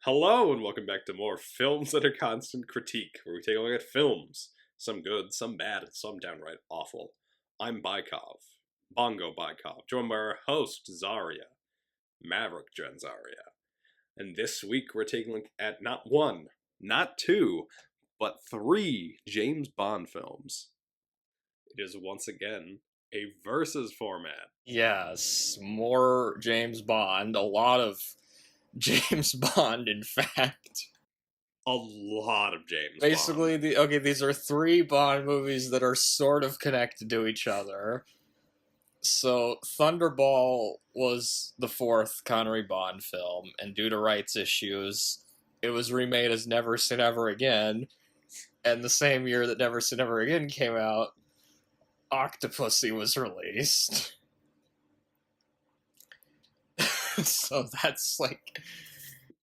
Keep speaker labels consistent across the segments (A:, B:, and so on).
A: Hello and welcome back to more Films Under Constant Critique, where we take a look at films, some good, some bad, and some downright awful. I'm Baikov, Bongo Baikov, joined by our host, Zaria, Maverick Dren Zaria. And this week we're taking a look at not one, not two, but three James Bond films. It is once again a versus format.
B: Yes, more James Bond, a lot of James Bond, in fact.
A: A lot of James
B: Basically,
A: Bond.
B: these are three Bond movies that are sort of connected to each other. So, Thunderball was the fourth Connery Bond film, and due to rights issues, it was remade as Never Say Never Again. And the same year that Never Say Never Again came out, Octopussy was released. So that's like...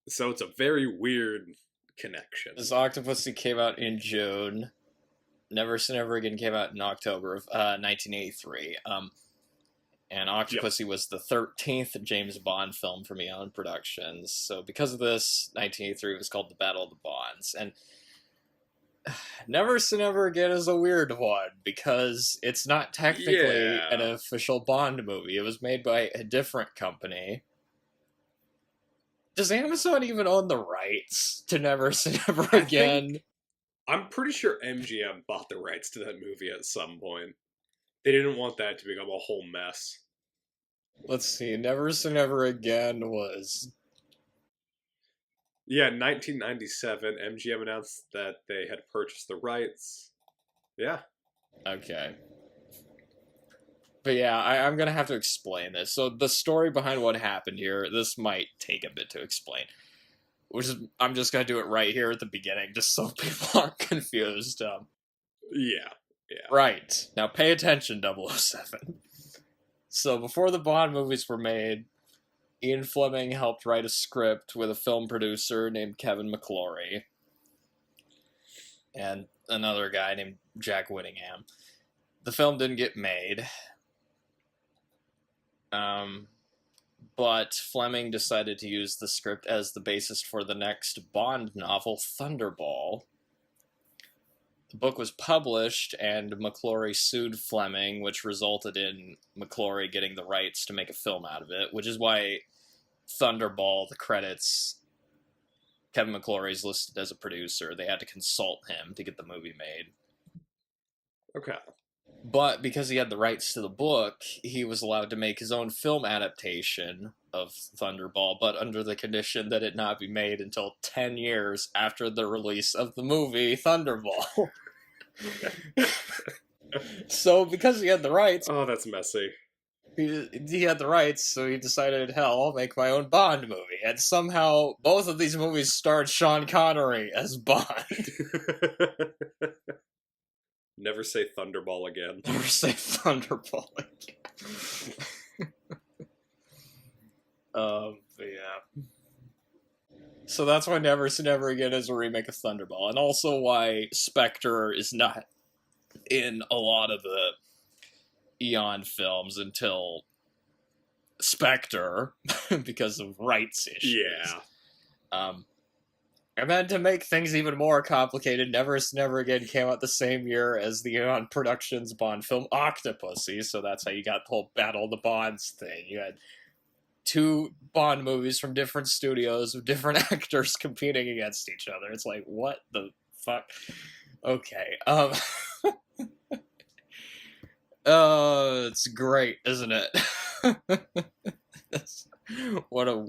A: So it's a very weird connection.
B: This Octopussy came out in June. Never Say Never Again came out in October of 1983. And Octopussy was the 13th James Bond film from Eon Productions. So because of this, 1983 was called The Battle of the Bonds. And Never Say Never Again is a weird one because it's not technically an official Bond movie. It was made by a different company. Does Amazon even own the rights to Never Say Never Again?
A: I'm pretty sure MGM bought the rights to that movie at some point. They didn't want that to become a whole mess.
B: Let's see, Never Say Never Again was...
A: Yeah, 1997, MGM announced that they had purchased the rights. Yeah.
B: Okay. But yeah, I'm gonna have to explain this. So the story behind what happened here, this might take a bit to explain. I'm just gonna do it right here at the beginning, just so people aren't confused.
A: Yeah.
B: Right. Now pay attention, 007. So before the Bond movies were made, Ian Fleming helped write a script with a film producer named Kevin McClory and another guy named Jack Whittingham. The film didn't get made. But Fleming decided to use the script as the basis for the next Bond novel, Thunderball. The book was published, and McClory sued Fleming, which resulted in McClory getting the rights to make a film out of it, which is why Thunderball, the credits, Kevin McClory is listed as a producer. They had to consult him to get the movie made.
A: Okay.
B: But because he had the rights to the book, he was allowed to make his own film adaptation of Thunderball, but under the condition that it not be made until 10 years after the release of the movie Thunderball. So because he had the rights...
A: Oh, that's messy.
B: He had the rights, so he decided, hell, I'll make my own Bond movie. And somehow, both of these movies starred Sean Connery as Bond.
A: Never say Thunderball again.
B: Never say Thunderball again. But yeah. So that's why Never Say Never Again is a remake of Thunderball, and also why Spectre is not in a lot of the Eon films until Spectre, because of rights issues.
A: Yeah.
B: And then to make things even more complicated, Never Say Never Again came out the same year as the Eon Productions Bond film Octopussy, so that's how you got the whole Battle of the Bonds thing. You had two Bond movies from different studios with different actors competing against each other. It's like, what the fuck? Okay. It's great, isn't it? What a...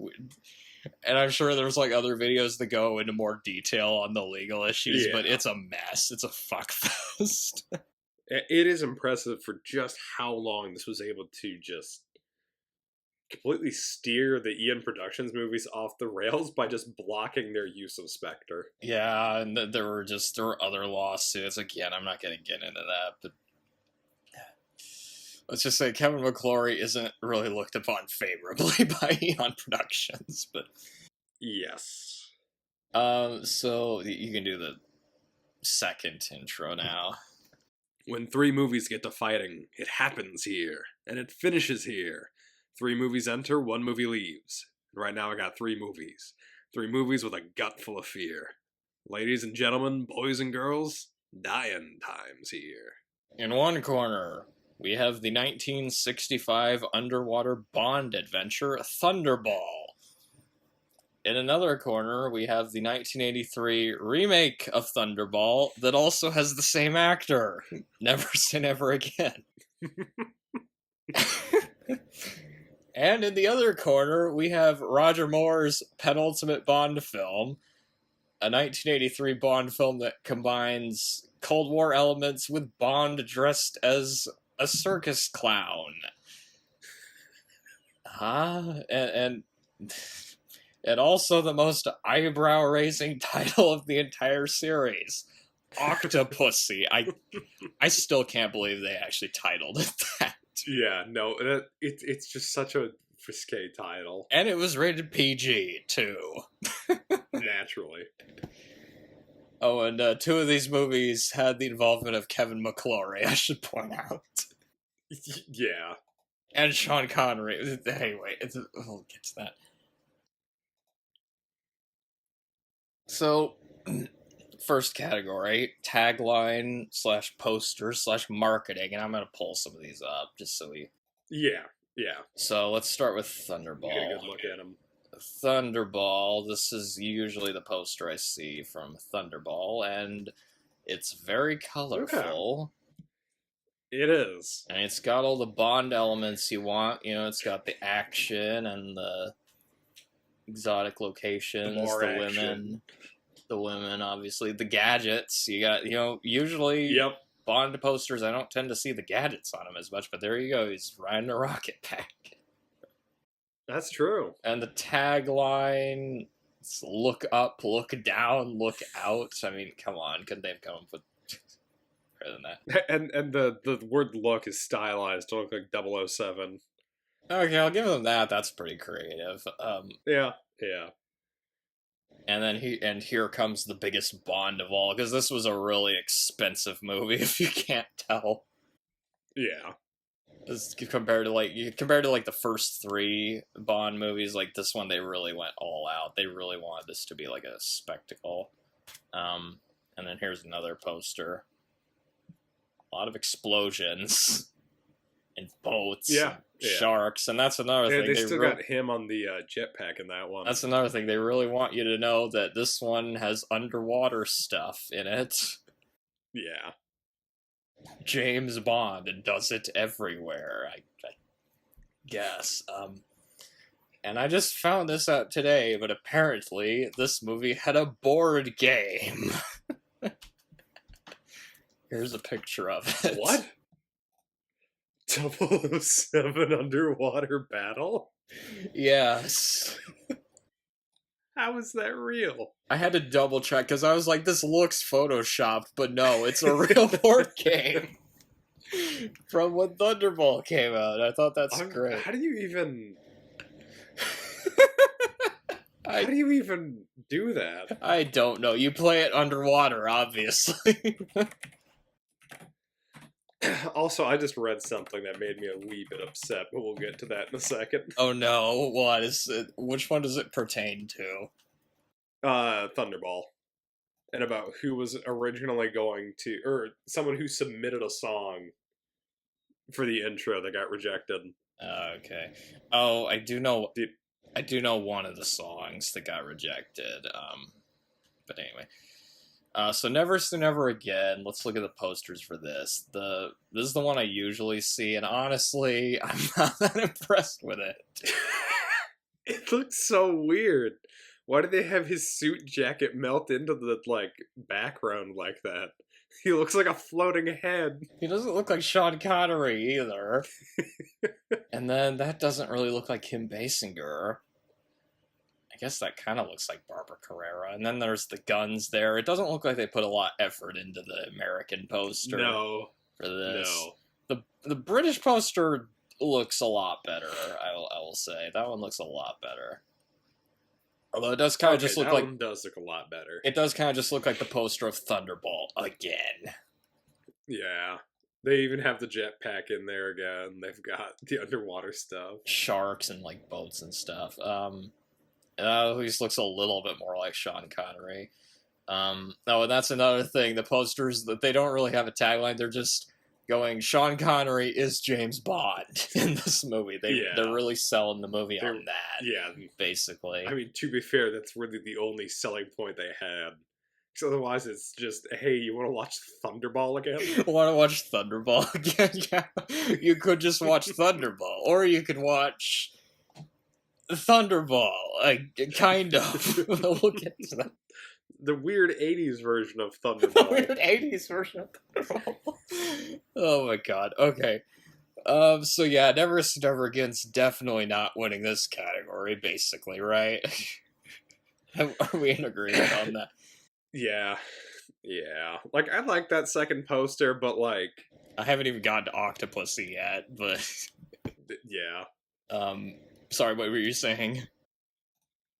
B: And I'm sure there's like other videos that go into more detail on the legal issues, but it's a mess. It's a fuckfest.
A: It is impressive for just how long this was able to just completely steer the Eon Productions movies off the rails by just blocking their use of Spectre.
B: Yeah, and there were other lawsuits. Again, I'm not going to get into that, but let's just say Kevin McClory isn't really looked upon favorably by Eon Productions, but...
A: Yes.
B: So you can do the second intro now.
A: When three movies get to fighting, it happens here, and it finishes here. 3 movies enter, 1 movie leaves. Right now I got 3 movies. 3 movies with a gut full of fear. Ladies and gentlemen, boys and girls, dying times here.
B: In one corner, we have the 1965 underwater Bond adventure, Thunderball. In another corner, we have the 1983 remake of Thunderball that also has the same actor. Never Say Never Again. And in the other corner, we have Roger Moore's penultimate Bond film, a 1983 Bond film that combines Cold War elements with Bond dressed as a circus clown. And also the most eyebrow-raising title of the entire series, Octopussy. I still can't believe they actually titled it that.
A: Yeah, no, it's just such a risque title.
B: And it was rated PG, too.
A: Naturally.
B: Oh, and 2 of these movies had the involvement of Kevin McClory, I should point out.
A: Yeah.
B: And Sean Connery. Anyway, we'll get to that. So, first category, tagline / poster / marketing, and I'm going to pull some of these up just so we...
A: Yeah.
B: So, let's start with Thunderball.
A: Get a good look at them.
B: Thunderball, this is usually the poster I see from Thunderball, and it's very colorful.
A: Okay. It is.
B: And it's got all the Bond elements you want. You know, it's got the action and the exotic locations, the women, obviously, the gadgets. You got, usually Bond posters, I don't tend to see the gadgets on them as much, but there you go, he's riding a rocket pack.
A: That's true.
B: And the tagline, it's look up, look down, look out. I mean, come on, couldn't they have come up with better than that?
A: And the word look is stylized to look like 007.
B: Okay, I'll give them that. That's pretty creative.
A: Yeah.
B: And then here comes the biggest Bond of all, because this was a really expensive movie, if you can't tell.
A: Yeah.
B: Compared to the first 3 Bond movies, like this one, they really went all out. They really wanted this to be like a spectacle. And then here's another poster. A lot of explosions and boats, and sharks, and that's another thing.
A: They still got him on the jetpack in that one.
B: That's another thing. They really want you to know that this one has underwater stuff in it.
A: Yeah.
B: James Bond and does it everywhere, I guess. And I just found this out today, but apparently this movie had a board game. Here's a picture of it.
A: What? 007 underwater battle?
B: Yes.
A: How is that real?
B: I had to double check because I was like, this looks photoshopped, but no, it's a real board game from when Thunderball came out. I thought that's great.
A: How do you even... How do you even do that?
B: I don't know. You play it underwater, obviously.
A: Also, I just read something that made me a wee bit upset, but we'll get to that in a second.
B: Oh no, what is it? Which one does it pertain to?
A: Thunderball. And about who was originally going to, or someone who submitted a song for the intro that got rejected.
B: Okay. Oh, I do know one of the songs that got rejected. But anyway. So Never Say Never Again. Let's look at the posters for this. This is the one I usually see, and honestly, I'm not that impressed with it.
A: It looks so weird. Why do they have his suit jacket melt into the background like that? He looks like a floating head.
B: He doesn't look like Sean Connery either. And then that doesn't really look like Kim Basinger. I guess that kind of looks like Barbara Carrera. And then there's the guns there. It doesn't look like they put a lot of effort into the American poster for this. No. The British poster looks a lot better, I will say. That one looks a lot better. Although it does kind of just look like...
A: That one does look a lot better.
B: It does kind of just look like the poster of Thunderball again.
A: Yeah. They even have the jetpack in there again. They've got the underwater stuff.
B: Sharks and, boats and stuff. At least looks a little bit more like Sean Connery. Oh, and that's another thing. The posters, that they don't really have a tagline. They're just going, Sean Connery is James Bond in this movie. They're really selling the movie on that.
A: Yeah.
B: Basically.
A: I mean, to be fair, that's really the only selling point they had. Because otherwise, it's just, hey, you want to watch Thunderball again?
B: Want to watch Thunderball again? Yeah. You could just watch Thunderball. Or you could watch Thunderball. Kind of. We'll get to that.
A: The weird 80s version of Thunderball.
B: The weird 80s version of Thunderball. Oh my god. Okay. So yeah, Never Say Never Again's definitely not winning this category, basically, right? Are we in agreement on that?
A: Yeah. Like, I like that second poster, but, like...
B: I haven't even gotten to Octopussy yet, but...
A: Yeah.
B: Sorry, what were you saying?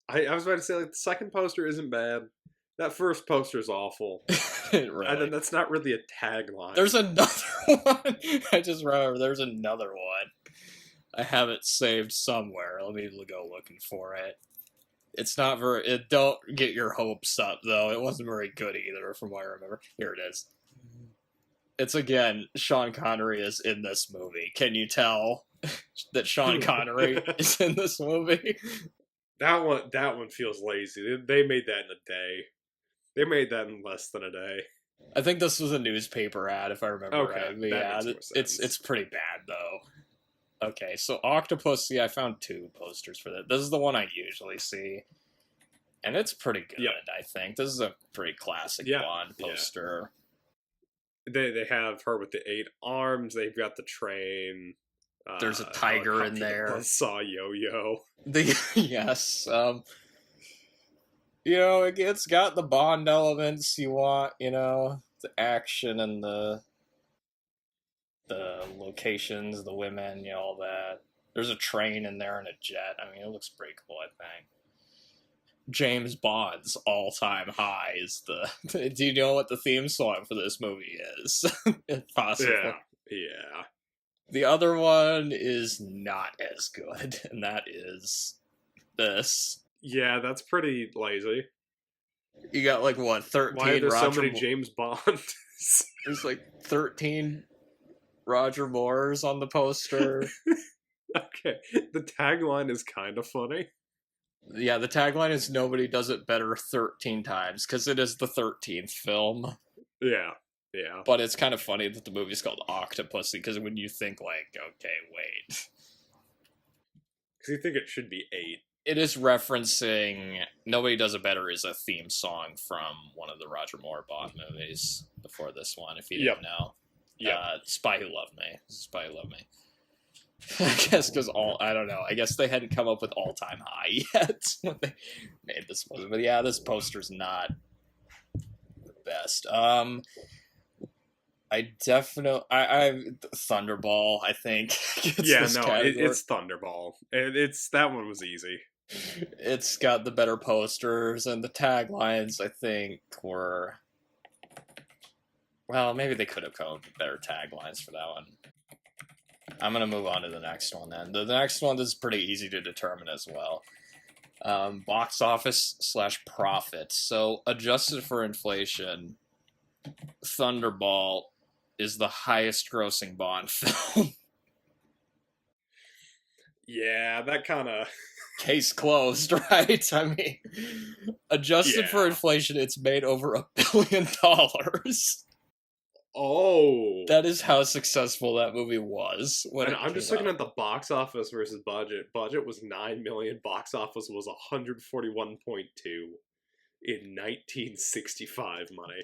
A: I was about to say, like, the second poster isn't bad. That first poster's awful.
B: Really?
A: And then that's not really a tagline.
B: There's another one! I just remember there's another one. I have it saved somewhere. Let me go looking for it. It's not very... don't get your hopes up, though. It wasn't very good either, from what I remember. Here it is. It's, again, Sean Connery is in this movie. Can you tell that Sean Connery is in this movie?
A: That one feels lazy. They made that in a day. They made that in less than a day.
B: I think this was a newspaper ad, if I remember right. But yeah,
A: it's
B: pretty bad, though. Okay, so Octopussy, I found 2 posters for that. This is the one I usually see. And it's pretty good, I think. This is a pretty classic Bond poster.
A: They have her with the 8 arms. They've got the train.
B: There's a tiger in there.
A: Saw yo-yo.
B: Yes. It's got the Bond elements you want, the action and the locations, the women, all that. There's a train in there and a jet. I mean, it looks pretty cool, I think. James Bond's all-time high is the... Do you know what the theme song for this movie is? If possible.
A: Yeah.
B: The other one is not as good, and that is this.
A: Yeah, that's pretty lazy.
B: You got, 13
A: Why are there so many James Bonds?
B: There's, 13 Roger Moores on the poster.
A: Okay, the tagline is kind of funny.
B: Yeah, the tagline is nobody does it better 13 times, because it is the 13th film.
A: Yeah.
B: But it's kind of funny that the movie's called Octopussy, because when you think, okay, wait.
A: Because you think it should be 8.
B: It is referencing Nobody Does It Better is a theme song from one of the Roger Moore Bond movies before this one, if you didn't know. Spy Who Loved Me. Spy Who Loved Me. I guess because I don't know. I guess they hadn't come up with All-Time High yet when they made this poster. But yeah, this poster's not the best. Thunderball, I think.
A: It's Thunderball. That one was easy.
B: It's got the better posters, and the taglines, I think, were... Well, maybe they could have come up with better taglines for that one. I'm going to move on to the next one, then. The next one is pretty easy to determine as well. Box office / profit. So, adjusted for inflation, Thunderball is the highest grossing Bond film.
A: Yeah, that kind of...
B: Case closed, right? I mean, adjusted for inflation, it's made over $1 billion.
A: Oh.
B: That is how successul that movie was.
A: And I'm just looking at the box office versus budget. Budget was $9 million. Box office was $141.2 in 1965 money.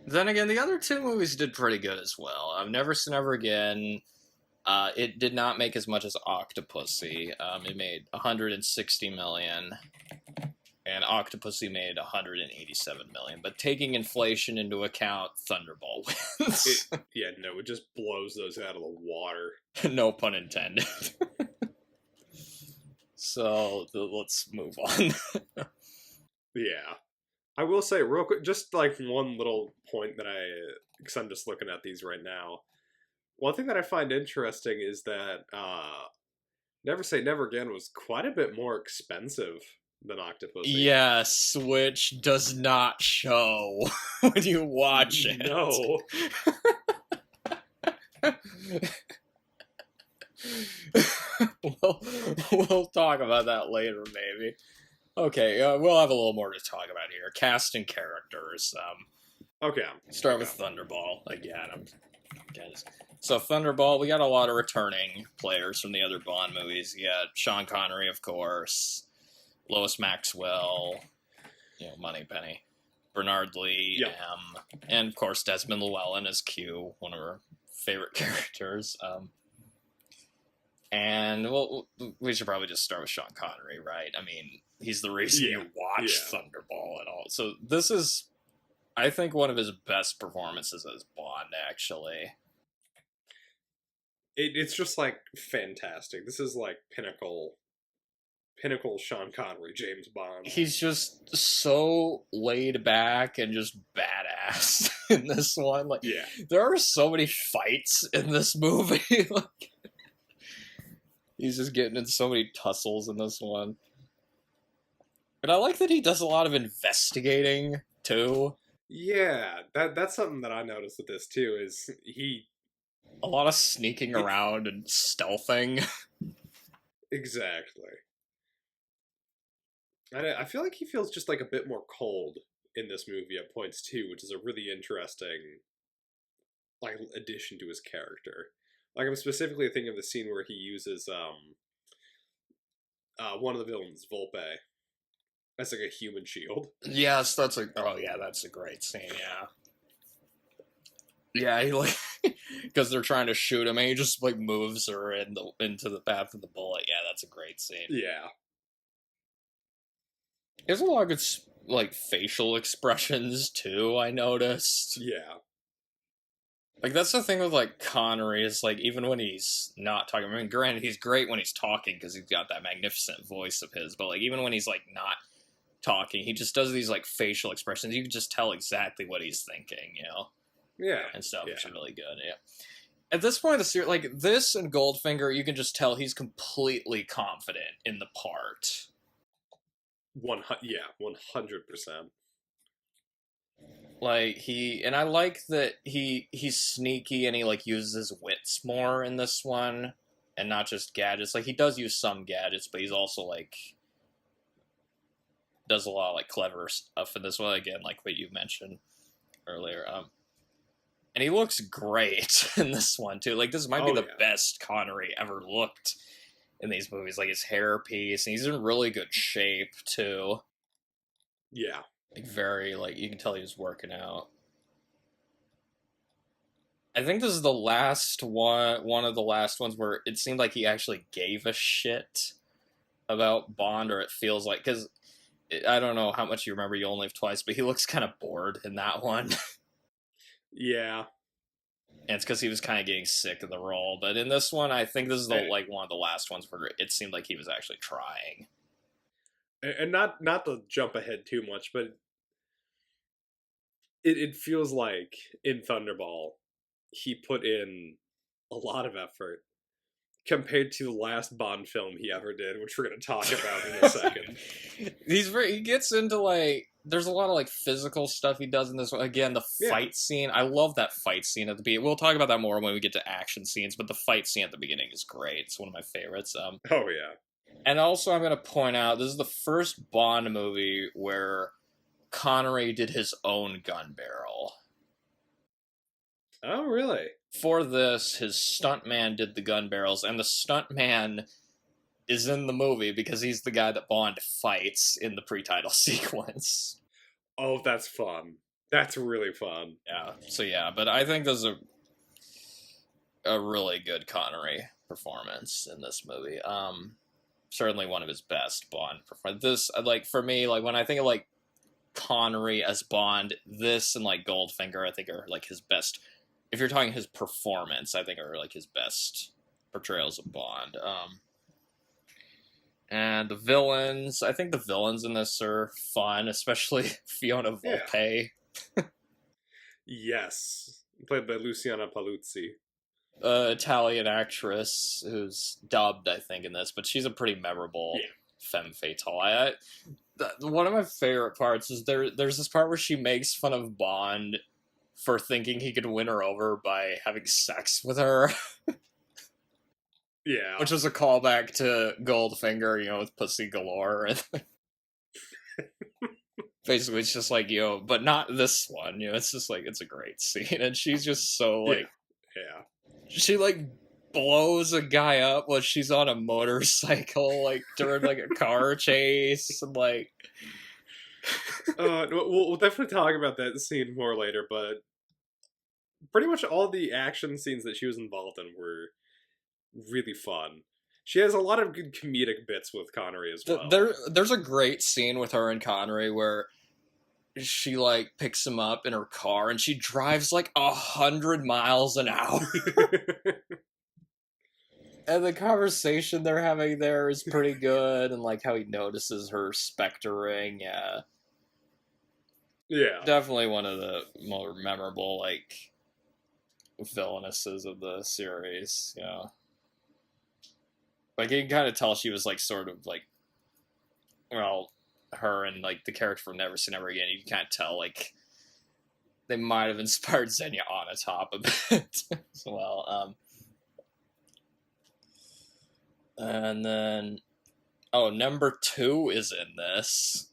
B: Then again, the other 2 movies did pretty good as well. Never Say Never Again. It did not make as much as Octopussy. It made $160 million, and Octopussy made $187 million. But taking inflation into account, Thunderball wins.
A: It just blows those out of the water.
B: No pun intended. So let's move on.
A: Yeah. I will say real quick, just one little point that because I'm just looking at these right now. One thing that I find interesting is that Never Say Never Again was quite a bit more expensive than Octopussy.
B: Yes, which does not show when you watch it.
A: No.
B: we'll, we'll talk about that later, maybe. Okay, we'll have a little more to talk about here. Cast and characters.
A: Okay.
B: Start with Thunderball again. So Thunderball, we got a lot of returning players from the other Bond movies. You got Sean Connery, of course, Lois Maxwell, Moneypenny, Bernard Lee,
A: Yep.
B: and of course Desmond Llewellyn as Q, one of our favorite characters. And we should probably just start with Sean Connery, right? I mean, he's the reason you watch Thunderball at all. So this is, I think, one of his best performances as Bond, actually.
A: It's just like fantastic. This is like pinnacle Sean Connery, James Bond.
B: He's just so laid back and just badass in this one. Like,
A: yeah,
B: there are so many fights in this movie. Like, he's just getting in so many tussles in this one. And I like that he does a lot of investigating too.
A: Yeah, that's something that I noticed with this too. Is
B: a lot of sneaking around and stealthing.
A: Exactly. I feel like he feels just like a bit more cold in this movie at points too, which is a really interesting like addition to his character. Like I'm specifically thinking of the scene where he uses one of the villains, Volpe, as like a human shield.
B: Yes, that's a great scene. Yeah, he like because they're trying to shoot him, and he just like moves her into the path of the bullet. Yeah, that's a great scene.
A: Yeah,
B: there's a lot of good like facial expressions too. I noticed.
A: Yeah,
B: like that's the thing with like Connery is like even when he's not talking. I mean, granted, he's great when he's talking because he's got that magnificent voice of his. But like even when he's like not talking, he just does these like facial expressions. You can just tell exactly what he's thinking.
A: Yeah,
B: and stuff, which is really good. Yeah. At this point of the series, like this and Goldfinger, you can just tell he's completely confident in the part.
A: 100%.
B: Like and I like that he's sneaky and he like uses his wits more in this one, and not just gadgets. Like he does use some gadgets, but he's also like does a lot of like clever stuff in this one. Again, like what you mentioned earlier. And he looks great in this one, too. Like, this might be the best Connery ever looked in these movies. Like, his hairpiece, and he's in really good shape, too.
A: Yeah.
B: Like, very, like, you can tell he was working out. I think this is the last one of the last ones where it seemed like he actually gave a shit about Bond, or it feels like, because I don't know how much you remember You Only Live Twice, but he looks kind of bored in that one.
A: Yeah.
B: And it's because he was kind of getting sick of the role. But in this one, I think this is like one of the last ones where it seemed like he was actually trying.
A: And not to jump ahead too much, but it feels like in Thunderball, he put in a lot of effort compared to the last Bond film he ever did, which we're going to talk about in a second.
B: He gets into like, there's a lot of like physical stuff he does in this one. Again, the fight scene, I love that fight scene at the beginning. We'll talk about that more when we get to action scenes, but the fight scene at the beginning is great. It's one of my favorites.
A: Oh yeah.
B: And also I'm going to point out, this is the first Bond movie where Connery did his own gun barrel.
A: Oh, really?
B: For this, his stuntman did the gun barrels, and the stuntman is in the movie because he's the guy that Bond fights in the pre-title sequence.
A: Oh, that's fun. That's really fun.
B: Yeah, so yeah, but I think this is a really good Connery performance in this movie. Certainly one of his best Bond performances. This, like, for me, like, when I think of, like, Connery as Bond, this and, like, Goldfinger, I think are, like, his best. If you're talking his performance, I think are, like, his best portrayals of Bond. And the villains, I think the villains in this are fun, especially Fiona Volpe.
A: Yes. Played by Luciana Paluzzi.
B: Italian actress who's dubbed, I think, in this, but she's a pretty memorable femme fatale. One of my favorite parts is there's this part where she makes fun of Bond for thinking he could win her over by having sex with her.
A: Yeah.
B: Which was a callback to Goldfinger, with Pussy Galore. And basically, it's just like, but not this one. It's just like, it's a great scene. And she's just so, like...
A: Yeah.
B: She, like, blows a guy up while she's on a motorcycle, like, during, like, a car chase. And, like...
A: We'll definitely talk about that scene more later, but pretty much all the action scenes that she was involved in were really fun. She has a lot of good comedic bits with Connery as well.
B: There's a great scene with her and Connery where she, like, picks him up in her car and she drives, like, 100 miles an hour. And the conversation they're having there is pretty good, and, like, how he notices her spectering, yeah.
A: Yeah.
B: Definitely one of the more memorable, like, villainesses of the series, Like, you can kind of tell she was, like, sort of, like, well, her and, like, the character from Never Say Never Again, you can kind of tell, like, they might have inspired Xenia Onatopp a bit as well. And then, number 2 is in this.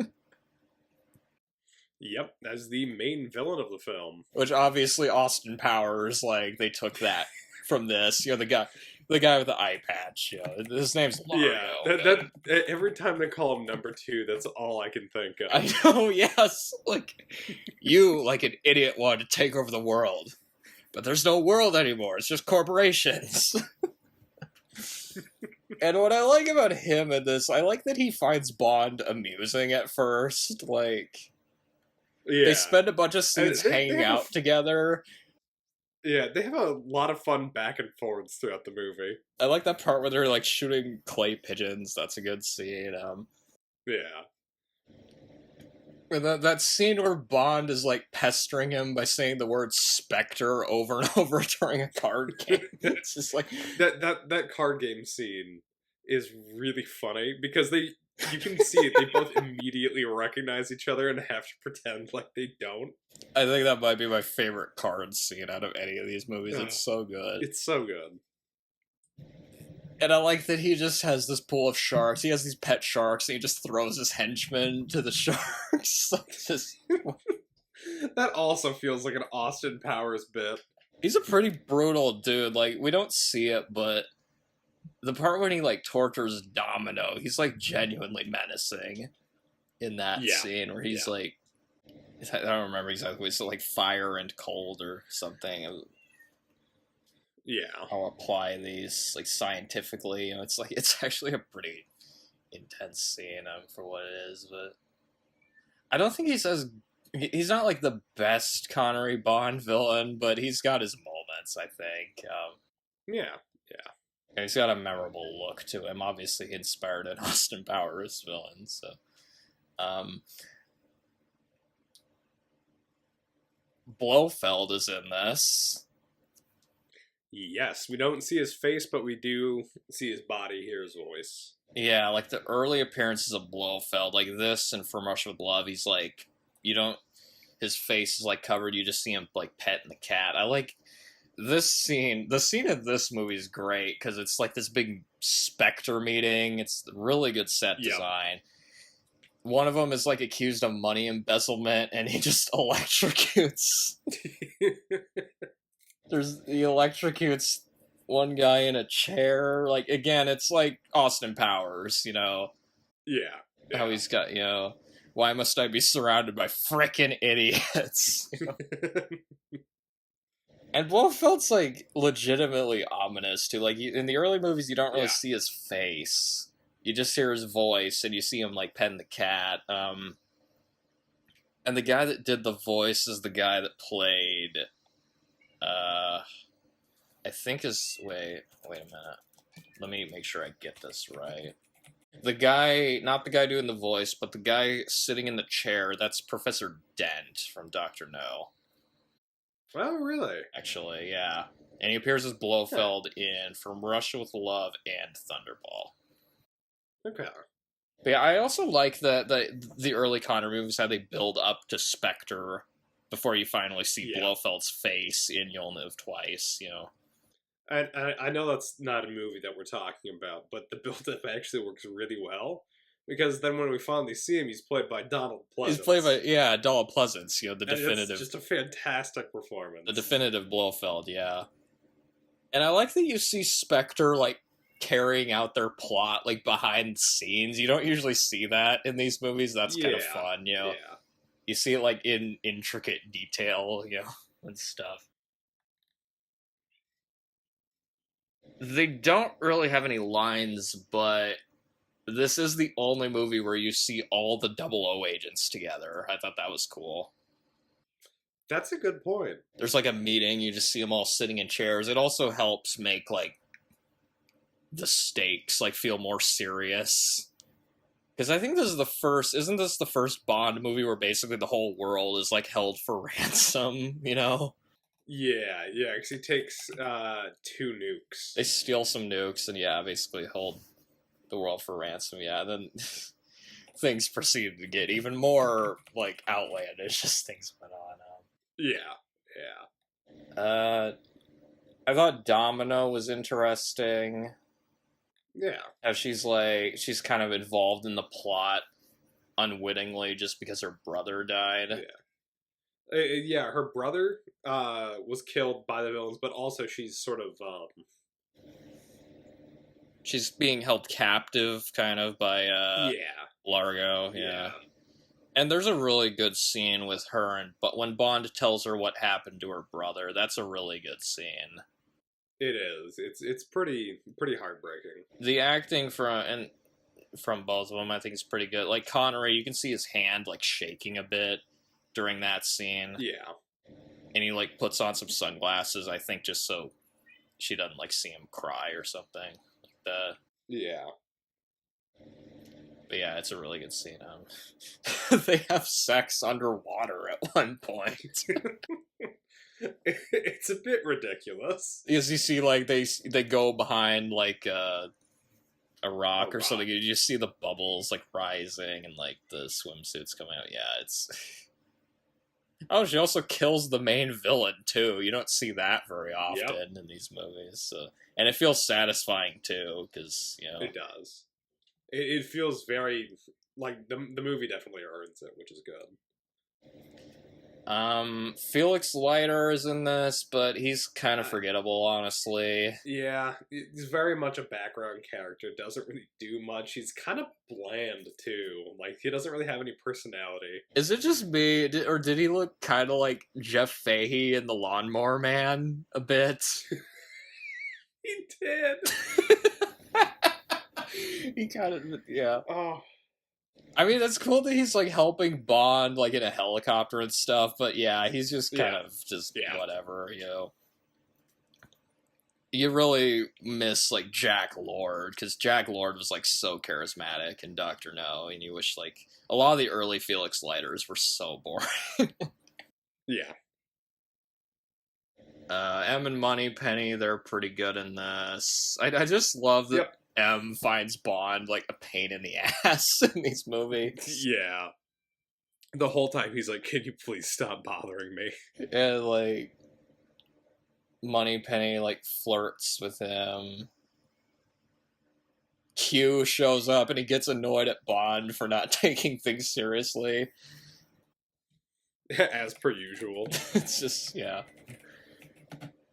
A: Yep, that's the main villain of the film.
B: Which, obviously, Austin Powers, like, they took that from this. The guy with the eye patch, his name's Mario.
A: Yeah, that every time they call him number 2, that's all I can think of.
B: I know, yes. Like, you, like an idiot, wanted to take over the world. But there's no world anymore, it's just corporations. And what I like about him in this, I like that he finds Bond amusing at first. Like, they spend a bunch of scenes hanging out together.
A: Yeah, they have a lot of fun back and forths throughout the movie.
B: I like that part where they're, like, shooting clay pigeons. That's a good scene.
A: Yeah.
B: And that scene where Bond is, like, pestering him by saying the word Spectre over and over during a card game. It's just like...
A: That card game scene is really funny, because you can see it, they both immediately recognize each other and have to pretend like they don't.
B: I think that might be my favorite card scene out of any of these movies. It's so good.
A: It's so good.
B: And I like that he just has this pool of sharks. He has these pet sharks, and he just throws his henchmen to the sharks.
A: That also feels like an Austin Powers bit.
B: He's a pretty brutal dude. Like, we don't see it, but the part when he, like, tortures Domino, he's, like, genuinely menacing in that scene where he's, like, I don't remember exactly, it's like fire and cold or something.
A: Yeah.
B: I'll apply these, like, scientifically. It's like, it's actually a pretty intense scene for what it is, but I don't think he's not, like, the best Connery Bond villain, but he's got his moments, I think.
A: Yeah.
B: And he's got a memorable look to him. Obviously, he inspired an Austin Powers villain, so... Blofeld is in this.
A: Yes, we don't see his face, but we do see his body, hear his voice.
B: Yeah, like the early appearances of Blofeld, like this and From Russia with Love, he's like, his face is like covered, you just see him like petting the cat. I like this scene. The scene of this movie is great because it's like this big Spectre meeting. It's really good set design. One of them is like accused of money embezzlement, and he just electrocutes. He electrocutes one guy in a chair. Like, again, it's like Austin Powers,
A: Yeah.
B: How he's got, why must I be surrounded by frickin' idiots? And Blofeld's, like, legitimately ominous, too. Like, in the early movies, you don't really see his face. You just hear his voice, and you see him, like, petting the cat. And the guy that did the voice is the guy that played... I think is... Wait a minute. Let me make sure I get this right. The guy... Not the guy doing the voice, but the guy sitting in the chair, that's Professor Dent from Dr. No.
A: Oh, really?
B: Actually, yeah. And he appears as Blofeld in From Russia with Love and Thunderball.
A: Okay.
B: But yeah, I also like the early Connery movies, how they build up to Spectre before you finally see Blofeld's face in You'll Live Twice, you know.
A: I know that's not a movie that we're talking about, but the build-up actually works really well. Because then when we finally see him, he's played by Donald Pleasance.
B: He's played by, Donald Pleasance, you know, the definitive...
A: It's just a fantastic performance.
B: The definitive Blofeld, yeah. And I like that you see Spectre, like, carrying out their plot, like, behind the scenes. You don't usually see that in these movies. That's kind of fun, you know.
A: Yeah.
B: You see it, like, in intricate detail, you know, and stuff. They don't really have any lines, but this is the only movie where you see all the 00 agents together. I thought that was cool.
A: That's a good point.
B: There's like a meeting, you just see them all sitting in chairs. It also helps make like the stakes like feel more serious. Because I think this is the first, isn't this the first Bond movie where basically the whole world is like held for ransom, you know?
A: Yeah, because he takes 2 nukes.
B: They steal some nukes and basically hold the world for ransom, then things proceeded to get even more like outlandish as things went on. I thought Domino was interesting.
A: Yeah.
B: How she's kind of involved in the plot unwittingly just because her brother died.
A: Her brother was killed by the villains, but also she's sort of
B: she's being held captive kind of by Largo. And there's a really good scene with her, but when Bond tells her what happened to her brother, that's a really good scene.
A: It is. It's pretty heartbreaking.
B: The acting from both of them, I think, is pretty good. Like Connery, you can see his hand like shaking a bit during that scene.
A: Yeah.
B: And he like puts on some sunglasses, I think, just so she doesn't like see him cry or something like that.
A: Yeah.
B: But yeah, it's a really good scene. They have sex underwater at one point.
A: It's a bit ridiculous.
B: Because you see, like, they go behind, like, a rock or something. You just see the bubbles, like, rising and, like, the swimsuits coming out. Yeah, it's... Oh, she also kills the main villain, too. You don't see that very often in these movies. So. And it feels satisfying, too, because, you know...
A: It does. It feels very... Like, the movie definitely earns it, which is good.
B: Felix Leiter is in this, but he's kind of forgettable, honestly.
A: Yeah, he's very much a background character, doesn't really do much. He's kind of bland, too. Like, he doesn't really have any personality.
B: Is it just me, or did he look kind of like Jeff Fahey in The Lawnmower Man a bit?
A: He did!
B: He kind of, yeah.
A: Oh.
B: I mean, it's cool that he's, like, helping Bond, like, in a helicopter and stuff, but yeah, he's just kind of just whatever, you know. You really miss, like, Jack Lord, because Jack Lord was, like, so charismatic in Dr. No, and you wish, like, a lot of the early Felix Leiters were so boring.
A: Yeah.
B: M and Moneypenny, they're pretty good in this. I just love that M finds Bond, like, a pain in the ass in these movies.
A: Yeah. The whole time he's like, can you please stop bothering me?
B: And, like, Moneypenny, like, flirts with him. Q shows up and he gets annoyed at Bond for not taking things seriously.
A: As per usual.
B: It's just,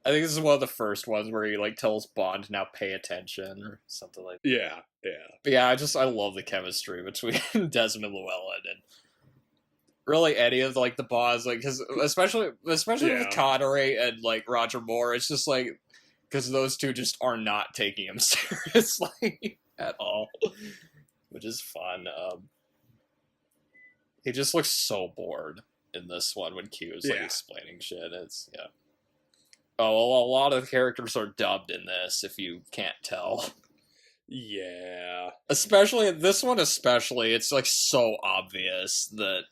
B: I think this is one of the first ones where he, like, tells Bond to now pay attention or something like that.
A: Yeah.
B: But yeah, I love the chemistry between Desmond Llewellyn and really any of, like, the Bonds, like, because especially with Connery and, like, Roger Moore, it's just, like, because those two just are not taking him seriously at all, which is fun. He just looks so bored in this one when Q is, like, explaining shit. It's, Oh, a lot of characters are dubbed in this, if you can't tell.
A: Yeah.
B: Especially, this one especially, it's, like, so obvious that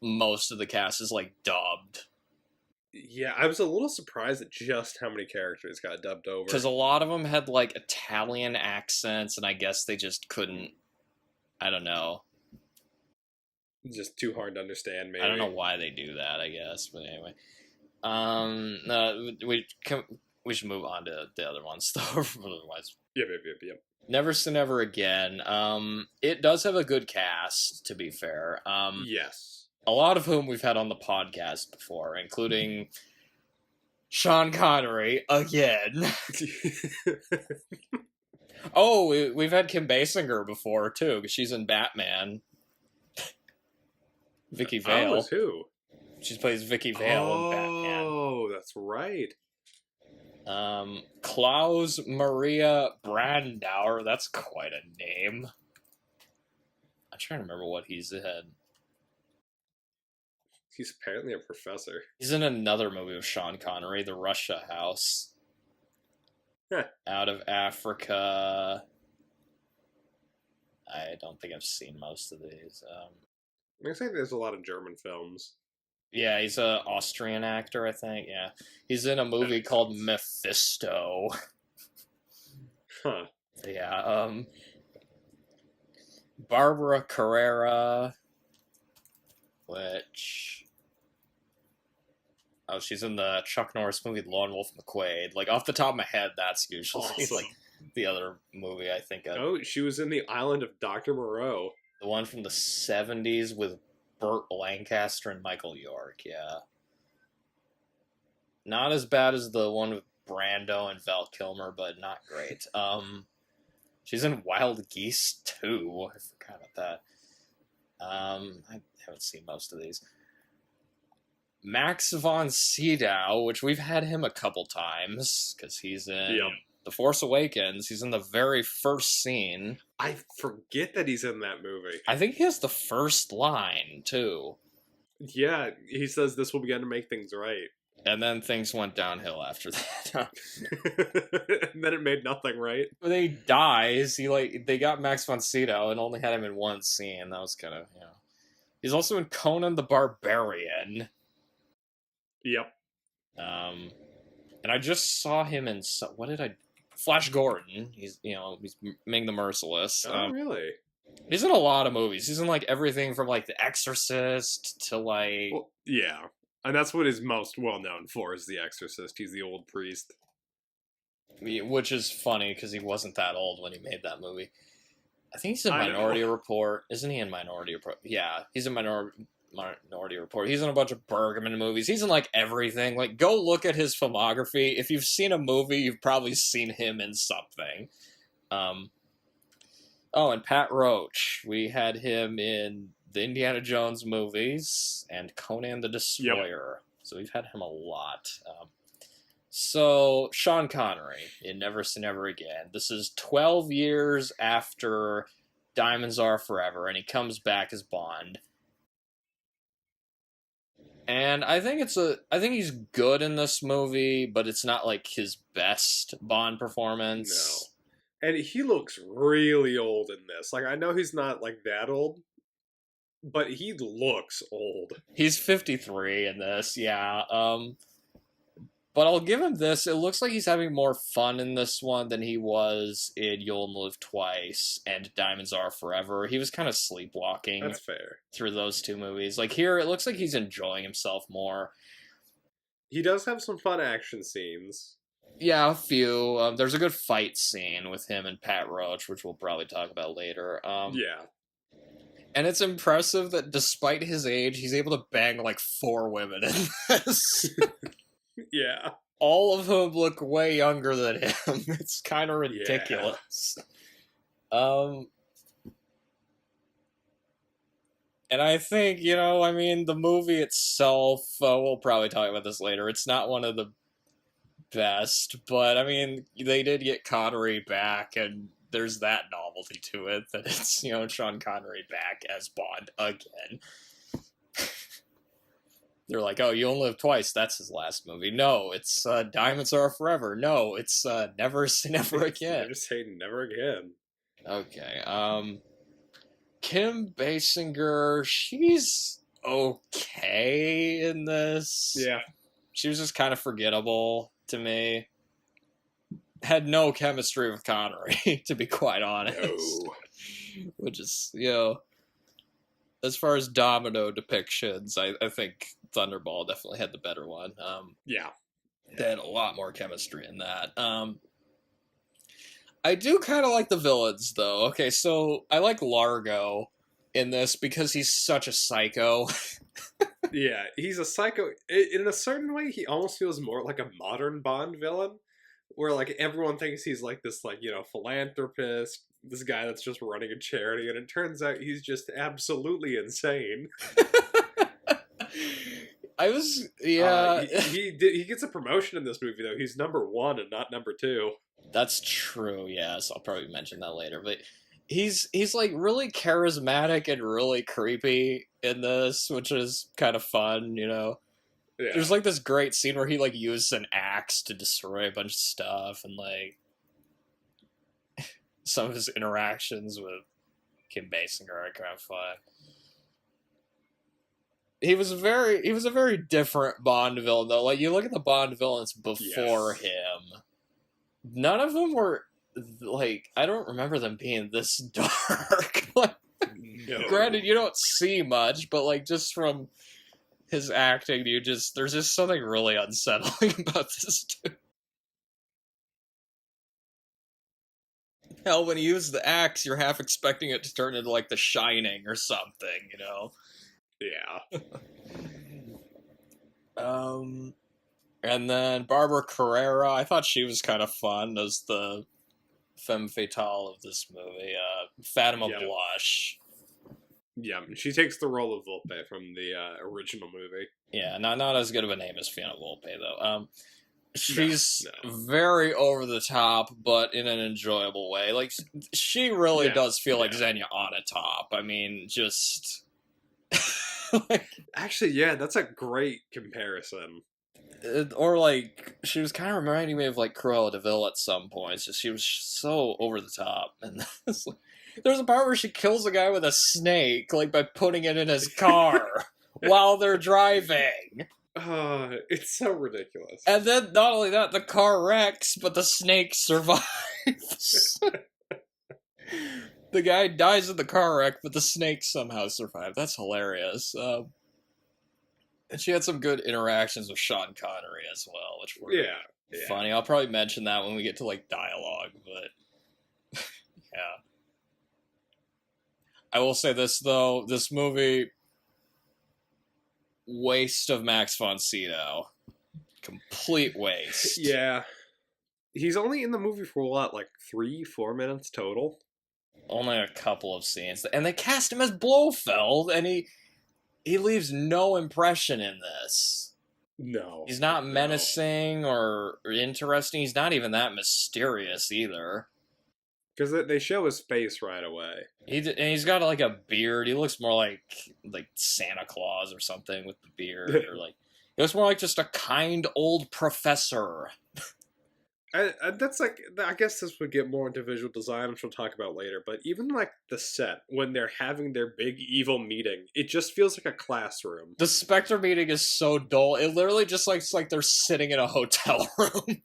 B: most of the cast is, like, dubbed.
A: Yeah, I was a little surprised at just how many characters got dubbed over.
B: Because a lot of them had, like, Italian accents, and I guess they just couldn't... I don't know.
A: Just too hard to understand, maybe.
B: I don't know why they do that, I guess, but anyway. We should move on to the other ones, though, otherwise...
A: Yep.
B: Never Say Never Again. It does have a good cast, to be fair.
A: Yes.
B: A lot of whom we've had on the podcast before, including Sean Connery, again. Oh, we've had Kim Basinger before, too, because she's in Batman. Vicky Vale.
A: Oh, who?
B: She plays Vicky Vale in Batman.
A: Oh, that's right.
B: Klaus Maria Brandauer. That's quite a name. I'm trying to remember what he's in.
A: He's apparently a professor.
B: He's in another movie with Sean Connery, The Russia House. Out of Africa. I don't think I've seen most of these.
A: I say there's a lot of German films.
B: Yeah, he's an Austrian actor, I think. Yeah, he's in a movie called Mephisto.
A: Huh.
B: Yeah. Barbara Carrera, which... Oh, she's in the Chuck Norris movie Lone Wolf McQuade. Like, off the top of my head, that's usually
A: awesome.
B: like the other movie I think of.
A: Oh, she was in The Island of Dr. Moreau.
B: The one from the 70s with Burt Lancaster and Michael York, yeah. Not as bad as the one with Brando and Val Kilmer, but not great. She's in Wild Geese 2. I forgot about that. I haven't seen most of these. Max von Sydow, which we've had him a couple times, because he's in The Force Awakens. He's in the very first scene.
A: I forget that he's in that movie.
B: I think he has the first line, too.
A: Yeah, he says this will begin to make things right.
B: And then things went downhill after that.
A: And then it made nothing right.
B: When he dies, they got Max von Sydow and only had him in one scene. That was kind of, He's also in Conan the Barbarian.
A: Yep.
B: And I just saw him in Flash Gordon. He's Ming the Merciless.
A: Oh, really?
B: He's in a lot of movies. He's in everything from The Exorcist to
A: Well, yeah, and that's what he's most well known for is The Exorcist. He's the old priest,
B: which is funny because he wasn't that old when he made that movie. I think he's in Minority Report. Isn't he in Minority Report? Yeah, he's in Minority Report. He's in a bunch of Bergman movies. He's in everything. Go look at his filmography. If you've seen a movie, you've probably seen him in something. Oh, and Pat Roach. We had him in the Indiana Jones movies and Conan the Destroyer. Yep. So we've had him a lot. So Sean Connery in Never Say Never Again. This is 12 years after Diamonds Are Forever, and he comes back as Bond. And I think he's good in this movie, but it's not his best Bond performance.
A: No. And he looks really old in this. I know he's not that old, but he looks old.
B: He's 53 in this, yeah. But I'll give him this. It looks like he's having more fun in this one than he was in You'll Only Live Twice and Diamonds Are Forever. He was kind of sleepwalking.
A: That's fair. Through
B: those two movies. Here, it looks like he's enjoying himself more.
A: He does have some fun action scenes.
B: Yeah, a few. There's a good fight scene with him and Pat Roach, which we'll probably talk about later.
A: Yeah.
B: And it's impressive that despite his age, he's able to bang 4 women in this.
A: Yeah.
B: All of whom look way younger than him. It's kind of ridiculous. Yeah. And I think, the movie itself, we'll probably talk about this later, it's not one of the best, but, they did get Connery back, and there's that novelty to it, that it's, Sean Connery back as Bond again. They're like, oh, You Only Live Twice, that's his last movie. No, it's Diamonds Are Forever. No, it's Never Say Never Again.
A: Never Say Never Again.
B: Okay. Kim Basinger, she's okay in this.
A: Yeah.
B: She was just kind of forgettable to me. Had no chemistry with Connery, to be quite honest.
A: No.
B: Which is, you know, as far as domino depictions, I think Thunderball definitely had the better one.
A: Yeah.
B: They had a lot more chemistry in that. I do kind of like the villains, though. Okay, so I like Largo in this because he's such a psycho.
A: Yeah, he's a psycho. In a certain way, he almost feels more like a modern Bond villain, where like everyone thinks he's like this, like, you know, philanthropist, this guy that's just running a charity, and it turns out he's just absolutely insane. He gets a promotion in this movie though. He's number 1 and not number 2.
B: That's true. Yes, I'll probably mention that later, but he's like really charismatic and really creepy in this, which is kind of fun, you know.
A: Yeah.
B: There's like this great scene where he like uses an axe to destroy a bunch of stuff, and like some of his interactions with Kim Basinger are kind of fun. He was a very different Bond villain though. Like you look at the Bond villains before him, none of them were like, I don't remember them being this dark. Like,
A: no.
B: Granted, you don't see much, but like just from his acting, there's just something really unsettling about this dude. Hell, when he uses the axe, you're half expecting it to turn into like The Shining or something, you know?
A: Yeah.
B: And then Barbara Carrera, I thought she was kind of fun as the femme fatale of this movie. Fatima Blush.
A: Yeah, she takes the role of Volpe from the original movie.
B: Yeah, not as good of a name as Fiona Volpe, though. She's very over the top, but in an enjoyable way. Like, she really does feel like Xenia Onatopp. I mean, just...
A: like, actually, yeah, that's a great comparison.
B: Or like, she was kind of reminding me of like Cruella de Vil at some points. She was so over the top, and there's a part where she kills a guy with a snake, like by putting it in his car while they're driving.
A: It's so ridiculous.
B: And then not only that, the car wrecks, but the snake survives. The guy dies in the car wreck, but the snake somehow survived. That's hilarious. And she had some good interactions with Sean Connery as well, which were funny. I'll probably mention that when we get to like dialogue, but yeah. I will say this though, this movie, waste of Max von Sydow. Complete waste.
A: Yeah. He's only in the movie for what, like 3-4 minutes total?
B: Only a couple of scenes. And they cast him as Blofeld, and he leaves no impression in this.
A: No.
B: He's not menacing or interesting. He's not even that mysterious either.
A: Because they show his face right away.
B: And he's got like a beard. He looks more like Santa Claus or something with the beard. Or like, he looks more like just a kind old professor.
A: That's like, I guess this would get more into visual design, which we'll talk about later, but even like the set, when they're having their big evil meeting, it just feels like a classroom.
B: The Spectre meeting is so dull. It literally just looks like they're sitting in a hotel room.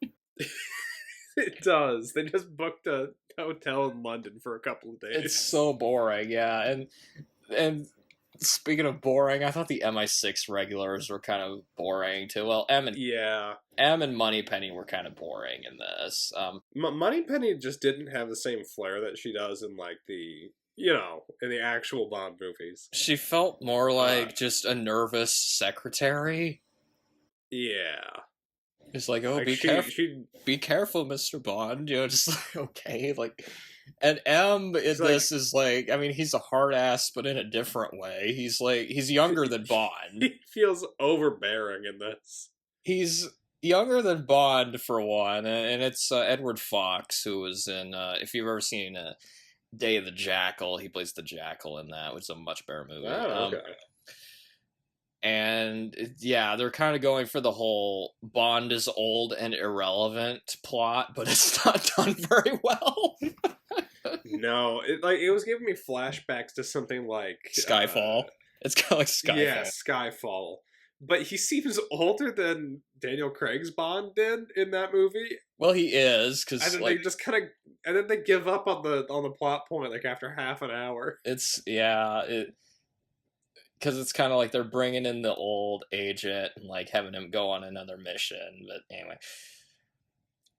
A: It does. They just booked a hotel in London for a couple of days.
B: It's so boring, yeah. And speaking of boring, I thought the MI6 regulars were kind of boring too. Well, M and Moneypenny were kind of boring in this.
A: Moneypenny just didn't have the same flair that she does in like the, you know, in the actual Bond movies.
B: She felt more like just a nervous secretary.
A: Yeah.
B: It's like, oh, like be careful, Mr. Bond. You know, just like, okay, like, and M in this is like, I mean, he's a hard ass, but in a different way. He's like, he's younger than Bond.
A: He feels overbearing in this.
B: He's younger than Bond for one, and it's Edward Fox, who was in, if you've ever seen Day of the Jackal, he plays the Jackal in that, which is a much better movie.
A: Oh, okay.
B: And yeah, they're kind of going for the whole Bond is old and irrelevant plot, but it's not done very well.
A: No, it was giving me flashbacks to something like
B: Skyfall. It's kind of like Skyfall.
A: Yeah, Skyfall, but he seems older than Daniel Craig's Bond did in that movie.
B: Well, he is,
A: And
B: because,
A: then
B: like,
A: they just kind of, and then they give up on the plot point like after half an hour.
B: because it's kind of like they're bringing in the old agent and, like, having him go on another mission. But anyway,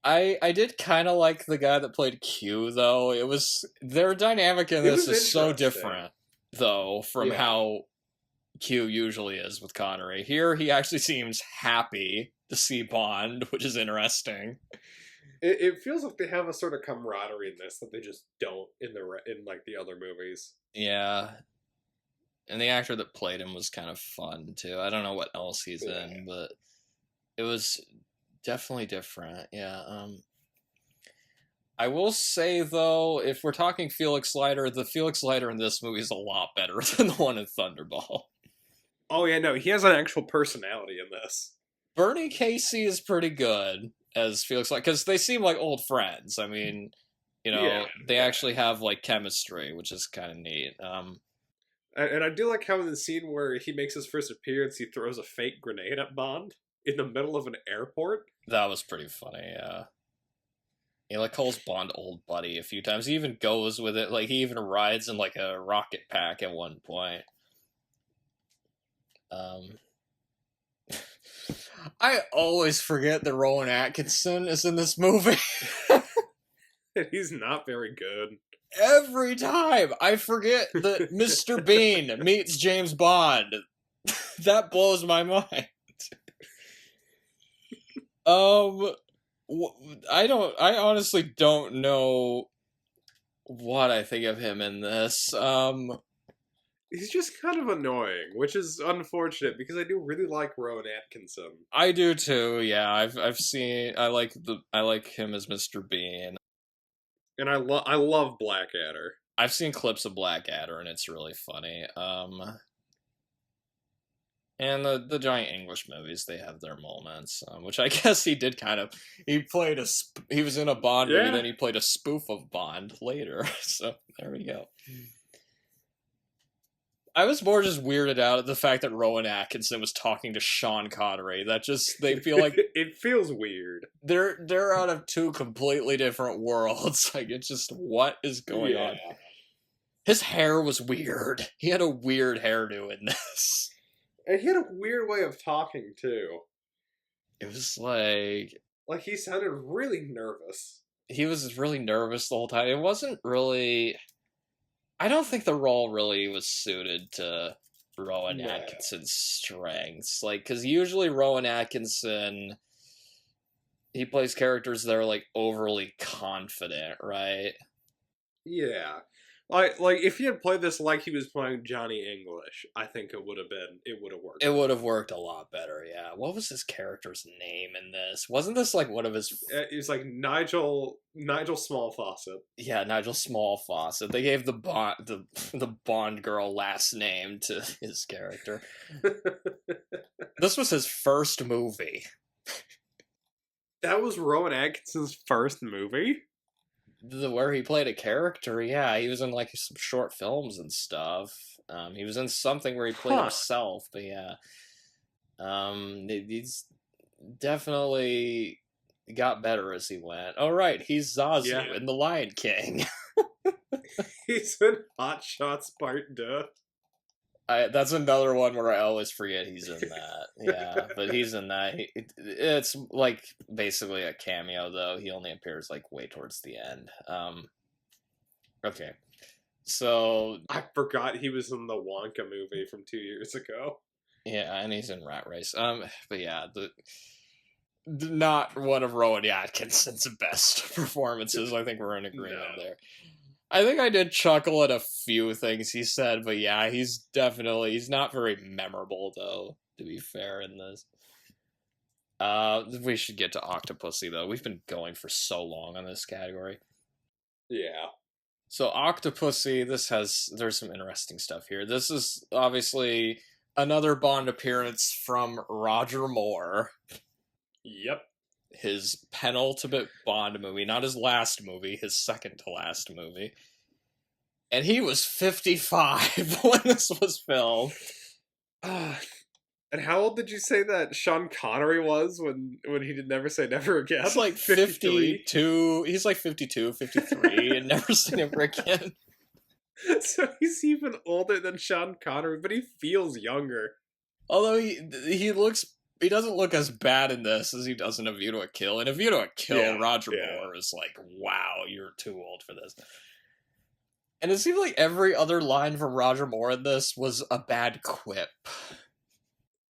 B: I did kind of like the guy that played Q, though. It was their dynamic in
A: It
B: this
A: was
B: is so
A: interesting.
B: different, though, from
A: Yeah.
B: how Q usually is with Connery. Here, he actually seems happy to see Bond, which is interesting.
A: It feels like they have a sort of camaraderie in this that they just don't in like the other movies.
B: Yeah. And the actor that played him was kind of fun, too. I don't know what else he's in, but it was definitely different. Yeah. I will say, though, if we're talking Felix Leiter, the Felix Leiter in this movie is a lot better than the one in Thunderball.
A: Oh yeah, no, he has an actual personality in this.
B: Bernie Casey is pretty good as Felix Leiter, because they seem like old friends. I mean, they actually have, like, chemistry, which is kind of neat.
A: And I do like how in the scene where he makes his first appearance, he throws a fake grenade at Bond in the middle of an airport.
B: That was pretty funny, yeah. He, like, calls Bond old buddy a few times. He even goes with it. Like, he even rides in, like, a rocket pack at one point. I always forget that Rowan Atkinson is in this movie.
A: And he's not very good.
B: Every time I forget that Mr. Bean meets James Bond. That blows my mind. I honestly don't know what I think of him in this.
A: He's just kind of annoying, which is unfortunate because I do really like Rowan Atkinson.
B: I do too. Yeah, I've seen. I like him as Mr. Bean.
A: And I love Blackadder.
B: I've seen clips of Blackadder, and it's really funny. And the giant English movies, they have their moments, which I guess he did kind of. He was in a Bond movie, then he played a spoof of Bond later. So there we go. I was more just weirded out at the fact that Rowan Atkinson was talking to Sean Connery. They feel like
A: it feels weird.
B: They're out of two completely different worlds. Like, it's just, what is going on? His hair was weird. He had a weird hairdo in this.
A: And he had a weird way of talking too.
B: It was like
A: he sounded really nervous.
B: He was really nervous the whole time. It wasn't really. I don't think the role really was suited to Rowan Atkinson's strengths. Like, because usually Rowan Atkinson, he plays characters that are, like, overly confident, right?
A: Yeah. Like if he had played this like he was playing Johnny English, I think it would have worked.
B: It would have worked a lot better, yeah. What was his character's name in this? Wasn't this, like, one of his...
A: It was like Nigel Smallfawcett.
B: Yeah, Nigel Smallfawcett. They gave the Bond girl last name to his character. This was his first movie.
A: That was Rowan Atkinson's first movie?
B: Where he played a character, yeah. He was in, like, some short films and stuff. He was in something where he played himself, but yeah. He's definitely got better as he went. Oh, right, he's Zazu in The Lion King.
A: He's in Hot Shots Part 2.
B: That's another one where I always forget he's in that. Yeah, but he's in that. It's like basically a cameo, though. He only appears like way towards the end. Okay, so
A: I forgot he was in the Wonka movie from 2 years ago.
B: Yeah, and he's in Rat Race. But yeah, not one of Rowan Atkinson's best performances. I think we're in agreement there. I think I did chuckle at a few things he said, but yeah, he's not very memorable, though, to be fair, in this. We should get to Octopussy, though. We've been going for so long on this category.
A: Yeah.
B: So Octopussy, there's some interesting stuff here. This is obviously another Bond appearance from Roger Moore.
A: Yep.
B: His penultimate Bond movie, not his last movie, his second to last movie. And he was 55 when this was filmed.
A: And how old did you say that Sean Connery was when he did Never Say Never Again?
B: He's like 52. He's like 52, 53, and Never Say Never Again.
A: So he's even older than Sean Connery, but he feels younger.
B: Although he doesn't look as bad in this as he does in A View to a Kill. In A View to a Kill, Roger Moore is like, wow, you're too old for this. And it seems like every other line from Roger Moore in this was a bad quip.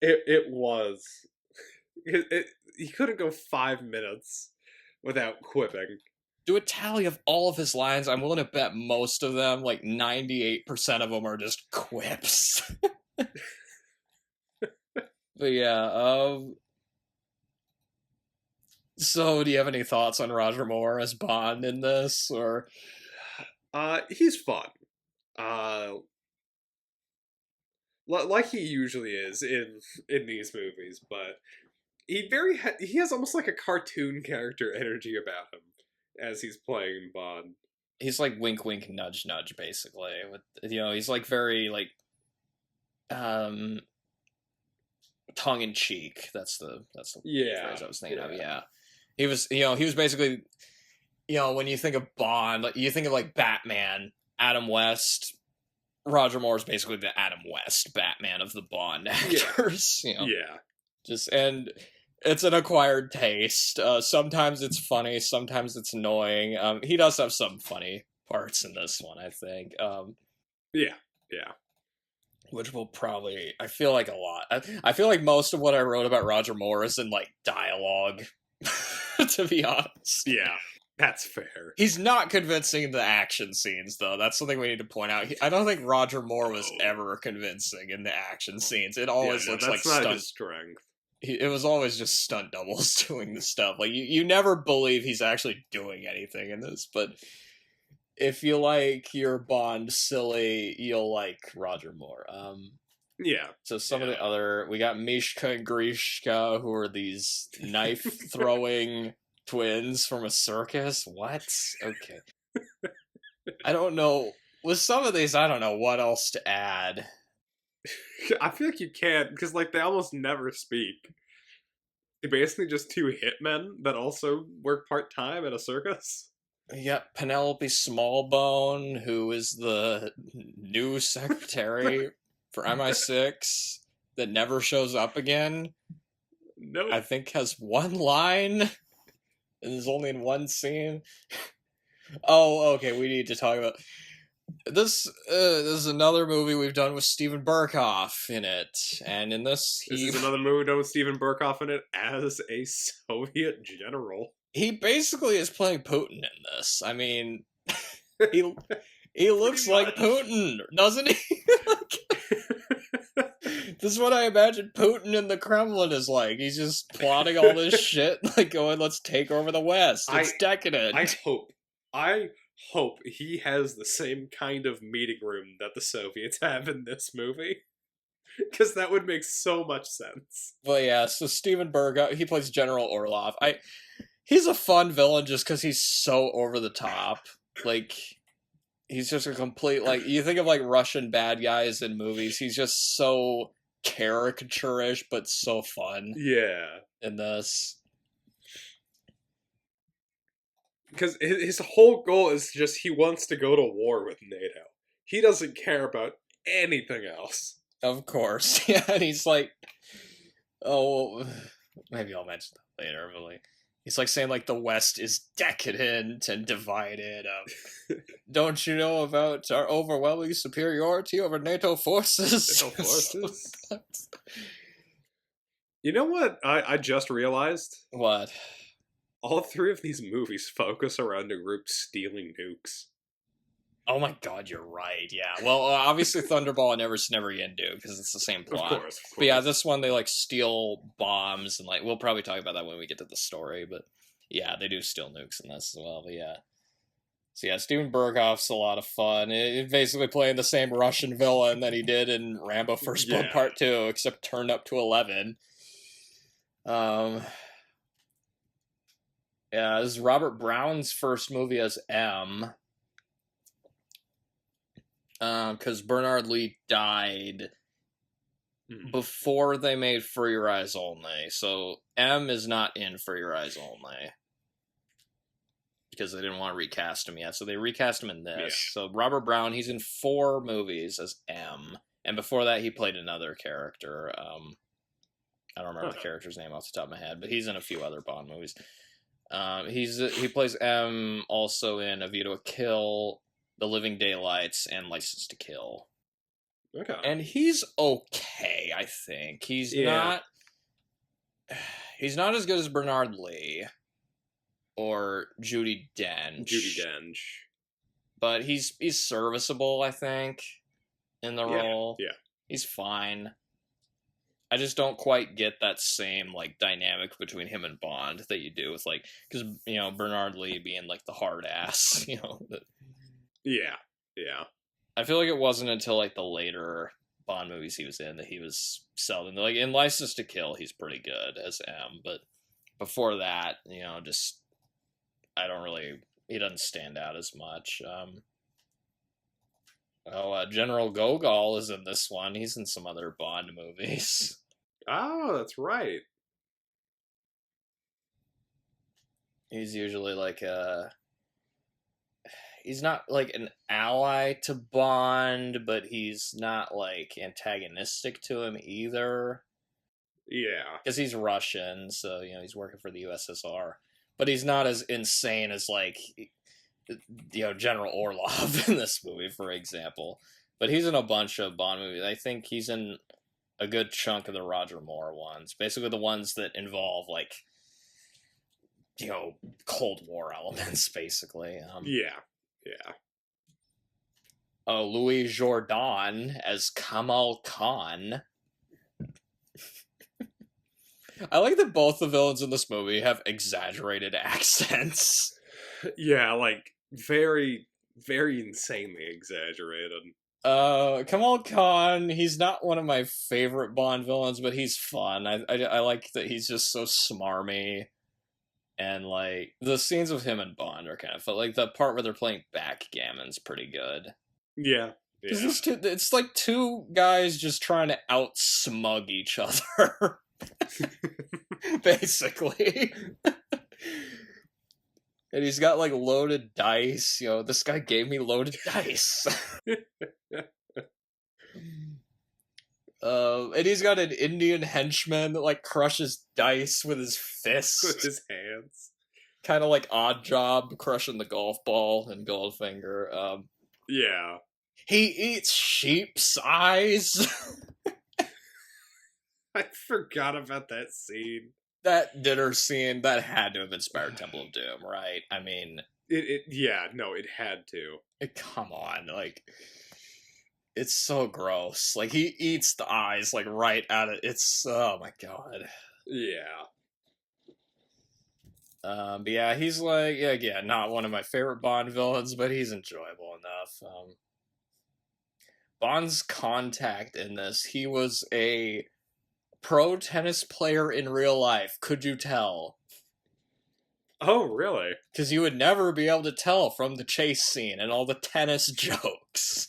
A: It was. He couldn't go 5 minutes without quipping.
B: Do a tally of all of his lines. I'm willing to bet most of them, like 98% of them, are just quips. But yeah, so do you have any thoughts on Roger Moore as Bond in this, or?
A: He's fun. Like he usually is in these movies, but he has almost like a cartoon character energy about him as he's playing Bond.
B: He's like wink, wink, nudge, nudge, basically. With he's like very like tongue in cheek. That's the phrase I was thinking of. Yeah, he was basically when you think of Bond, you think of like Batman, Adam West. Roger Moore is basically the Adam West Batman of the Bond actors. And it's an acquired taste. Sometimes it's funny, sometimes it's annoying. He does have some funny parts in this one, I think.
A: Yeah.
B: Which will probably, I feel like a lot. I feel like most of what I wrote about Roger Moore is in like dialogue, to be honest.
A: Yeah. That's fair.
B: He's not convincing in the action scenes, though. That's something we need to point out. I don't think Roger Moore was ever convincing in the action scenes. It always looks like
A: stunt. That's not his strength.
B: It was always just stunt doubles doing the stuff. Like, you never believe he's actually doing anything in this, but if you like your Bond silly, you'll like Roger Moore.
A: Yeah.
B: So some of the other... We got Mishka and Grishka, who are these knife-throwing... twins from a circus? What? Okay. I don't know. With some of these, I don't know what else to add.
A: I feel like you can't, because like they almost never speak. They're basically just two hitmen that also work part-time at a circus.
B: You got Penelope Smallbone, who is the new secretary for MI6 that never shows up again.
A: No.
B: I think has one line. And there's only in one scene. Oh, okay. We need to talk about this. This is another movie we've done with Steven Berkoff in it, and in this,
A: this is another movie done with Steven Berkoff in it as a Soviet general.
B: He basically is playing Putin in this. I mean, he looks like Putin, doesn't he? This is what I imagine Putin in the Kremlin is like. He's just plotting all this shit, like going, let's take over the West. It's decadent.
A: I hope he has the same kind of meeting room that the Soviets have in this movie. Because that would make so much sense.
B: But yeah, so Steven Berg, he plays General Orlov. He's a fun villain just because he's so over the top. Like... He's just a complete, like, you think of, like, Russian bad guys in movies. He's just so caricature-ish, but so fun.
A: Yeah.
B: In this.
A: Because his whole goal is just he wants to go to war with NATO. He doesn't care about anything else.
B: Of course. Yeah, and he's like, oh, maybe I'll mention that later, but, like, he's like saying like the West is decadent and divided. Don't you know about our overwhelming superiority over NATO forces?
A: NATO forces? You know what I just realized?
B: What?
A: All three of these movies focus around a group stealing nukes.
B: Oh my god, you're right, yeah. Well, obviously Thunderball and Never Say Never Again do, because it's the same plot.
A: Of course.
B: But yeah, this one, they, like, steal bombs, and, like, we'll probably talk about that when we get to the story, but yeah, they do steal nukes in this as well, but yeah. So yeah, Steven Berkoff's a lot of fun. He's basically playing the same Russian villain that he did in Rambo First Blood Part 2, except turned up to 11. Yeah, this is Robert Brown's first movie as M. Because Bernard Lee died before they made For Your Eyes Only. So M is not in For Your Eyes Only because they didn't want to recast him yet. So they recast him in this.
A: Yeah.
B: So Robert Brown, he's in 4 movies as M. And before that, he played another character. I don't remember the character's name off the top of my head, but he's in a few other Bond movies. He plays M also in A View to a Kill, The Living Daylights, and License to Kill.
A: Okay.
B: And he's okay, I think. He's not as good as Bernard Lee or Judi Dench. But he's serviceable, I think, in the role.
A: Yeah.
B: He's fine. I just don't quite get that same like dynamic between him and Bond that you do with like, because Bernard Lee being like the hard ass,
A: Yeah.
B: I feel like it wasn't until like the later Bond movies he was in that he was selling. Like in License to Kill, he's pretty good as M, but before that, just he doesn't stand out as much. General Gogol is in this one. He's in some other Bond movies.
A: Oh, that's right.
B: He's usually like he's not like an ally to Bond, but he's not like antagonistic to him either.
A: Yeah.
B: Because he's Russian, so he's working for the USSR. But he's not as insane as like General Orlov in this movie, for example. But he's in a bunch of Bond movies. I think he's in a good chunk of the Roger Moore ones. Basically the ones that involve like Cold War elements, basically.
A: Yeah.
B: Louis Jourdan as Kamal Khan. I like that both the villains in this movie have exaggerated accents.
A: Yeah, like very, very insanely exaggerated.
B: Kamal Khan, he's not one of my favorite Bond villains, but he's fun. I like that he's just so smarmy. And, like, the scenes with him and Bond are kind of fun. Like, the part where they're playing backgammon's pretty good.
A: Yeah.
B: It's like 2 guys just trying to out-smug each other. Basically. And he's got, like, loaded dice. This guy gave me loaded dice. And he's got an Indian henchman that, like, crushes dice with his fists.
A: With his hands.
B: Kind of like Odd Job crushing the golf ball in Goldfinger.
A: Yeah.
B: He eats sheep's eyes.
A: I forgot about that scene.
B: That dinner scene, that had to have inspired Temple of Doom, right? I mean...
A: It had to.
B: Come on, like... It's so gross. Like, he eats the eyes, like, right out of... It's... Oh, my God.
A: Yeah.
B: But yeah, he's like... Yeah, not one of my favorite Bond villains, but he's enjoyable enough. Bond's contact in this, he was a pro tennis player in real life. Could you tell?
A: Oh, really?
B: Because you would never be able to tell from the chase scene and all the tennis jokes.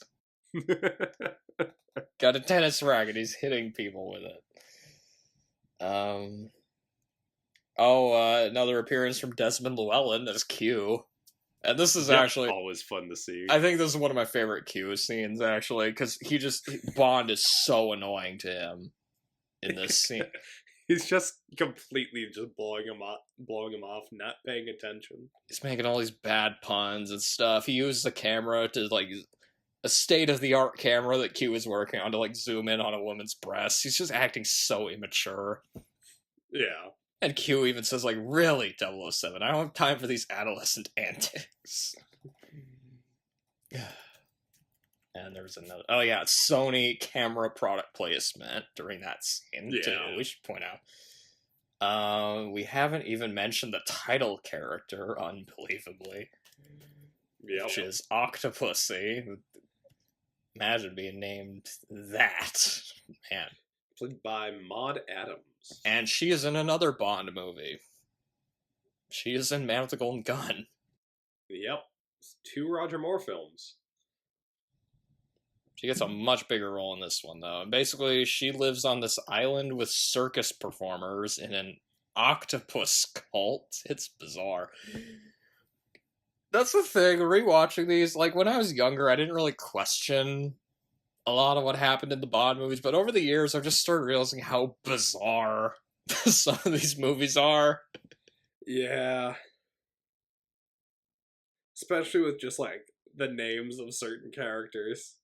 B: Got a tennis racket, he's hitting people with it. Another appearance from Desmond Llewellyn as Q. And this is actually
A: always fun to see.
B: I think this is one of my favorite Q scenes, actually, because Bond is so annoying to him in this scene.
A: He's just completely just blowing him off, not paying attention.
B: He's making all these bad puns and stuff. He uses the camera to, like, a state-of-the-art camera that Q is working on to, like, zoom in on a woman's breasts. He's just acting so immature.
A: Yeah.
B: And Q even says, like, really, 007, I don't have time for these adolescent antics. And there was another... Oh, yeah, Sony camera product placement during that scene, too, we should point out. We haven't even mentioned the title character, unbelievably.
A: Yep.
B: Which is Octopussy. Imagine being named that. Man.
A: Played by Maud Adams.
B: And she is in another Bond movie. She is in Man with the Golden Gun.
A: Yep. It's 2 Roger Moore films.
B: She gets a much bigger role in this one, though. And basically, she lives on this island with circus performers in an octopus cult. It's bizarre. That's the thing, rewatching these, like, when I was younger, I didn't really question a lot of what happened in the Bond movies, but over the years, I've just started realizing how bizarre some of these movies are.
A: Yeah. Especially with just, like, the names of certain characters.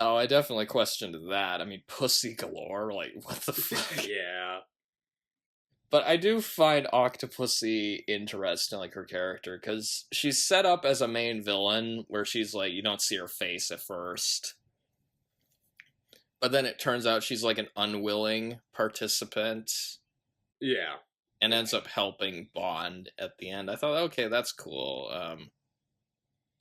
B: Oh, I definitely questioned that. I mean, pussy galore, like, what the fuck?
A: Yeah.
B: But I do find Octopussy interesting, like, her character, because she's set up as a main villain, where she's, like, you don't see her face at first. But then it turns out she's, like, an unwilling participant.
A: Yeah.
B: And ends up helping Bond at the end. I thought, okay, that's cool.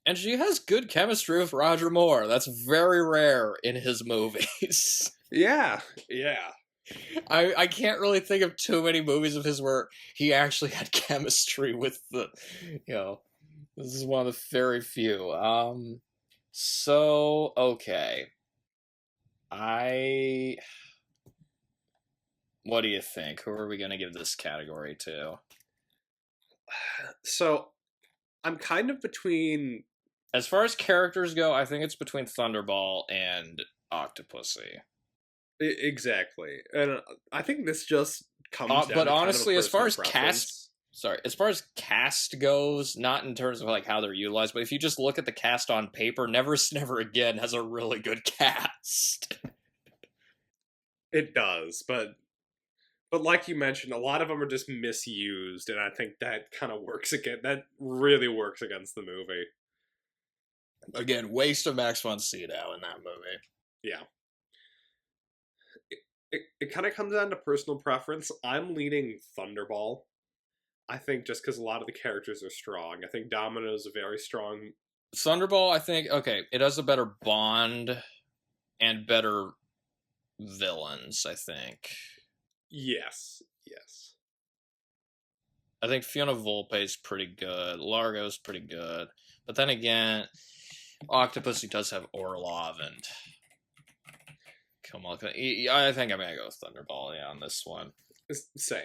B: And she has good chemistry with Roger Moore. That's very rare in his movies.
A: Yeah.
B: I can't really think of too many movies of his where he actually had chemistry with the, this is one of the very few. So, okay. What do you think? Who are we going to give this category to?
A: So, I'm kind of between...
B: As far as characters go, I think it's between Thunderball and Octopussy.
A: Exactly. And I think this just comes down
B: but
A: to
B: honestly,
A: kind of
B: as far as
A: preference.
B: as far as cast goes, not in terms of like how they're utilized, but if you just look at the cast on paper, Never Never Again has a really good cast.
A: It does, but like you mentioned, a lot of them are just misused, and I think that kind of that really works against the movie.
B: Again, waste of Max von Sydow in that movie.
A: Yeah. It kind of comes down to personal preference. I'm leaning Thunderball. I think just because a lot of the characters are strong. I think Domino's a very strong...
B: Thunderball, I think, okay, it has a better Bond and better villains, I think.
A: Yes.
B: I think Fiona Volpe's pretty good. Largo's pretty good. But then again, Octopussy does have Orlov and... Come on. I think I'm going to go with Thunderball, on this one.
A: Same.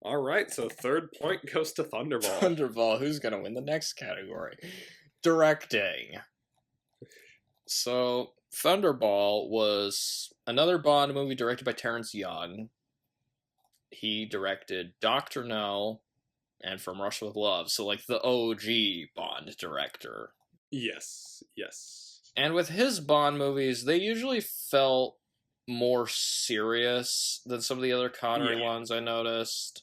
A: All right, so third point goes to Thunderball.
B: Thunderball, who's going to win the next category? Directing. So, Thunderball was another Bond movie directed by Terrence Young. He directed Dr. No and From Russia with Love, so like the OG Bond director.
A: Yes.
B: And with his Bond movies, they usually felt more serious than some of the other Connery ones I noticed.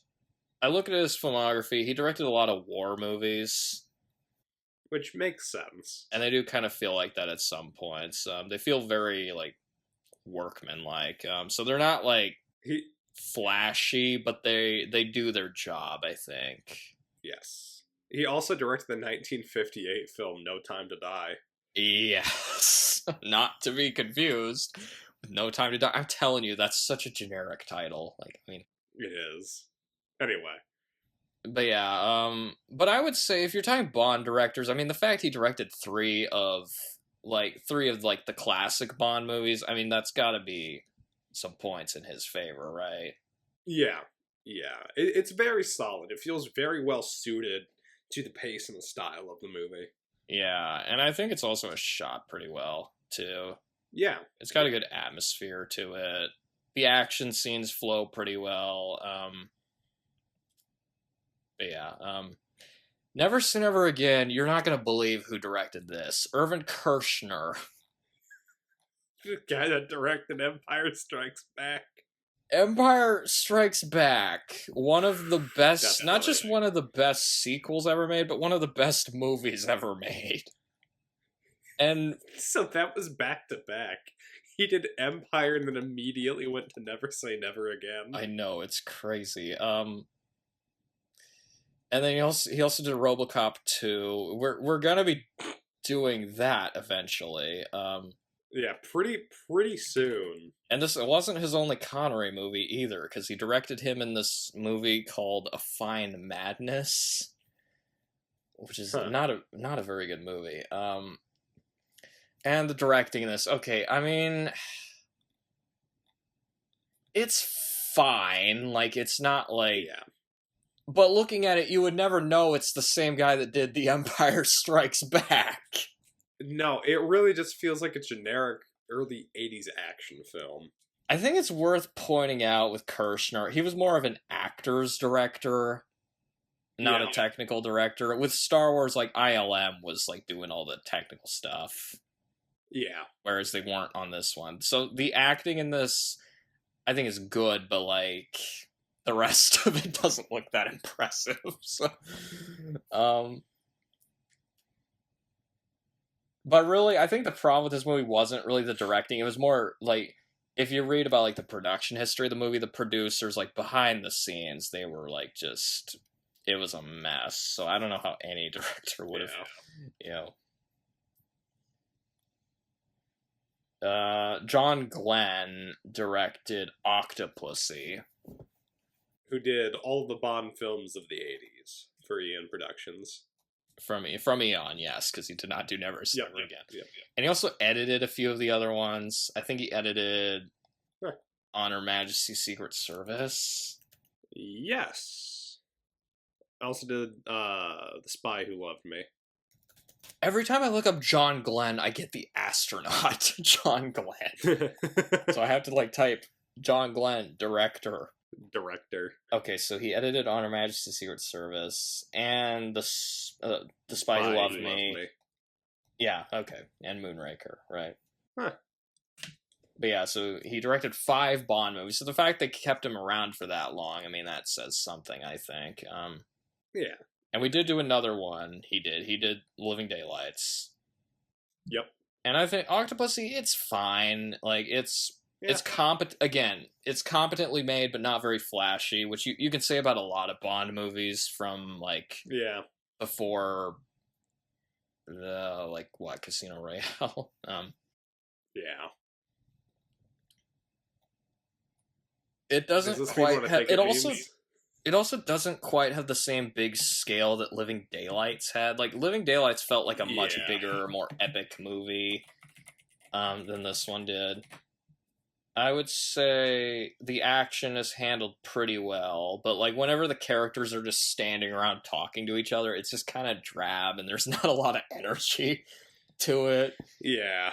B: I look at his filmography, he directed a lot of war movies.
A: Which makes sense.
B: And they do kind of feel like that at some points. They feel very, like, workmanlike. So they're not, like, flashy, but they do their job, I think.
A: Yes. He also directed the 1958 film No Time to Die.
B: Yes. Not to be confused with No Time to Die. I'm telling you, that's such a generic title. Like, I mean...
A: It is. Anyway.
B: But yeah, but I would say if you're talking Bond directors, I mean, the fact he directed three of the classic Bond movies, I mean, that's got to be some points in his favor, right?
A: Yeah. It's very solid. It feels very well suited to the pace and the style of the movie.
B: Yeah, and I think it's also shot pretty well, too.
A: Yeah.
B: It's got a good atmosphere to it. The action scenes flow pretty well. But yeah, Never Say Never Again, you're not going to believe who directed this. Irvin Kershner.
A: The guy that directed Empire Strikes Back.
B: Empire Strikes Back, one of the best,
A: Definitely.
B: Not just one of the best sequels ever made, but one of the best movies ever made. And
A: so that was back to back. He did Empire and then immediately went to Never Say Never Again.
B: I know, it's crazy. And then he also did RoboCop 2. We're gonna be doing that eventually.
A: Yeah, pretty soon.
B: And this wasn't his only Connery movie either, because he directed him in this movie called A Fine Madness, which is not a very good movie. And the directing in this, okay, I mean, it's fine. Like, it's not like...
A: Yeah.
B: But looking at it, you would never know it's the same guy that did The Empire Strikes Back.
A: No, it really just feels like a generic early 80s action film.
B: I think it's worth pointing out with Kirshner, he was more of an actor's director, not a technical director. With Star Wars, like, ILM was, like, doing all the technical stuff.
A: Yeah.
B: Whereas they weren't on this one. So the acting in this, I think, is good, but, like, the rest of it doesn't look that impressive. So, but really, I think the problem with this movie wasn't really the directing. It was more, like, if you read about, like, the production history of the movie, the producers, like, behind the scenes, they were, like, just... It was a mess. So I don't know how any director would have, you know... John Glenn directed Octopussy,
A: who did all of the Bond films of the 80s for Eon Productions.
B: From Eon, yes, because he did not do Never Say Never Again.
A: Yep.
B: And he also edited a few of the other ones. I think he edited On Her Majesty's Secret Service.
A: Yes. I also did The Spy Who Loved Me.
B: Every time I look up John Glenn, I get the astronaut, John Glenn. So I have to, like, type John Glenn, director. Okay, so he edited On Her Majesty's Secret Service and The Spy Who Loved Me. Yeah, okay. And Moonraker, right.
A: Huh.
B: But yeah, so he directed 5 Bond movies. So the fact they kept him around for that long, I mean, that says something, I think.
A: Yeah.
B: And we did do another one. He did Living Daylights.
A: Yep.
B: And I think Octopussy, it's fine. Like, it's competently made, but not very flashy, which you can say about a lot of Bond movies from, like, before the, like, what, Casino Royale.
A: Yeah.
B: It doesn't quite have, it also doesn't quite have the same big scale that Living Daylights had. Like, Living Daylights felt like a much bigger, more epic movie than this one did. I would say the action is handled pretty well, but, like, whenever the characters are just standing around talking to each other, it's just kind of drab, and there's not a lot of energy to it.
A: Yeah.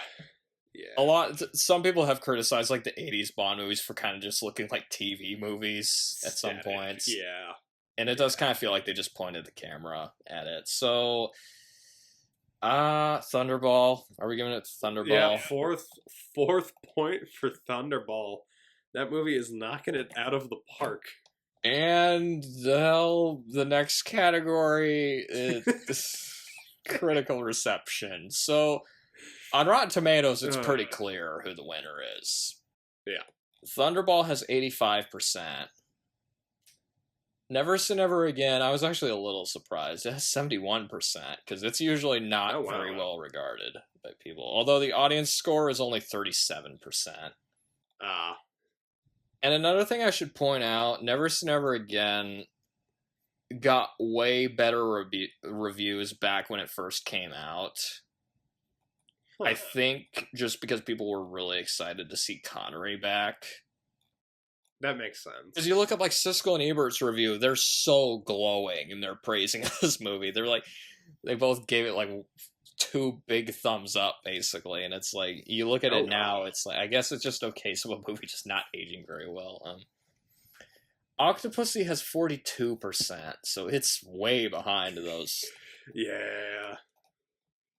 B: Some people have criticized, like, the 80s Bond movies for kind of just looking like TV movies at some points.
A: Yeah.
B: And it does kind of feel like they just pointed the camera at it. So, Thunderball. Are we giving it Thunderball?
A: Yeah, fourth point for Thunderball. That movie is knocking it out of the park.
B: And the next category is critical reception. So, on Rotten Tomatoes, it's pretty clear who the winner is.
A: Yeah.
B: Thunderball has 85%. Never Say Never Again, I was actually a little surprised. It has 71%, because it's usually not very well regarded by people. Although the audience score is only 37%. And another thing I should point out, Never Say Never Again got way better reviews back when it first came out. I think just because people were really excited to see Connery back.
A: That makes sense.
B: Because you look up, like, Siskel and Ebert's review, they're so glowing in their praising of this movie. They're like, they both gave it, like, 2 big thumbs up, basically. And it's like, you look at it now, it's like, I guess it's just okay, so a movie just not aging very well. Octopussy has 42%, so it's way behind those.
A: Yeah.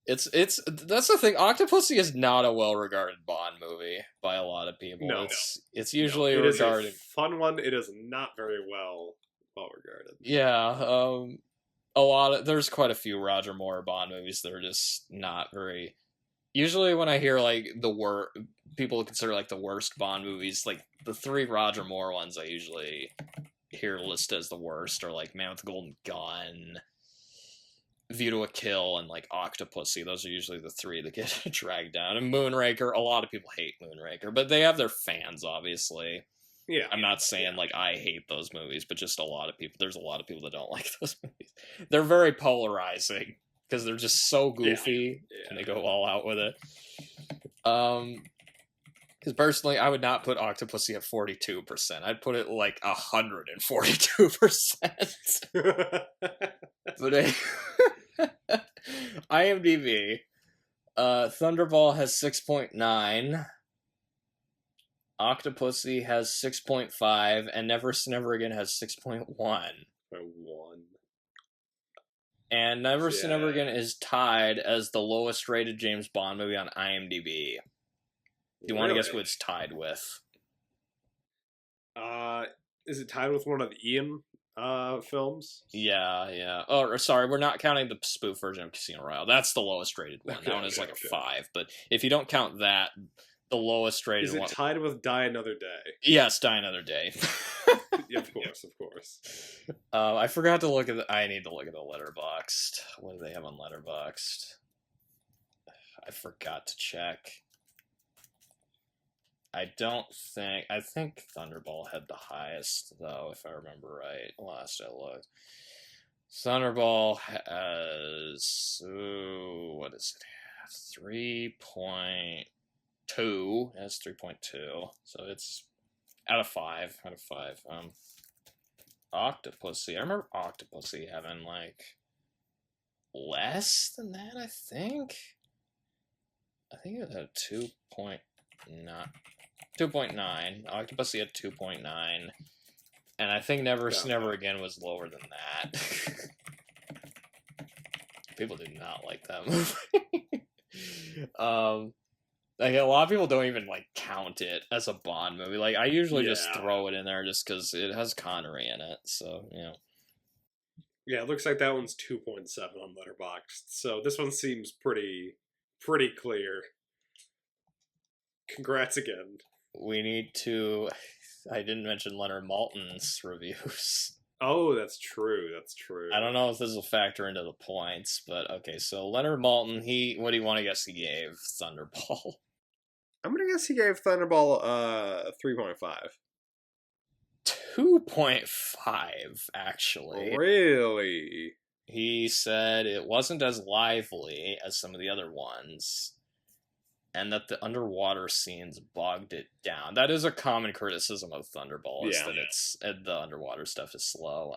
B: That's the thing. Octopussy is not a well-regarded Bond movie by a lot of people.
A: No,
B: it's usually regarded.
A: It is a fun one. It is not very well regarded.
B: Yeah, there's quite a few Roger Moore Bond movies that are just not very. Usually, when I hear, like, people consider, like, the worst Bond movies, like, the 3 Roger Moore ones I usually hear listed as the worst are, like, Man with the Golden Gun, View to a Kill, and, like, Octopussy. Those are usually the 3 that get dragged down. And Moonraker, a lot of people hate Moonraker, but they have their fans, obviously.
A: Yeah.
B: I'm not saying, like, I hate those movies, but just there's a lot of people that don't like those movies. They're very polarizing, because they're just so goofy, and they go all out with it. Because personally, I would not put Octopussy at 42%. I'd put it like 142%. But IMDb, Thunderball has 6.9. Octopussy has 6.5, and Never Say Never Again has 6.1. And Never Say Never Again is tied as the lowest rated James Bond movie on IMDb. Do you want to guess what it's tied with?
A: Is it tied with one of the Ian films?
B: Yeah. Oh, sorry, we're not counting the spoof version of Casino Royale. That's the lowest rated one. That one is like a 5. But if you don't count that, the lowest rated one...
A: Is it tied with Die Another Day?
B: Yes, Die Another Day.
A: Yeah, of course.
B: I forgot to look at I need to look at the Letterboxd. What do they have on Letterboxd? I forgot to check. I think Thunderball had the highest, though, if I remember right. Last I looked. Thunderball has, what is it? 3.2. That's 3.2. So it's out of 5. Octopussy. I remember Octopussy having, like, less than that, I think. I think it had 2.9. Octopussy had 2.9. And I think Never Say Never Again was lower than that. People do not like that movie. Like, a lot of people don't even, like, count it as a Bond movie. Like, I usually just throw it in there just because it has Connery in it, so, you know.
A: Yeah, it looks like that one's 2.7 on Letterboxd, so this one seems pretty clear. Congrats again.
B: We need to... I didn't mention Leonard Maltin's reviews.
A: Oh, that's true.
B: I don't know if this will factor into the points, but okay, so Leonard Maltin, what do you want to guess he gave Thunderball?
A: I'm going to guess he gave Thunderball 3.5.
B: 2.5, actually.
A: Really?
B: He said it wasn't as lively as some of the other ones, and that the underwater scenes bogged it down. That is a common criticism of Thunderball, is that it's the underwater stuff is slow.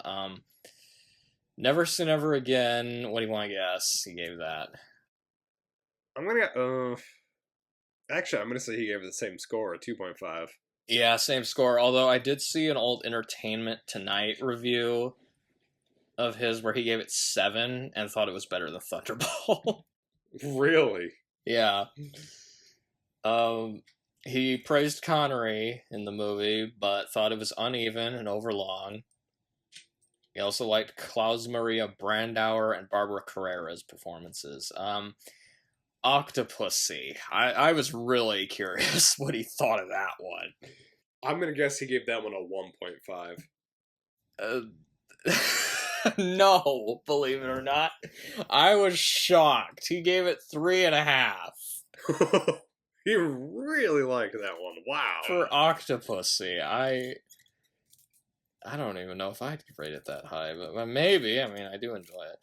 B: Never Say Never Again, what do you want to guess he gave that?
A: I'm gonna actually, I'm gonna say he gave it the same score, a 2.5.
B: Yeah, same score, although I did see an old Entertainment Tonight review of his where he gave it 7 and thought it was better than Thunderball.
A: Really?
B: Yeah. He praised Connery in the movie, but thought it was uneven and overlong. He also liked Klaus Maria Brandauer and Barbara Carrera's performances. Octopussy. I was really curious what he thought of that one.
A: I'm gonna guess he gave that one a 1.5.
B: No, believe it or not. I was shocked. He gave it 3.5.
A: He really liked that one. Wow.
B: For Octopussy, I don't even know if I'd rate it that high, but maybe. I mean, I do enjoy it.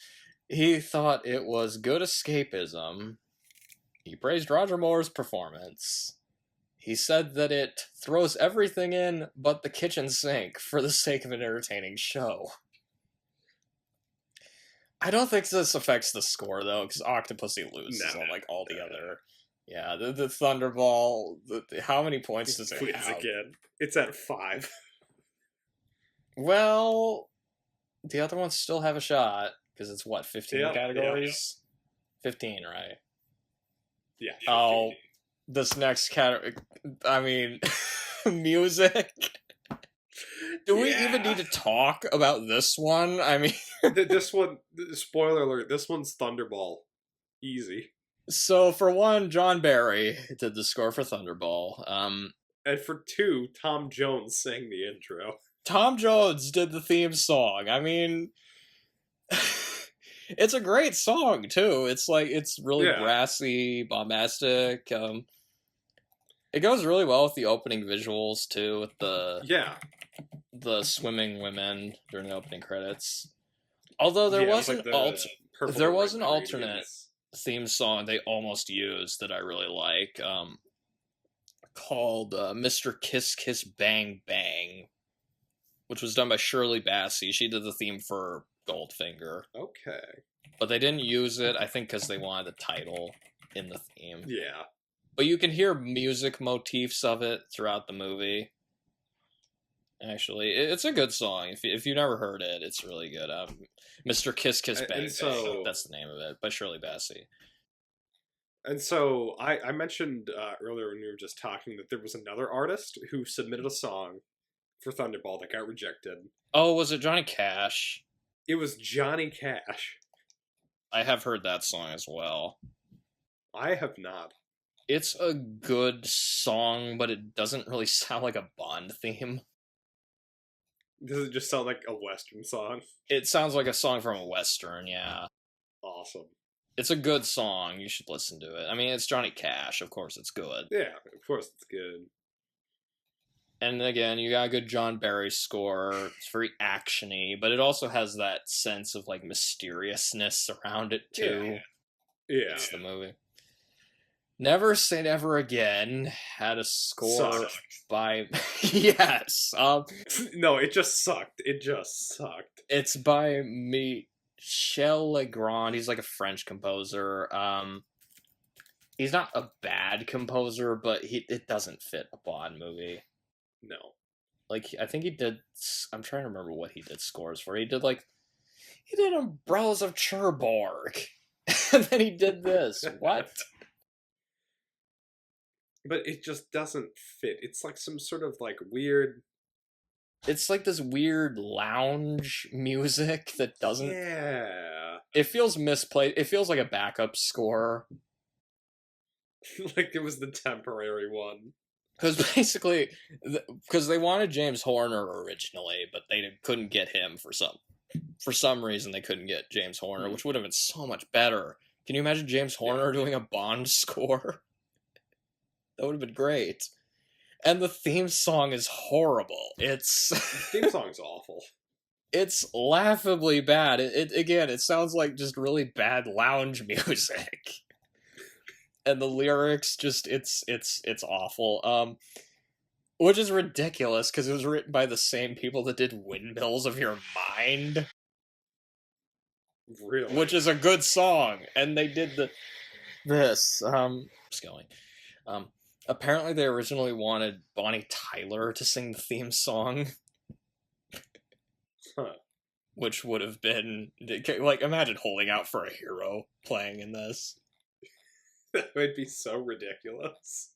B: He thought it was good escapism. He praised Roger Moore's performance. He said that it throws everything in but the kitchen sink for the sake of an entertaining show. I don't think this affects the score, though, because Octopussy loses on, like, all the other... Yeah, the Thunderball... how many points does it have?
A: Again. It's at 5.
B: Well, the other ones still have a shot, because it's, 15 categories? 15, right?
A: Yeah. 15.
B: Oh, this next category... I mean, music... Do we even need to talk about this one? I mean...
A: This one, spoiler alert, this one's Thunderball. Easy.
B: So, for one, John Barry did the score for Thunderball.
A: And for 2, Tom Jones sang the intro.
B: Tom Jones did the theme song. I mean... it's a great song, too. It's really brassy, bombastic. It goes really well with the opening visuals, too, with the swimming women during the opening credits. Although there was an
A: Purple
B: There
A: or
B: was
A: red
B: an alternate
A: gradients.
B: theme song they almost used that I really like, called Mr. Kiss Kiss Bang Bang, which was done by Shirley Bassey. She did the theme for Goldfinger.
A: Okay.
B: But they didn't use it, I think, because they wanted the title in the theme.
A: Yeah.
B: But you can hear music motifs of it throughout the movie. Actually, it's a good song. If you've never heard it, it's really good. Mr. Kiss Kiss Bang Bang, that's the name of it, by Shirley Bassey.
A: And so I mentioned earlier when we were just talking that there was another artist who submitted a song for Thunderball that got rejected.
B: Oh, was it Johnny Cash?
A: It was Johnny Cash.
B: I have heard that song as well.
A: I have not.
B: It's a good song, but it doesn't really sound like a Bond theme.
A: Does it just sound like a Western song?
B: It sounds like a song from a Western, yeah.
A: Awesome.
B: It's a good song. You should listen to it. I mean, it's Johnny Cash. Of course it's good.
A: Yeah, of course it's good.
B: And again, you got a good John Barry score. It's very actiony, but it also has that sense of like mysteriousness around it too.
A: Yeah.
B: It's the movie. Never Say Never Again had a score by yes.
A: No, it just sucked. It just sucked.
B: It's by Michel Legrand. He's like a French composer. He's not a bad composer, but it doesn't fit a Bond movie.
A: No.
B: Like, I think he did... I'm trying to remember what he did scores for. He did Umbrellas of Cherbourg. And then he did this. What?
A: But it just doesn't fit. It's like some sort of like weird...
B: It's like this weird lounge music that doesn't...
A: Yeah.
B: It feels misplaced. It feels like a backup score.
A: Like it was the temporary one.
B: Because basically, because they wanted James Horner originally, but they couldn't get him for some reason. They couldn't get James Horner, which would have been so much better. Can you imagine James Horner doing a Bond score? That would have been great. And the theme song is horrible. The
A: theme song's awful.
B: It's laughably bad. It sounds like just really bad lounge music. And the lyrics it's awful. Which is ridiculous because it was written by the same people that did Windmills of Your Mind.
A: Really?
B: Which is a good song. And they did this. Just going. Apparently they originally wanted Bonnie Tyler to sing the theme song.
A: Huh.
B: Which would have been like, imagine Holding Out for a Hero playing in this.
A: That would be so ridiculous.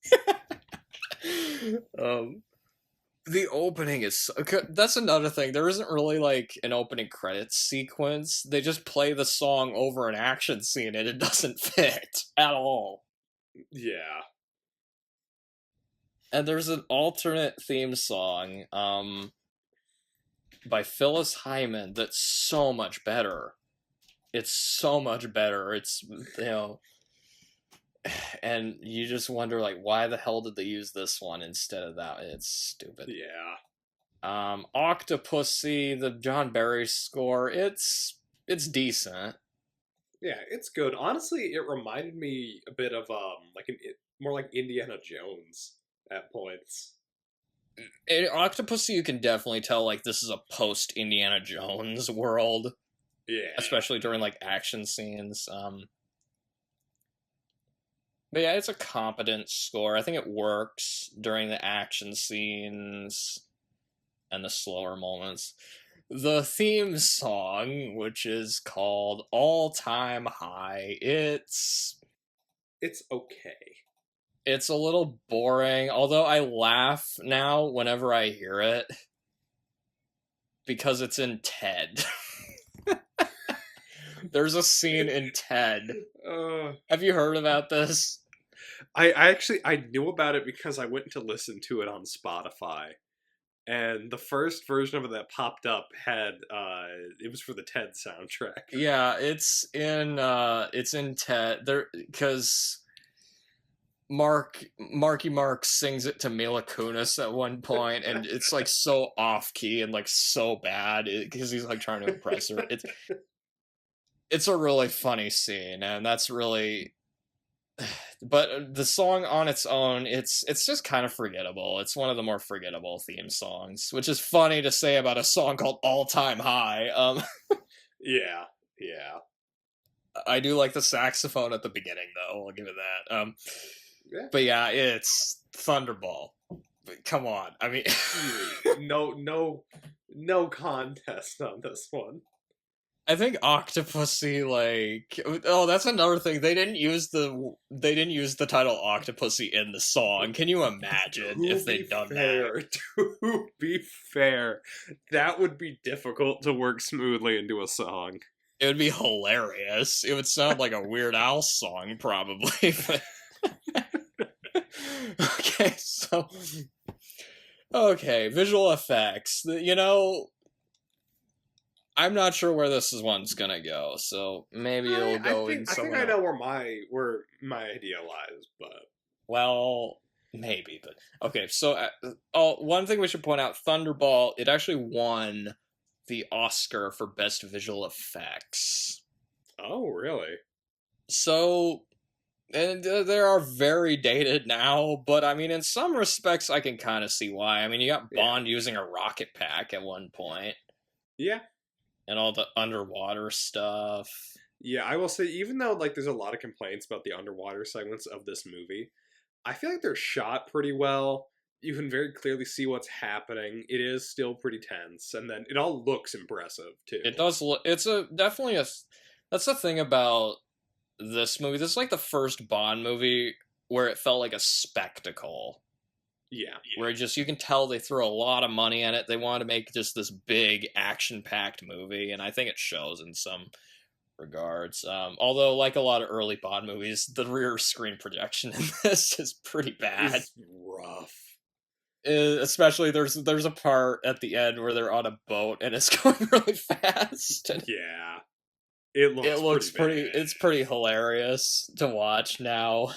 B: The opening is that's another thing. There isn't really like an opening credits sequence. They just play the song over an action scene and it doesn't fit at all.
A: Yeah.
B: And there's an alternate theme song by Phyllis Hyman that's so much better. It's so much better. It's, and you just wonder, like, why the hell did they use this one instead of that? It's stupid.
A: Yeah.
B: Octopussy, the John Barry score, it's decent.
A: Yeah, it's good. Honestly, it reminded me a bit of more like Indiana Jones at points.
B: Octopussy, you can definitely tell like this is a post Indiana Jones world.
A: Yeah,
B: especially during like action scenes. But yeah, it's a competent score. I think it works during the action scenes and the slower moments. The theme song, which is called All Time High, it's
A: okay.
B: It's a little boring, although I laugh now whenever I hear it because it's in Ted. There's a scene in Ted. Have you heard about this?
A: I knew about it because I went to listen to it on Spotify, and the first version of it that popped up had it was for the Ted soundtrack.
B: Yeah, it's in Ted there because Marky Mark sings it to Mila Kunis at one point, and it's like so off key and like so bad because he's like trying to impress her. It's a really funny scene, and that's really. But the song on its own, it's just kind of forgettable. It's one of the more forgettable theme songs, which is funny to say about a song called "All Time High."
A: Yeah, yeah,
B: I do like the saxophone at the beginning, though. I'll give it that.
A: yeah.
B: But yeah, it's Thunderball. But come on, I mean,
A: No contest on this one.
B: I think Octopussy, like, oh, that's another thing. They didn't use the title Octopussy in the song. Can you imagine if they'd done that?
A: To be fair, that would be difficult to work smoothly into a song.
B: It would be hilarious. It would sound like a Weird Al song, probably. But... okay, so visual effects. I'm not sure where one's gonna go, so maybe it'll go in someone.
A: I think I know where my idea lies, but
B: well, maybe. But okay, so one thing we should point out: Thunderball. It actually won the Oscar for Best Visual Effects.
A: Oh, really?
B: So, and they are very dated now, but I mean, in some respects, I can kind of see why. I mean, you got Bond using a rocket pack at one point.
A: Yeah.
B: And all the underwater stuff.
A: Yeah, I will say, even though like there's a lot of complaints about the underwater segments of this movie, I feel like they're shot pretty well. You can very clearly see what's happening. It is still pretty tense, and then it all looks impressive too.
B: It does look. It's definitely a. That's the thing about this movie. This is like the first Bond movie where it felt like a spectacle.
A: Yeah.
B: Where you can tell they threw a lot of money in it. They wanted to make just this big action-packed movie, and I think it shows in some regards. Although, like a lot of early Bond movies, the rear screen projection in this is pretty bad.
A: It's rough.
B: Especially there's a part at the end where they're on a boat and it's going really fast.
A: Yeah. It looks pretty
B: it's pretty hilarious to watch now.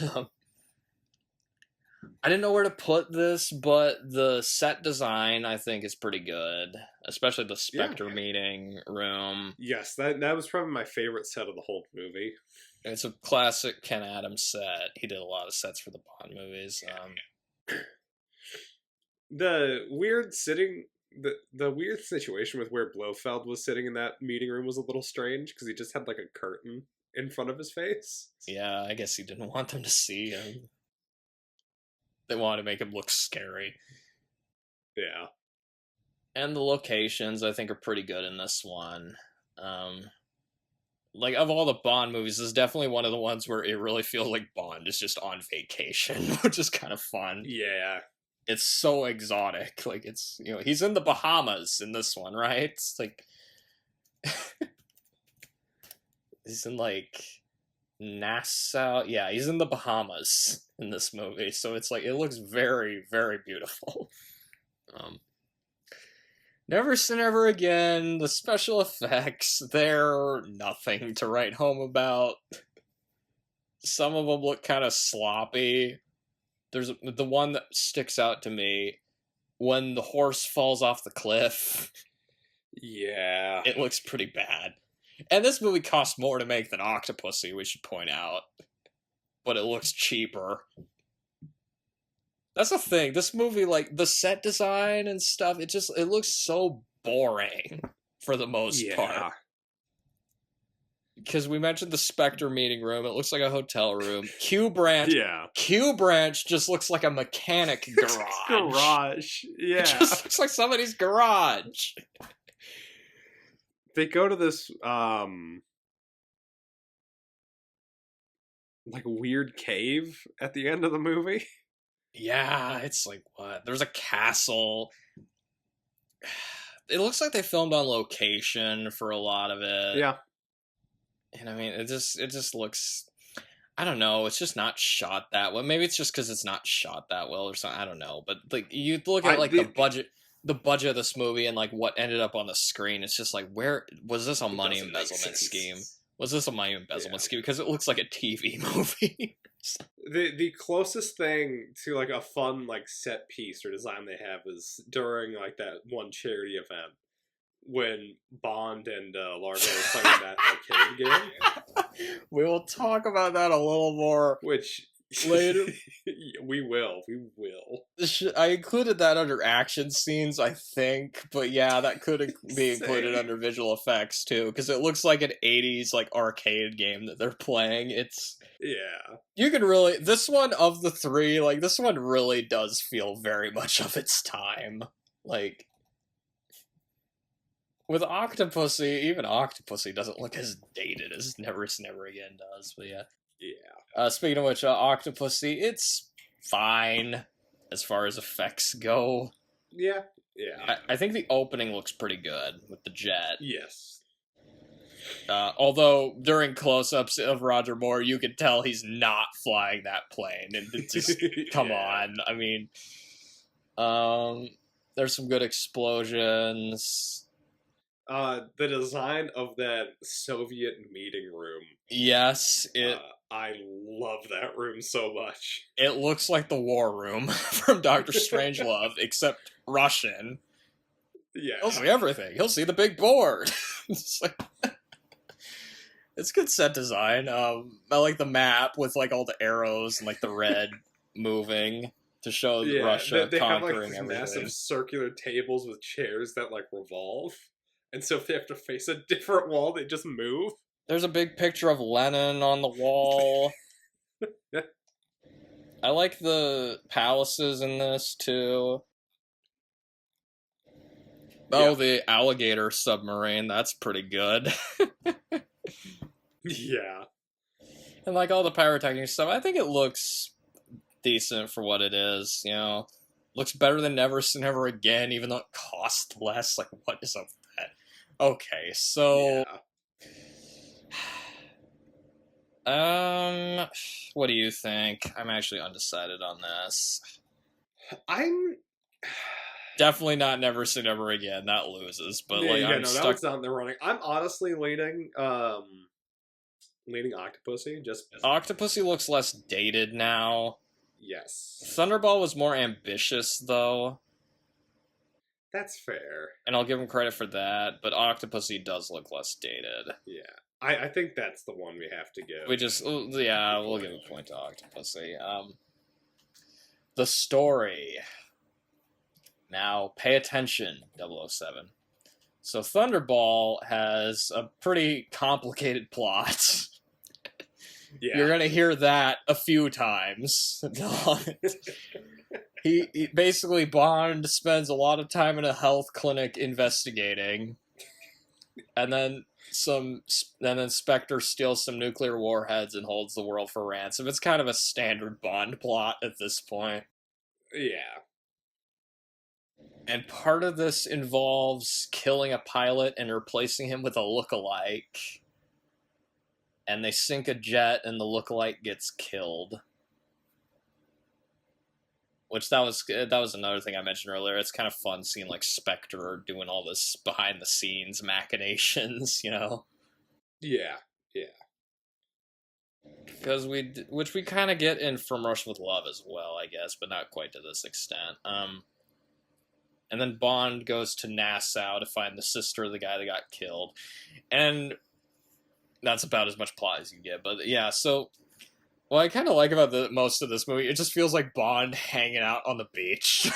B: I didn't know where to put this, but the set design I think is pretty good, especially the Spectre meeting room.
A: Yes, that was probably my favorite set of the whole movie.
B: It's a classic Ken Adams set. He did a lot of sets for the Bond movies.
A: The weird situation with where Blofeld was sitting in that meeting room was a little strange because he just had like a curtain in front of his face.
B: Yeah, I guess he didn't want them to see him. They wanted to make him look scary.
A: Yeah.
B: And the locations, I think, are pretty good in this one. Like, of all the Bond movies, this is definitely one of the ones where it really feels like Bond is just on vacation, which is kind of fun.
A: Yeah.
B: It's so exotic. Like, it's, he's in the Bahamas in this one, right? It's like... he's in, like... Nassau. Yeah, he's in the Bahamas in this movie, so it's like it looks very, very beautiful. Never Say Never Again. The special effects, they're nothing to write home about. Some of them look kind of sloppy. There's the one that sticks out to me when the horse falls off the cliff.
A: Yeah,
B: it looks pretty bad. And this movie cost more to make than Octopussy, we should point out. But it looks cheaper. That's the thing. This movie, like, the set design and stuff, it looks so boring for the most part. Because we mentioned the Spectre meeting room. It looks like a hotel room. Q Branch.
A: Yeah.
B: Q Branch just looks like a mechanic garage.
A: Yeah.
B: It just looks like somebody's garage.
A: They go to this, like, weird cave at the end of the movie.
B: Yeah, it's like, what? There's a castle. It looks like they filmed on location for a lot of it.
A: Yeah.
B: And I mean, it just looks... I don't know, it's just not shot that well. Maybe it's just because it's not shot that well or something. I don't know. But, like, you look at, like, the budget of this movie and like what ended up on the screen, it's just like, where was this a money embezzlement scheme? Was this a money embezzlement scheme? Because it looks like a TV movie.
A: The closest thing to like a fun like set piece or design they have is during like that one charity event when Bond and Largo are playing that arcade game.
B: We will talk about that a little more
A: Which
B: later.
A: We will.
B: I included that under action scenes, I think, but yeah, that could be included under visual effects too, because it looks like an 80s like arcade game that they're playing. You can really, this one of the three, like this one really does feel very much of its time. Like with Octopussy, even Octopussy doesn't look as dated as Never Again does, but yeah. Speaking of which, Octopussy, it's fine as far as effects go.
A: Yeah.
B: I think the opening looks pretty good with the jet.
A: Yes.
B: Although during close-ups of Roger Moore, you can tell he's not flying that plane, and just come on. I mean, there's some good explosions.
A: The design of that Soviet meeting room.
B: Yes,
A: I love that room so much.
B: It looks like the war room from Dr. Strangelove, except Russian.
A: Yeah.
B: He'll see everything. He'll see the big board. It's good set design. I like the map with like all the arrows and like the red moving to show Russia
A: they
B: conquering
A: have like
B: everything.
A: Massive circular tables with chairs that like revolve, and so if they have to face a different wall, they just move.
B: There's a big picture of Lenin on the wall. I like the palaces in this too. Oh, the alligator submarine. That's pretty good.
A: Yeah.
B: And like all the pyrotechnics stuff, I think it looks decent for what it is, you know. Looks better than Never Again, even though it cost less. Like, what is up with that? Okay, so... Yeah. What do you think? I'm actually undecided on this.
A: I'm...
B: Definitely not Never Again. That loses, but I'm stuck...
A: that one's not in the running. I'm honestly leaning Octopussy.
B: Octopussy looks less dated now.
A: Yes.
B: Thunderball was more ambitious, though.
A: That's fair.
B: And I'll give him credit for that, but Octopussy does look less dated.
A: Yeah. I think that's the one we have to give.
B: We'll give a point to Octopussy. The story. Now, pay attention, 007. So Thunderball has a pretty complicated plot.
A: Yeah.
B: You're gonna hear that a few times. He basically, Bond spends a lot of time in a health clinic investigating, and then Spectre steals some nuclear warheads and holds the world for ransom. It's kind of a standard Bond plot at this point.
A: Yeah.
B: And part of this involves killing a pilot and replacing him with a lookalike. And they sink a jet and the lookalike gets killed. Which that was another thing I mentioned earlier. It's kind of fun seeing like Spectre doing all this behind the scenes machinations, you know?
A: Yeah.
B: Because which we kind of get in From Russia with Love as well, I guess, but not quite to this extent. And then Bond goes to Nassau to find the sister of the guy that got killed. And that's about as much plot as you get. But yeah, so what I kind of like about most of this movie, it just feels like Bond hanging out on the beach.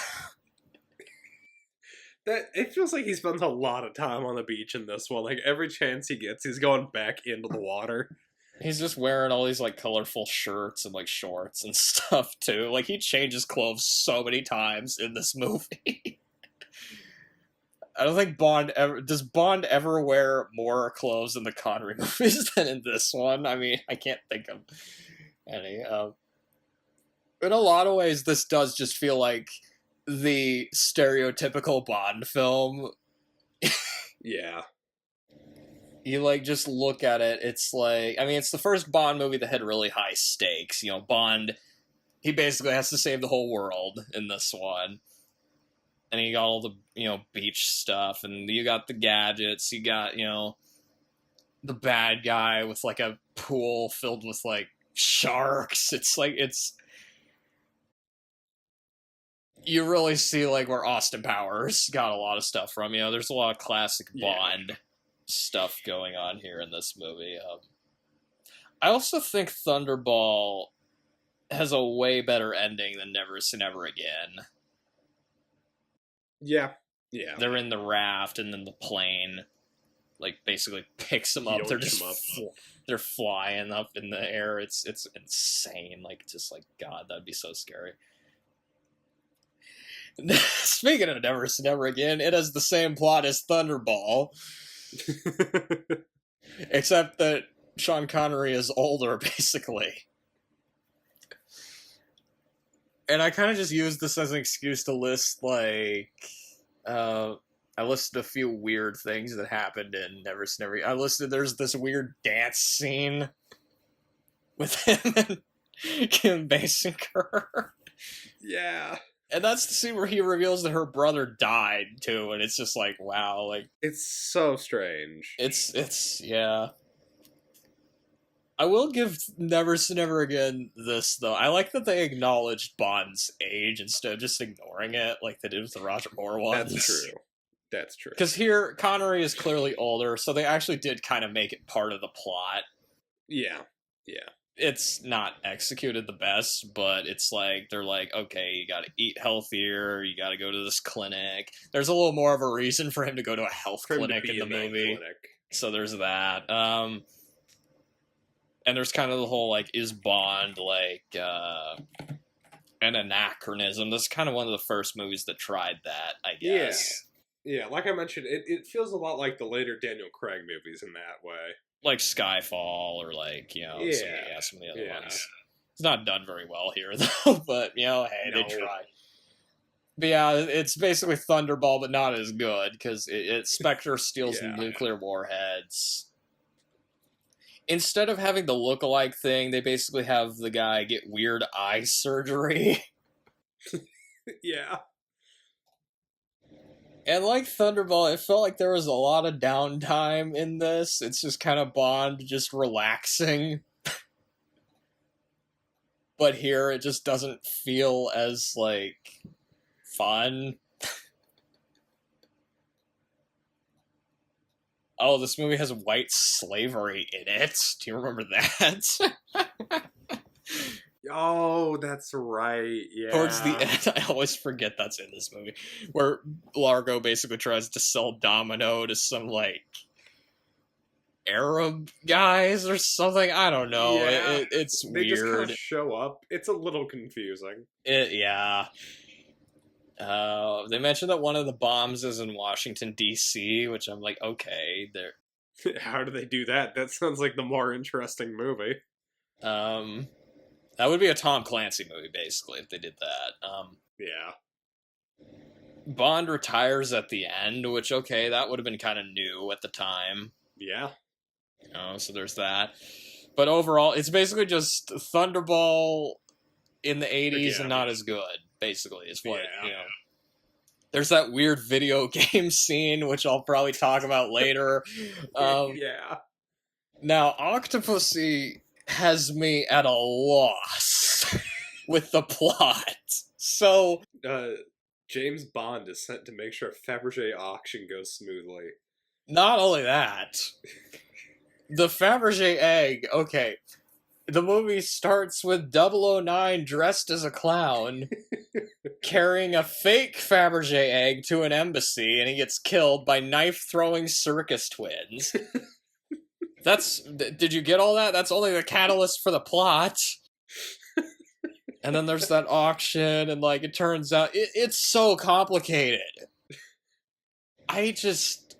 A: It feels like he spends a lot of time on the beach in this one. Like, every chance he gets, he's going back into the water.
B: He's just wearing all these, like, colorful shirts and, like, shorts and stuff, too. Like, he changes clothes so many times in this movie. I don't think does Bond ever wear more clothes in the Connery movies than in this one? I mean, I can't think of any. In a lot of ways, this does just feel like the stereotypical Bond film.
A: Yeah.
B: You, like, just look at it, it's like, I mean, it's the first Bond movie that had really high stakes. You know, Bond, he basically has to save the whole world in this one. And you got all the, you know, beach stuff, and you got the gadgets, you got, you know, the bad guy with, like, a pool filled with, like, sharks. It's like, you really see like where Austin Powers got a lot of stuff from. You know, there's a lot of classic Bond stuff going on here in this movie. I also think Thunderball has a way better ending than Never Say Never Again.
A: Yeah.
B: They're in the raft, and then the plane, like, basically picks them up. They're flying up in the air. It's insane. Like, just like, God, that'd be so scary. Speaking of Never Say Never Again, it has the same plot as Thunderball, except that Sean Connery is older, basically. And I kind of just used this as an excuse to list, like, I listed a few weird things that happened in Never Say Never. I listed there's this weird dance scene with him and Kim Basinger.
A: Yeah.
B: And that's the scene where he reveals that her brother died, too, and it's just like, wow, like...
A: It's so strange.
B: It's yeah. I will give Never Say Never Again this, though. I like that they acknowledged Bond's age instead of just ignoring it, like they did with the Roger Moore ones.
A: That's true.
B: Because here, Connery is clearly older, so they actually did kind of make it part of the plot.
A: Yeah.
B: It's not executed the best, but it's like, they're like, okay, you gotta eat healthier, you gotta go to this clinic. There's a little more of a reason for him to go to a health clinic in the movie. So there's that. And there's kind of the whole, like, is Bond, like, an anachronism? This is kind of one of the first movies that tried that, I guess.
A: Yeah, like I mentioned, it feels a lot like the later Daniel Craig movies in that way.
B: Like Skyfall, or like, you know, some of the other ones. It's not done very well here, though, but, you know, hey, they tried. But yeah, it's basically Thunderball, but not as good, because Spectre steals nuclear warheads. Instead of having the look-alike thing, they basically have the guy get weird eye surgery.
A: Yeah.
B: And like Thunderball, it felt like there was a lot of downtime in this. It's just kind of Bond just relaxing. But here, it just doesn't feel as, like, fun. Oh, this movie has white slavery in it. Do you remember that?
A: Oh, that's right, yeah.
B: Towards the end, I always forget that's in this movie, where Largo basically tries to sell Domino to some, like, Arab guys or something. I don't know.
A: Yeah.
B: It's
A: they
B: weird.
A: They just kind of show up. It's a little confusing.
B: Yeah. They mentioned that one of the bombs is in Washington, D.C., which I'm like, okay, they're...
A: How do they do that? That sounds like the more interesting movie.
B: That would be a Tom Clancy movie, basically, if they did that.
A: Yeah.
B: Bond retires at the end, which, okay, that would have been kind of new at the time.
A: Yeah.
B: You know, so there's that. But overall, it's basically just Thunderball in the 80s and not as good, basically, is what, you know. There's that weird video game scene, which I'll probably talk about later.
A: Yeah.
B: Now, Octopussy has me at a loss with the plot. So...
A: James Bond is sent to make sure a Fabergé auction goes smoothly.
B: Not only that, the Fabergé egg, okay, the movie starts with 009 dressed as a clown, carrying a fake Fabergé egg to an embassy, and he gets killed by knife-throwing circus twins. Did you get all that? That's only the catalyst for the plot. And then there's that auction, and, like, it turns out, it's so complicated. I just...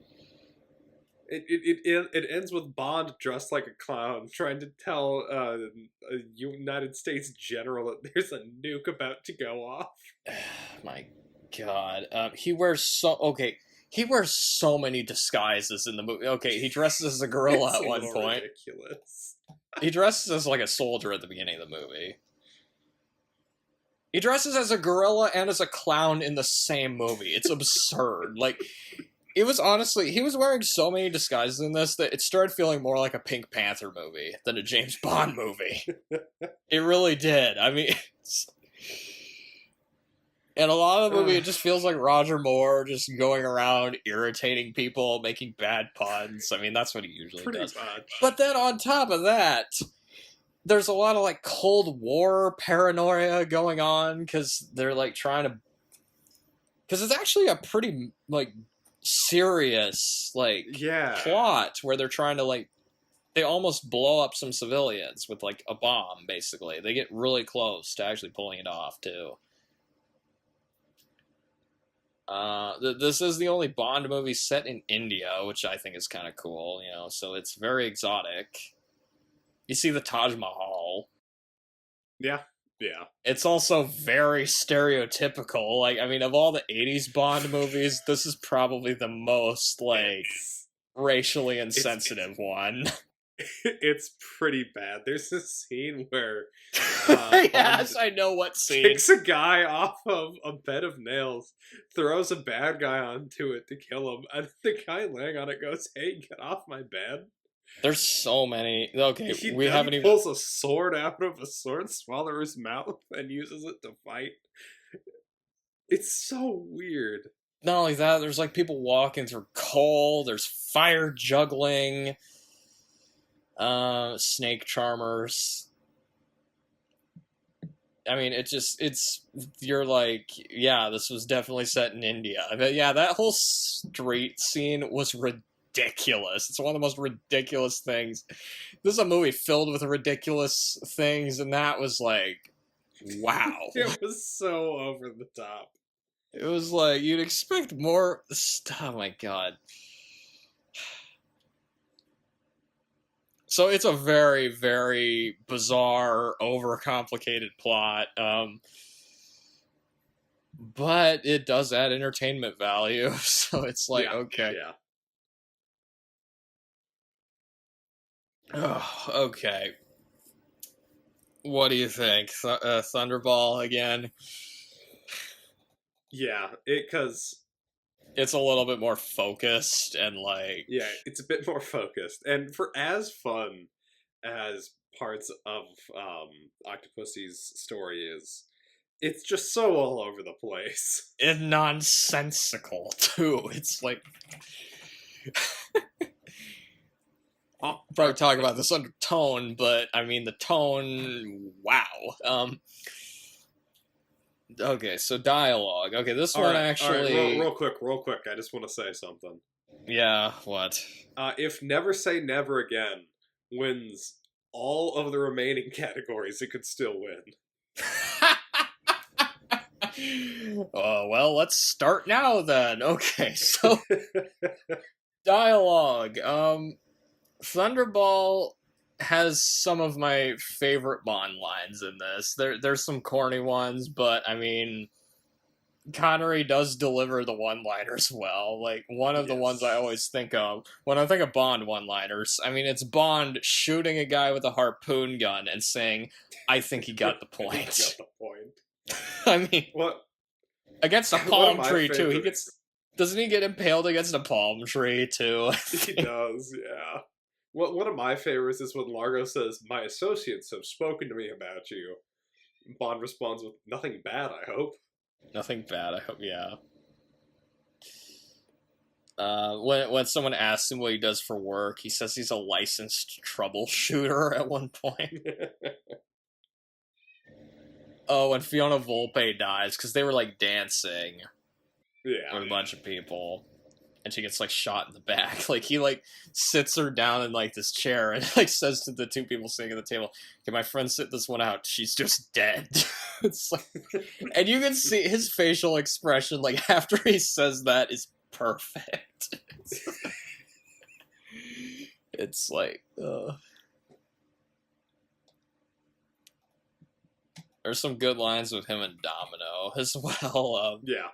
A: It ends with Bond dressed like a clown trying to tell a United States general that there's a nuke about to go off.
B: My God. He wears so many disguises in the movie. Okay, he dresses as a gorilla at one point.
A: Ridiculous.
B: He dresses as, like, a soldier at the beginning of the movie. He dresses as a gorilla and as a clown in the same movie. It's absurd. Like... It was honestly, he was wearing so many disguises in this that it started feeling more like a Pink Panther movie than a James Bond movie. It really did. I mean, And a lot of the movie, it just feels like Roger Moore just going around irritating people, making bad puns. I mean, that's what he usually does.
A: Much.
B: But then on top of that, there's a lot of like Cold War paranoia going on because they're like trying to. Because it's actually a pretty like serious like plot where they're trying to like. They almost blow up some civilians with like a bomb. Basically, they get really close to actually pulling it off too. This is the only Bond movie set in India, which I think is kind of cool, you know, so it's very exotic. You see the Taj Mahal.
A: Yeah.
B: It's also very stereotypical. Like, I mean, of all the 80s Bond movies, this is probably the most, like, racially insensitive one.
A: It's pretty bad. There's this scene where
B: yes, I know what scene.
A: Kicks a guy off of a bed of nails, throws a bad guy onto it to kill him, and the guy laying on it goes, "Hey, get off my bed."
B: There's so many. Okay,
A: He pulls a sword out of a sword swallower's mouth and uses it to fight. It's so weird.
B: Not only that, there's like people walking through coal. There's fire juggling. Snake charmers. I mean, you're like, yeah, this was definitely set in India. But yeah, that whole street scene was ridiculous. It's one of the most ridiculous things. This is a movie filled with ridiculous things, and that was like, wow.
A: It was so over the top.
B: It was like, you'd expect more. Oh my god. So it's a very, very bizarre, overcomplicated plot, but it does add entertainment value, so it's like, okay.
A: Yeah.
B: Oh, okay. What do you think? Thunderball again?
A: Yeah, because...
B: It's a little bit more focused and like...
A: Yeah, it's a bit more focused. And for as fun as parts of Octopussy's story is, it's just so all over the place.
B: And nonsensical, too. It's like... I'll probably talk about this under tone, but I mean, the tone... Wow. Okay, so dialogue. Okay, this one actually...
A: Real quick. I just want to say something.
B: Yeah, what?
A: If Never Say Never Again wins all of the remaining categories, it could still win.
B: Well, let's start now then. Okay, so... dialogue. Thunderball has some of my favorite Bond lines in this. There's some corny ones, but I mean, Connery does deliver the one-liners well. Like, one of the ones I always think of when I think of Bond one-liners, I mean, it's Bond shooting a guy with a harpoon gun and saying, "I think he got the point." I mean,
A: what?
B: Against a palm tree too. Doesn't he get impaled against a palm tree too?
A: He does, yeah. One of my favorites is when Largo says, "My associates have spoken to me about you." Bond responds with, "Nothing bad, I hope."
B: Nothing bad, I hope, yeah. When someone asks him what he does for work, he says he's a licensed troubleshooter at one point. Oh, when Fiona Volpe dies, because they were, like, dancing with a bunch of people. And she gets, like, shot in the back. Like, he, like, sits her down in, like, this chair and, like, says to the two people sitting at the table, "Can my friend sit this one out? She's just dead." It's like... And you can see his facial expression, like, after he says that is perfect. It's like, There's some good lines with him and Domino as well.
A: Yeah.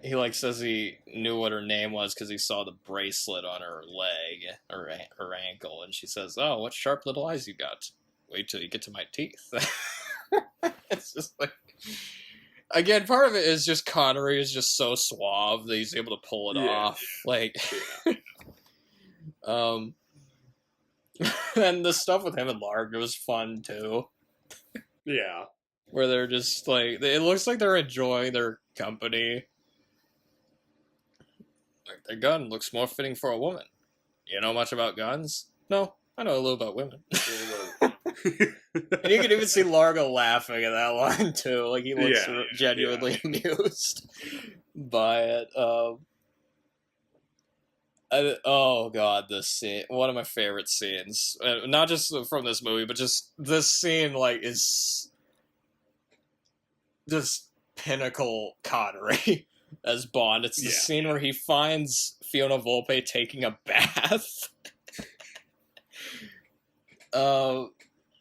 B: He, like, says he knew what her name was because he saw the bracelet on her leg, or her ankle, and she says, "Oh, what sharp little eyes you got. Wait till you get to my teeth." It's just like... Again, part of it is just Connery is just so suave that he's able to pull it off. Like... And the stuff with him and Largo was fun, too.
A: Yeah.
B: where they're just like, it looks like they're enjoying their company. Like, their gun looks more fitting for a woman. You know much about guns? No, I know a little about women. And you can even see Largo laughing at that line too. Like, he looks genuinely amused by it. Oh god, this scene, one of my favorite scenes, not just from this movie, but just this scene, like, is this pinnacle Connery as Bond. It's the scene where he finds Fiona Volpe taking a bath.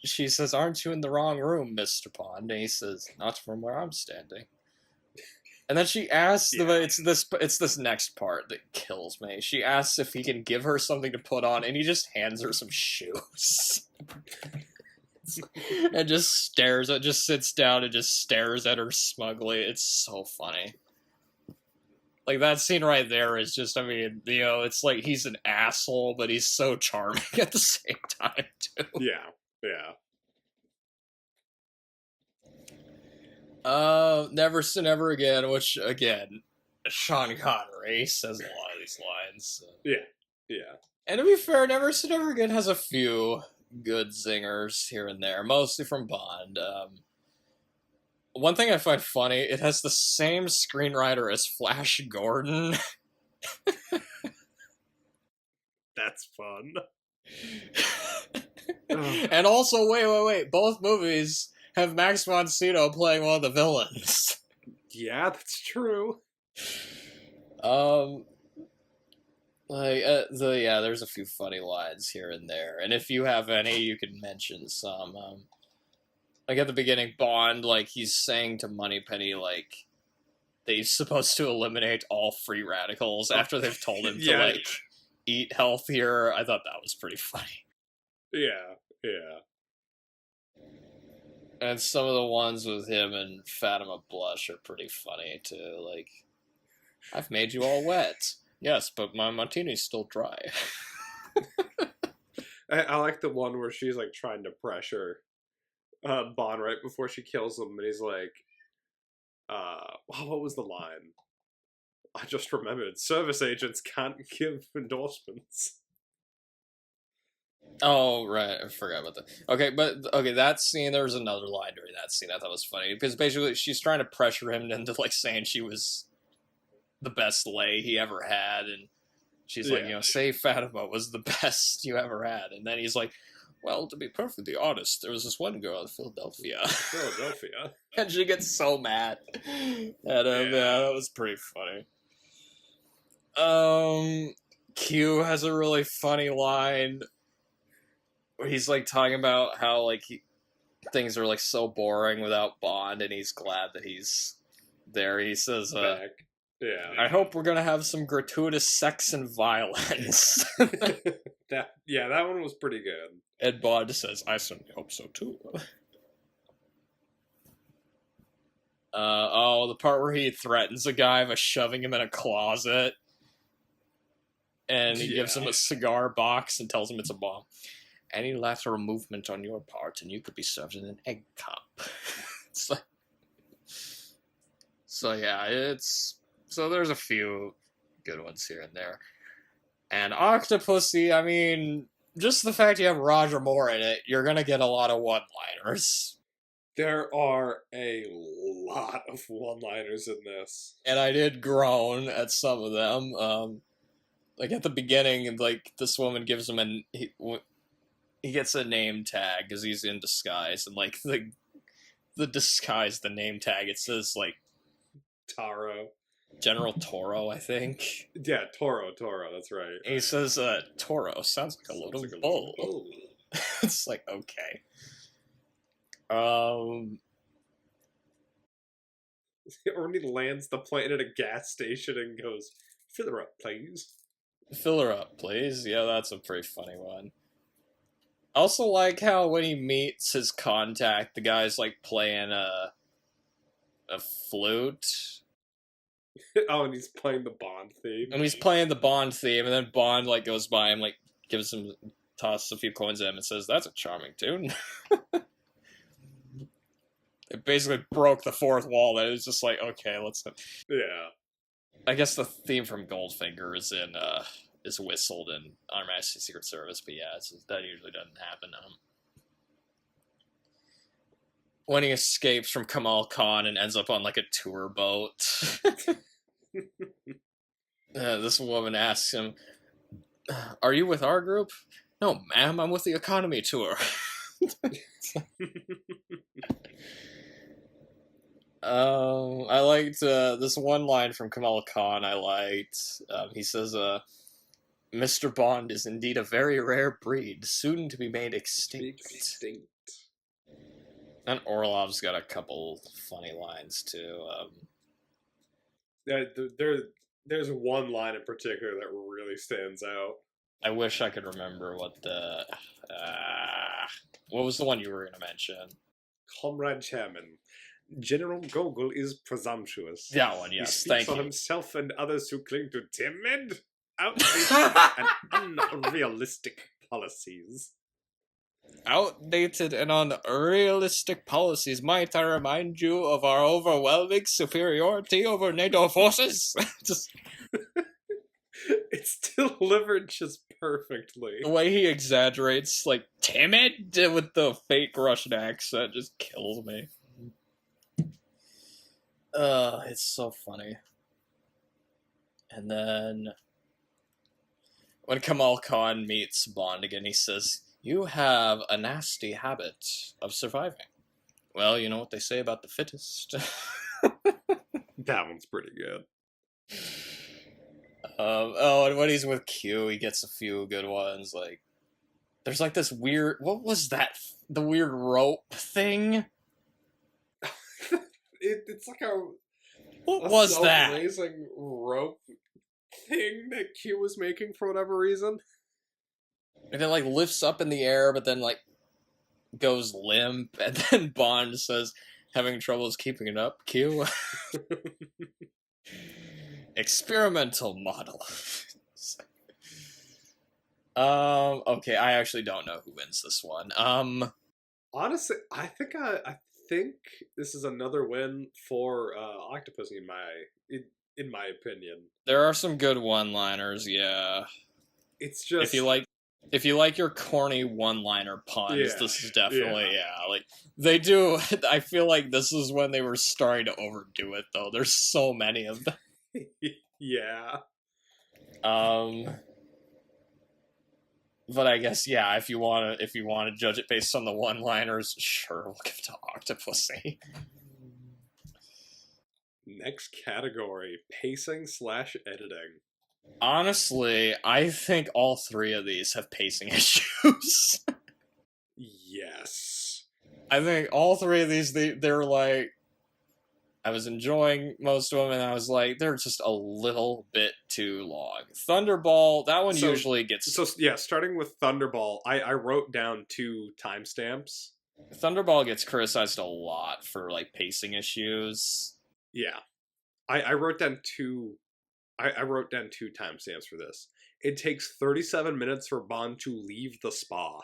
B: She says, "Aren't you in the wrong room, Mr. Bond?" And he says, "Not from where I'm standing." And then she asks, it's this next part that kills me. She asks if he can give her something to put on, and he just hands her some shoes. And just sits down and just stares at her smugly. It's so funny. Like, that scene right there is just, I mean, you know, it's like he's an asshole, but he's so charming at the same time, too.
A: Yeah.
B: Never Say Never Again, which, again, Sean Connery says a lot of these lines.
A: Yeah.
B: And to be fair, Never Say Never Again has a few good zingers here and there, mostly from Bond. One thing I find funny, it has the same screenwriter as Flash Gordon.
A: That's fun.
B: And also, wait, both movies have Max von Sydow playing one of the villains.
A: Yeah, that's true.
B: There's a few funny lines here and there, and if you have any, you can mention some. Like, at the beginning, Bond, like, he's saying to Moneypenny, like, that he's supposed to eliminate all free radicals after they've told him to eat healthier. I thought that was pretty funny.
A: Yeah.
B: And some of the ones with him and Fatima Blush are pretty funny, too. Like, "I've made you all wet." "Yes, but my martini's still dry."
A: I like the one where she's, like, trying to pressure Bond right before she kills him, and he's like, what was the line? I just remembered. Service agents can't give endorsements.
B: Oh, right. I forgot about that. Okay, that scene, there was another line during that scene I thought was funny. Because basically, she's trying to pressure him into, like, saying she was the best lay he ever had. And she's like, say Fatima was the best you ever had. And then he's like, "Well, to be perfectly honest, there was this one girl in Philadelphia." And she gets so mad at him. Yeah, that was pretty funny. Q has a really funny line where he's, like, talking about how, like, things are, like, so boring without Bond, and he's glad that he's there. He says,
A: back. Yeah.
B: "I hope we're gonna have some gratuitous sex and violence."
A: that one was pretty good.
B: And Bond says, "I certainly hope so, too." The part where he threatens a guy by shoving him in a closet. And he gives him a cigar box and tells him it's a bomb. "Any lateral movement on your part, and you could be served in an egg cup." So there's a few good ones here and there. And Octopussy, I mean, just the fact you have Roger Moore in it, you're gonna get a lot of one-liners.
A: There are a lot of one-liners in this.
B: And I did groan at some of them. Like, at the beginning, like, this woman gives him he gets a name tag because he's in disguise, and, like, the disguise, the name tag, it says, like,
A: Taro.
B: General Toro, I think.
A: Yeah, Toro, that's right.
B: And he says, "Toro sounds like a load of bull." It's like, okay. Or
A: when he lands the plane at a gas station and goes, "Fill her up, please."
B: "Fill her up, please." Yeah, that's a pretty funny one. I also like how when he meets his contact, the guy's, like, playing a flute.
A: Oh, and he's playing the Bond theme.
B: And then Bond, like, goes by and, like, tosses a few coins at him and says, "That's a charming tune." It basically broke the fourth wall. That it was just like, okay, let's.
A: Yeah.
B: I guess the theme from Goldfinger is whistled in Our Majesty's Secret Service, but yeah, that usually doesn't happen. When he escapes from Kamal Khan and ends up on like a tour boat, this woman asks him, "Are you with our group?" "No, ma'am, I'm with the economy tour." I liked this one line from Kamal Khan. I liked. He says, "Mr. Bond is indeed a very rare breed, soon to be made extinct." And Orlov's got a couple funny lines too.
A: There's one line in particular that really stands out.
B: I wish I could remember what what was the one you were going to mention?
A: Comrade Chairman, General Gogol is presumptuous.
B: That one, yes.
A: He speaks
B: Thank
A: for
B: you.
A: himself and others who cling to timid, outdated, and unrealistic policies.
B: Outdated and unrealistic policies. Might I remind you of our overwhelming superiority over NATO forces? Just
A: it's delivered just perfectly.
B: the way he exaggerates, like, timid with the fake Russian accent just kills me. It's so funny. And then when Kamal Khan meets Bond again, he says, "You have a nasty habit of surviving." Well, you know what they say about the fittest.
A: That one's pretty good.
B: And when he's with Q, he gets a few good ones. Like, there's like this weird. What was that? The weird rope thing.
A: It's like a.
B: What was that?
A: Self-raising rope thing that Q was making for whatever reason.
B: And it like lifts up in the air, but then like goes limp, and then Bond says, "Having troubles keeping it up, Q." Experimental model. Okay, I actually don't know who wins this one.
A: Honestly, I think this is another win for Octopussy in my opinion.
B: There are some good one-liners, yeah.
A: It's just
B: if you like your corny one-liner puns,
A: yeah,
B: this is definitely like they do. I feel like this is when they were starting to overdo it, though. There's so many of them.
A: Yeah.
B: But I guess if you want to judge it based on the one-liners, sure, we'll give it to Octopussy.
A: Next category: pacing/editing.
B: Honestly, I think all three of these have pacing issues.
A: Yes.
B: I think all three of these, they're like, I was enjoying most of them, and I was like, they're just a little bit too long. Thunderball, that one usually gets...
A: So, yeah, starting with Thunderball, I wrote down 2 timestamps.
B: Thunderball gets criticized a lot for, like, pacing issues.
A: Yeah. I wrote down 2... I wrote down 2 timestamps for this. It takes 37 minutes for Bond to leave the spa.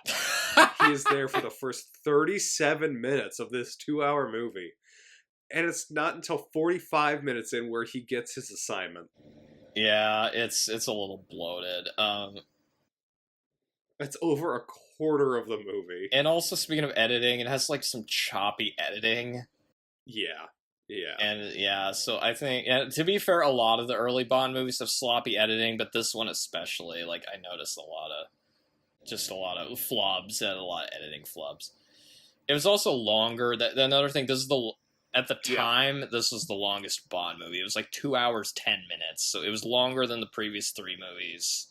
A: He is there for the first 37 minutes of this 2-hour movie. And it's not until 45 minutes in where he gets his assignment.
B: Yeah, it's a little bloated.
A: It's over a quarter of the movie.
B: And also, speaking of editing, it has like some choppy editing.
A: Yeah.
B: And so I think, to be fair, a lot of the early Bond movies have sloppy editing, but this one especially, like, I noticed a lot of flubs and a lot of editing flubs. It was also longer. Another thing, at the time, this was the longest Bond movie. It was like 2 hours, 10 minutes. So it was longer than the previous 3 movies.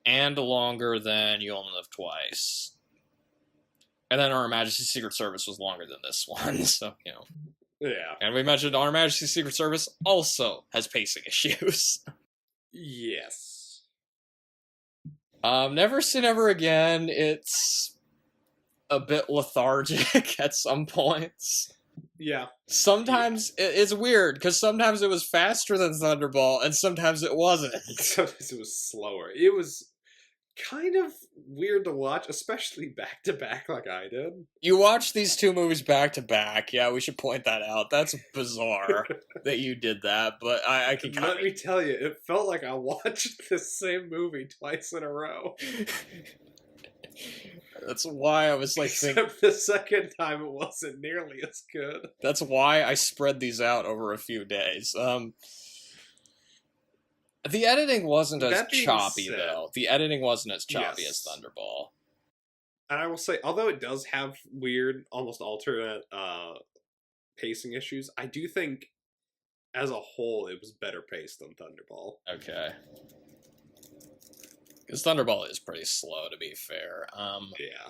B: And longer than You Only Live Twice. And then Our Majesty's Secret Service was longer than this one. So,
A: Yeah.
B: And we mentioned Our Majesty's Secret Service also has pacing issues.
A: Yes.
B: Never Say Never Again, it's a bit lethargic at some points.
A: Yeah.
B: Sometimes it's weird, because sometimes it was faster than Thunderball, and sometimes it wasn't.
A: Sometimes it was slower. It was kind of weird to watch, especially back to back like I did.
B: You watched these two movies back to back. Yeah, we should point that out. That's bizarre that you did that, but I can kind
A: Let me tell you, it felt like I watched the same movie twice in a row.
B: That's why I was like
A: Except the second time it wasn't nearly as good.
B: That's why I spread these out over a few days. The editing wasn't as choppy, though. The editing wasn't as choppy as Thunderball.
A: And I will say, although it does have weird, almost alternate pacing issues, I do think, as a whole, it was better paced than Thunderball.
B: Okay. Because Thunderball is pretty slow, to be fair.
A: Yeah.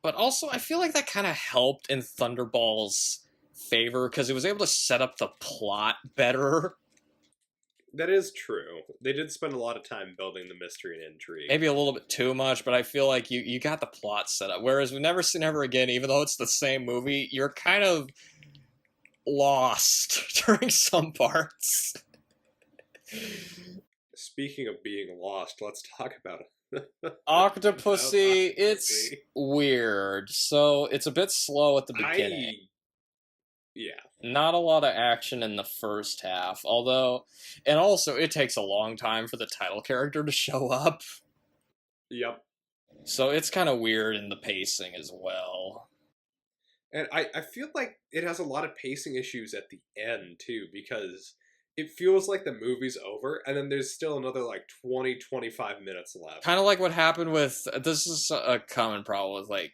B: But also, I feel like that kind of helped in Thunderball's favor, because it was able to set up the plot better.
A: That is true. They did spend a lot of time building the mystery and intrigue.
B: Maybe a little bit too much, but I feel like you got the plot set up. Whereas with Never Say Never Again, even though it's the same movie, you're kind of lost during some parts.
A: Speaking of being lost, let's talk about it.
B: Octopussy, it's weird. So it's a bit slow at the beginning.
A: Yeah.
B: Not a lot of action in the first half, although, and also it takes a long time for the title character to show up.
A: Yep.
B: So it's kind of weird in the pacing as well.
A: And I feel like it has a lot of pacing issues at the end, too, because it feels like the movie's over, and then there's still another, 20-25 minutes left.
B: Kind of like what happened with, this is a common problem with,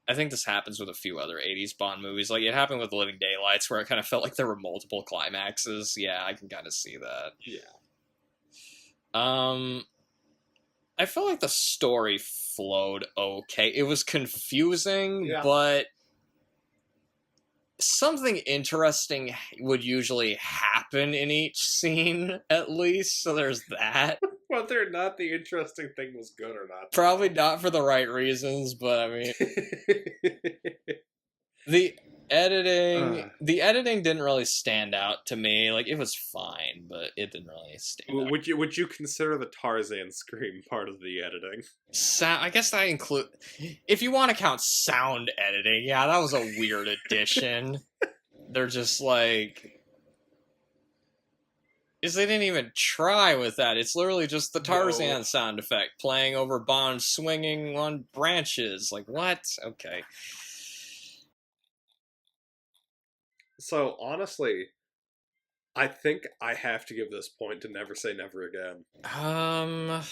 B: I think this happens with a few other 80s Bond movies. It happened with Living Daylights, where it kind of felt like there were multiple climaxes. Yeah, I can kind of see that.
A: Yeah.
B: I felt like the story flowed okay. It was confusing, but something interesting would usually happen in each scene, at least, so there's that.
A: Whether or not the interesting thing was good or not.
B: Probably not for the right reasons, but I mean... The editing didn't really stand out to me. It was fine, but it didn't really stand out.
A: Would you consider the Tarzan scream part of the editing?
B: I guess that include... If you want to count sound editing, yeah, that was a weird addition. They're just is they didn't even try with that. It's literally just the Tarzan sound effect playing over Bond swinging on branches. What? Okay.
A: So, honestly, I think I have to give this point to Never Say Never Again.
B: I'm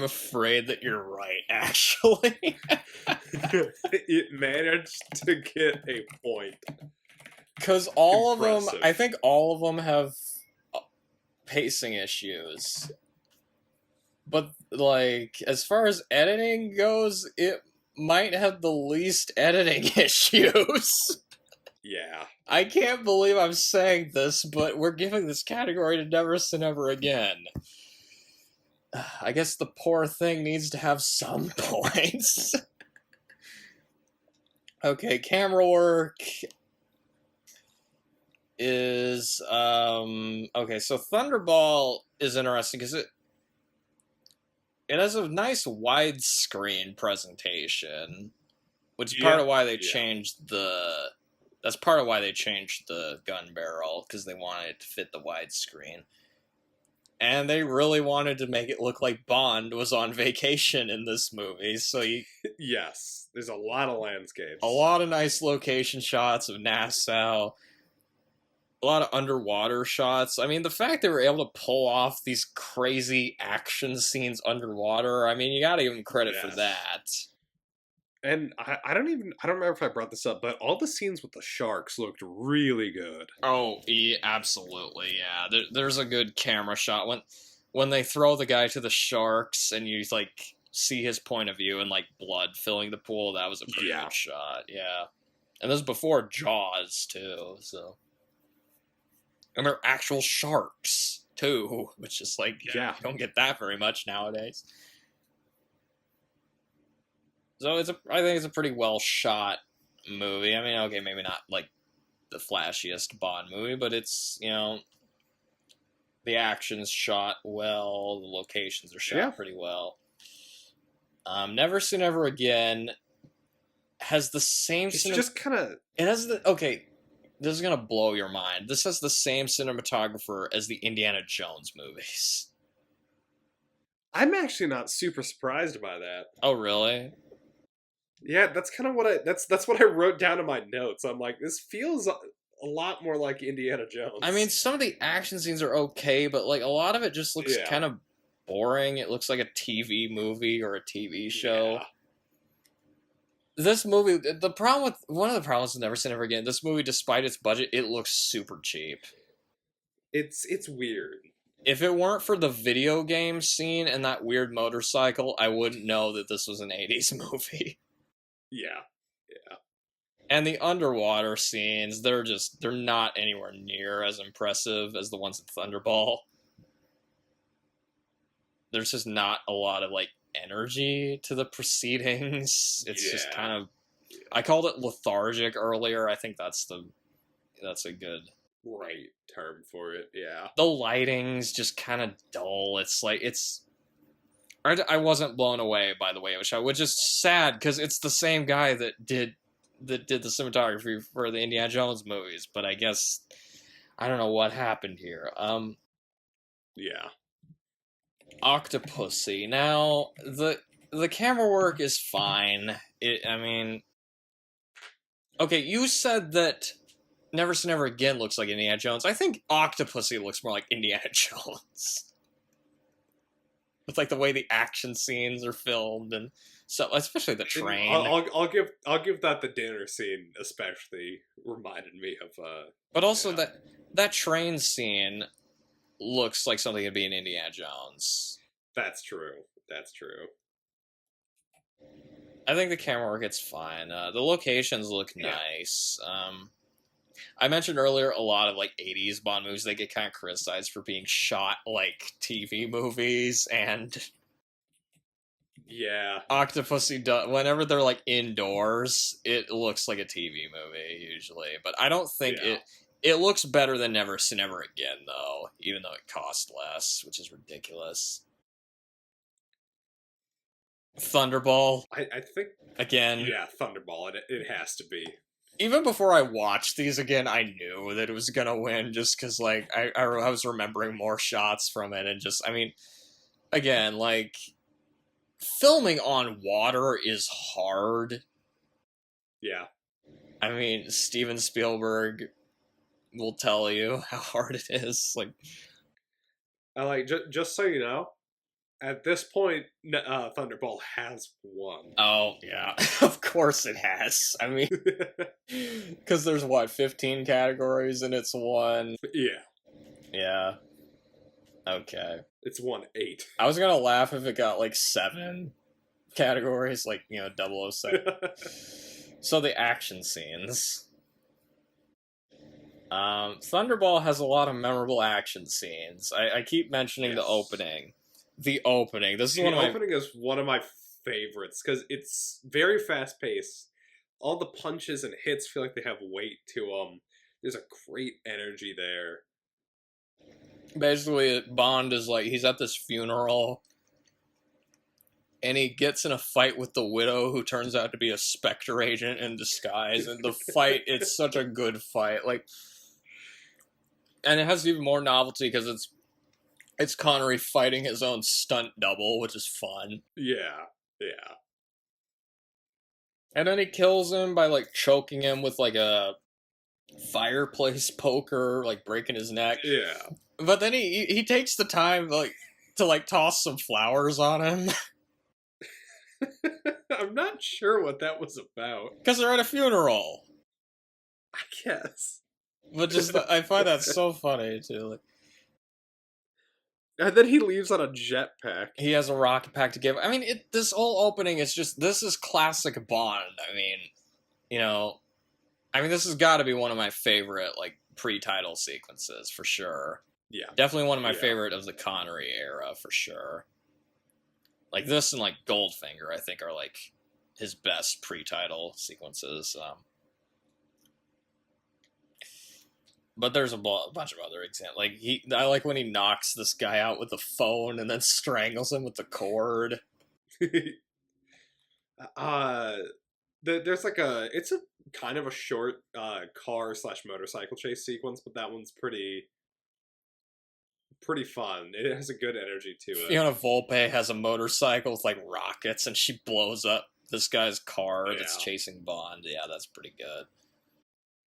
B: afraid that you're right, actually.
A: It managed to get a point.
B: Because all of them, I think all of them have pacing issues. But, as far as editing goes, it might have the least editing issues.
A: Yeah.
B: I can't believe I'm saying this, but we're giving this category to Never Say Never Again. I guess the poor thing needs to have some points. Okay, camera work is okay, so Thunderball is interesting because it has a nice widescreen presentation, which is part of why they changed that's part of why they changed the gun barrel, because they wanted it to fit the widescreen. And they really wanted to make it look like Bond was on vacation in this movie, so
A: Yes, there's a lot of landscapes.
B: A lot of nice location shots of Nassau. A lot of underwater shots. I mean, the fact they were able to pull off these crazy action scenes underwater, I mean, you gotta give them credit for that.
A: And I don't remember if I brought this up, but all the scenes with the sharks looked really good.
B: Oh, yeah, absolutely, yeah. There's a good camera shot when they throw the guy to the sharks and you see his point of view and blood filling the pool. That was a pretty good shot, yeah. And this was before Jaws too, so. And they're actual sharks too, which is you don't get that very much nowadays. So I think it's a pretty well shot movie. I mean, okay, maybe not the flashiest Bond movie, but it's, The action's shot well. The locations are shot pretty well. Never Say Never Again has the same...
A: It's just kind of...
B: It has the... Okay, this is going to blow your mind. This has the same cinematographer as the Indiana Jones movies.
A: I'm actually not super surprised by that.
B: Oh, really?
A: Yeah, that's kind of what that's what I wrote down in my notes. I'm like, this feels a lot more like Indiana Jones.
B: I mean, some of the action scenes are okay, but like a lot of it just looks kind of boring. It looks like a TV movie or a TV show.
A: Yeah.
B: This movie, one of the problems with Never Say Never Again, this movie, despite its budget, it looks super cheap.
A: It's weird.
B: If it weren't for the video game scene and that weird motorcycle, I wouldn't know that this was an 80s movie.
A: Yeah.
B: And the underwater scenes, they're not anywhere near as impressive as the ones in Thunderball. There's just not a lot of, like, energy to the proceedings. It's just kind of... I called it lethargic earlier. I think that's a good...
A: right term for it, yeah.
B: The lighting's just kind of dull. I wasn't blown away by the way, which is sad, because it's the same guy that did the cinematography for the Indiana Jones movies, but I guess I don't know what happened here.
A: Yeah.
B: Octopussy. Now, the camera work is fine. Okay, you said that Never Say Never Again looks like Indiana Jones. I think Octopussy looks more like Indiana Jones. With like the way the action scenes are filmed and so, especially the train.
A: I'll give that the dinner scene especially reminded me of.
B: But also that train scene looks like something that'd be in Indiana Jones.
A: That's true.
B: I think the camera work is fine. The locations look nice. I mentioned earlier a lot of like 80s Bond movies, they get kind of criticized for being shot like TV movies, and Octopussy whenever they're like indoors, it looks like a TV movie usually. But I don't think it looks better than Never Say Never Again though, even though it costs less, which is ridiculous. Thunderball.
A: I think
B: again.
A: Yeah, Thunderball. It has to be.
B: Even before I watched these again, I knew that it was gonna win just because, like, I was remembering more shots from it, and just, I mean, again, like, filming on water is hard.
A: Yeah.
B: I mean, Steven Spielberg will tell you how hard it is. Like,
A: just so you know, at this point, Thunderball has won.
B: Oh, yeah. Of course it has. I mean, because there's, 15 categories and it's won?
A: Yeah.
B: Yeah. Okay.
A: It's won 8.
B: I was gonna laugh if it got, 7 categories, 007. So the action scenes. Thunderball has a lot of memorable action scenes. I keep mentioning the opening. The opening.
A: Opening is one of my favorites because it's very fast paced. All the punches and hits feel like they have weight to them. There's a great energy there.
B: Basically, Bond is he's at this funeral, and he gets in a fight with the widow, who turns out to be a Spectre agent in disguise. And the fight, it's such a good fight. And it has even more novelty because it's Connery fighting his own stunt double, which is fun.
A: Yeah.
B: And then he kills him by, choking him with, a fireplace poker, breaking his neck.
A: Yeah.
B: But then he takes the time, to, toss some flowers on him.
A: I'm not sure what that was about.
B: Because they're at a funeral.
A: I guess.
B: But I find that so funny, too.
A: And then he leaves on a jetpack.
B: He has a rocket pack to give. I mean, this whole opening is this is classic Bond. I mean, this has got to be one of my favorite, pre-title sequences, for sure.
A: Yeah.
B: Definitely one of my favorite of the Connery era, for sure. This and, Goldfinger, I think, are, his best pre-title sequences. But there's a bunch of other examples. Like I like when he knocks this guy out with the phone and then strangles him with the cord.
A: uh, there's like it's a kind of a short car / motorcycle chase sequence, but that one's pretty fun. It has a good energy to it.
B: Fiona Volpe has a motorcycle with like rockets, and she blows up this guy's car that's chasing Bond. Yeah, that's pretty good.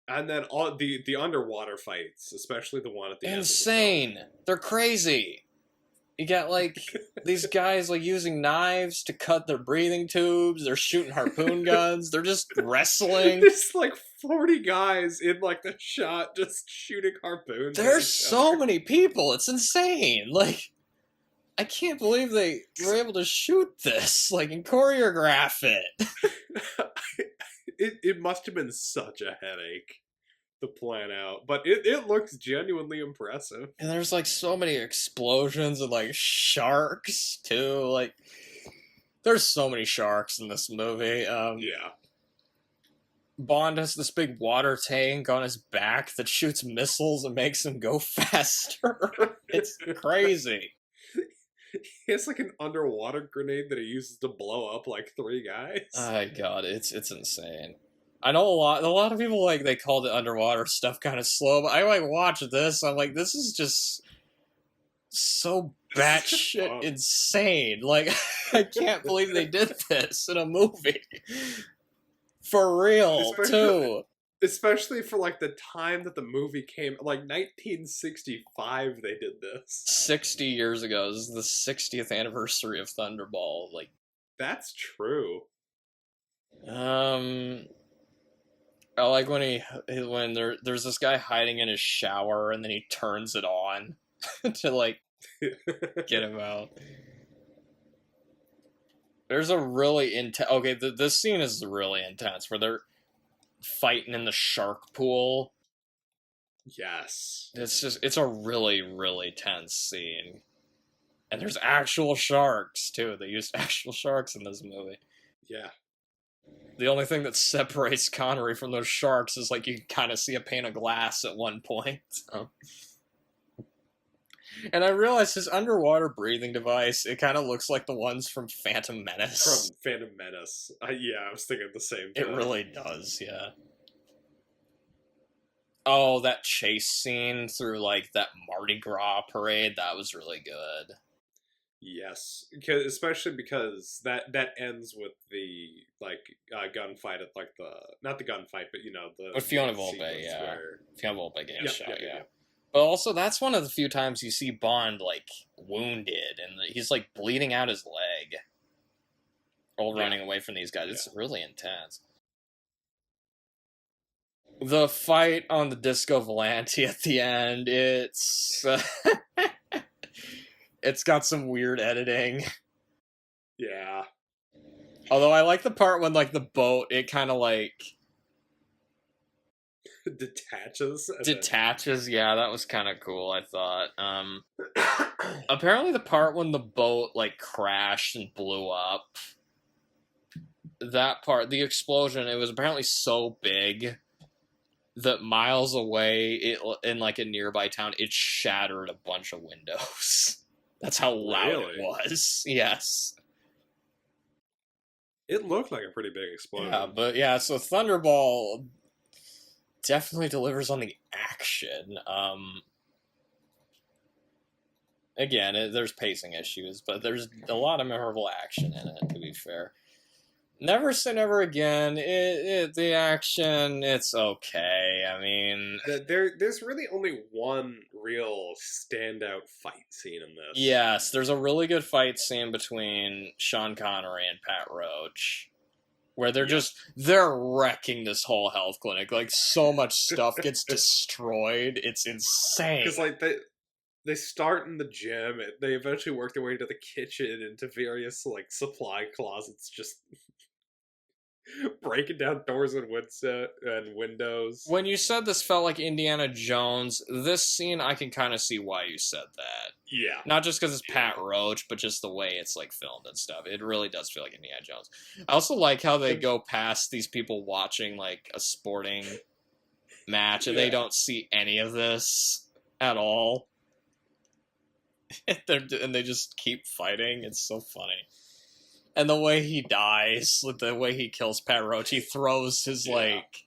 A: And then all the underwater fights, especially the one at the
B: insane.
A: End.
B: They're crazy. You got like these guys like using knives to cut their breathing tubes. They're shooting harpoon guns. They're just wrestling.
A: There's like 40 guys in like the shot just shooting harpoons.
B: There's so many people. It's insane. Like, I can't believe they were able to shoot this, like, and choreograph it.
A: It must have been such a headache to plan out, but it looks genuinely impressive.
B: And there's like so many explosions and like sharks too. Like, there's so many sharks in this movie.
A: Yeah.
B: Bond has this big water tank on his back that shoots missiles and makes him go faster. It's crazy.
A: He has like an underwater grenade that he uses to blow up like 3 guys.
B: Oh god, it's insane. I know a lot of people like they call the underwater stuff kind of slow, but I like watch this. I'm like, this is just so batshit insane. Like, I can't believe they did this in a movie. For real, too.
A: Especially for, like, the time that the movie came... Like, 1965 they did this.
B: 60 years ago. This is the 60th anniversary of Thunderball. Like,
A: that's true.
B: I like when there's this guy hiding in his shower, and then he turns it on to, like, get him out. There's a really intense... Okay, this scene is really intense, where they're fighting in the shark pool.
A: Yes.
B: It's a really, really tense scene. And there's actual sharks, too. They used actual sharks in this movie.
A: Yeah.
B: The only thing that separates Connery from those sharks is, like, you can kind of see a pane of glass at one point. So. And I realized his underwater breathing device, it kind of looks like the ones from Phantom Menace.
A: From Phantom Menace. Yeah, I was thinking the same thing.
B: It really does, yeah. Oh, that chase scene through, like, that Mardi Gras parade, that was really good.
A: Yes, especially because that ends with the, like, gunfight at, like, not the gunfight, but, you know, the...
B: With Fiona Volpe, yeah.
A: Where...
B: Fiona Volpe getting shot, yeah. But also, that's one of the few times you see Bond, like, wounded, and he's, like, bleeding out his leg while running away from these guys. It's really intense. The fight on the Disco Volante at the end, it's... it's got some weird editing.
A: Yeah.
B: Although I like the part when, like, the boat, it kind of, like... Detaches, yeah, that was kind of cool, I thought. Apparently the part when the boat, like, crashed and blew up, that part, the explosion, it was apparently so big that miles away, in, like, a nearby town, it shattered a bunch of windows. That's how loud it was. Yes.
A: It looked like a pretty big explosion.
B: Yeah, but yeah, so Thunderball... definitely delivers on the action. Again, there's pacing issues, but there's a lot of memorable action in it, to be fair. Never Say Never Again, the action, it's okay. I mean...
A: There's really only one real standout fight scene in this.
B: Yes, there's a really good fight scene between Sean Connery and Pat Roach. Where they're wrecking this whole health clinic. Like, so much stuff gets destroyed. It's insane.
A: Because, like, they start in the gym, and they eventually work their way into the kitchen, into various, like, supply closets, just breaking down doors and windows.
B: When you said this felt like Indiana Jones, this scene, I can kind of see why you said that.
A: Yeah.
B: Not just because it's Pat Roach, but just the way it's, like, filmed and stuff. It really does feel like Indiana Jones. I also like how they go past these people watching, like, a sporting match, and they don't see any of this at all. And they just keep fighting. It's so funny. And the way he dies, the way he kills Pat Roach, he throws his, like,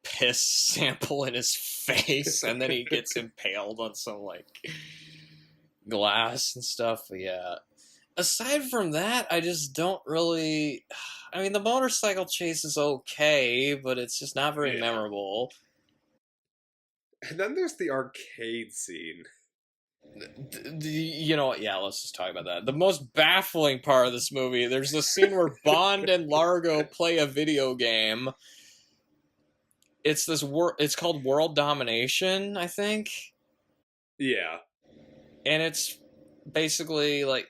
B: piss sample in his face, and then he gets impaled on some, like, glass and stuff. But yeah. Aside from that, I just don't really... I mean, the motorcycle chase is okay, but it's just not very memorable.
A: And then there's the arcade scene.
B: You know what? Yeah, let's just talk about that. The most baffling part of this movie, there's the scene where Bond and Largo play a video game. It's it's called World Domination, I think.
A: Yeah.
B: And it's basically like,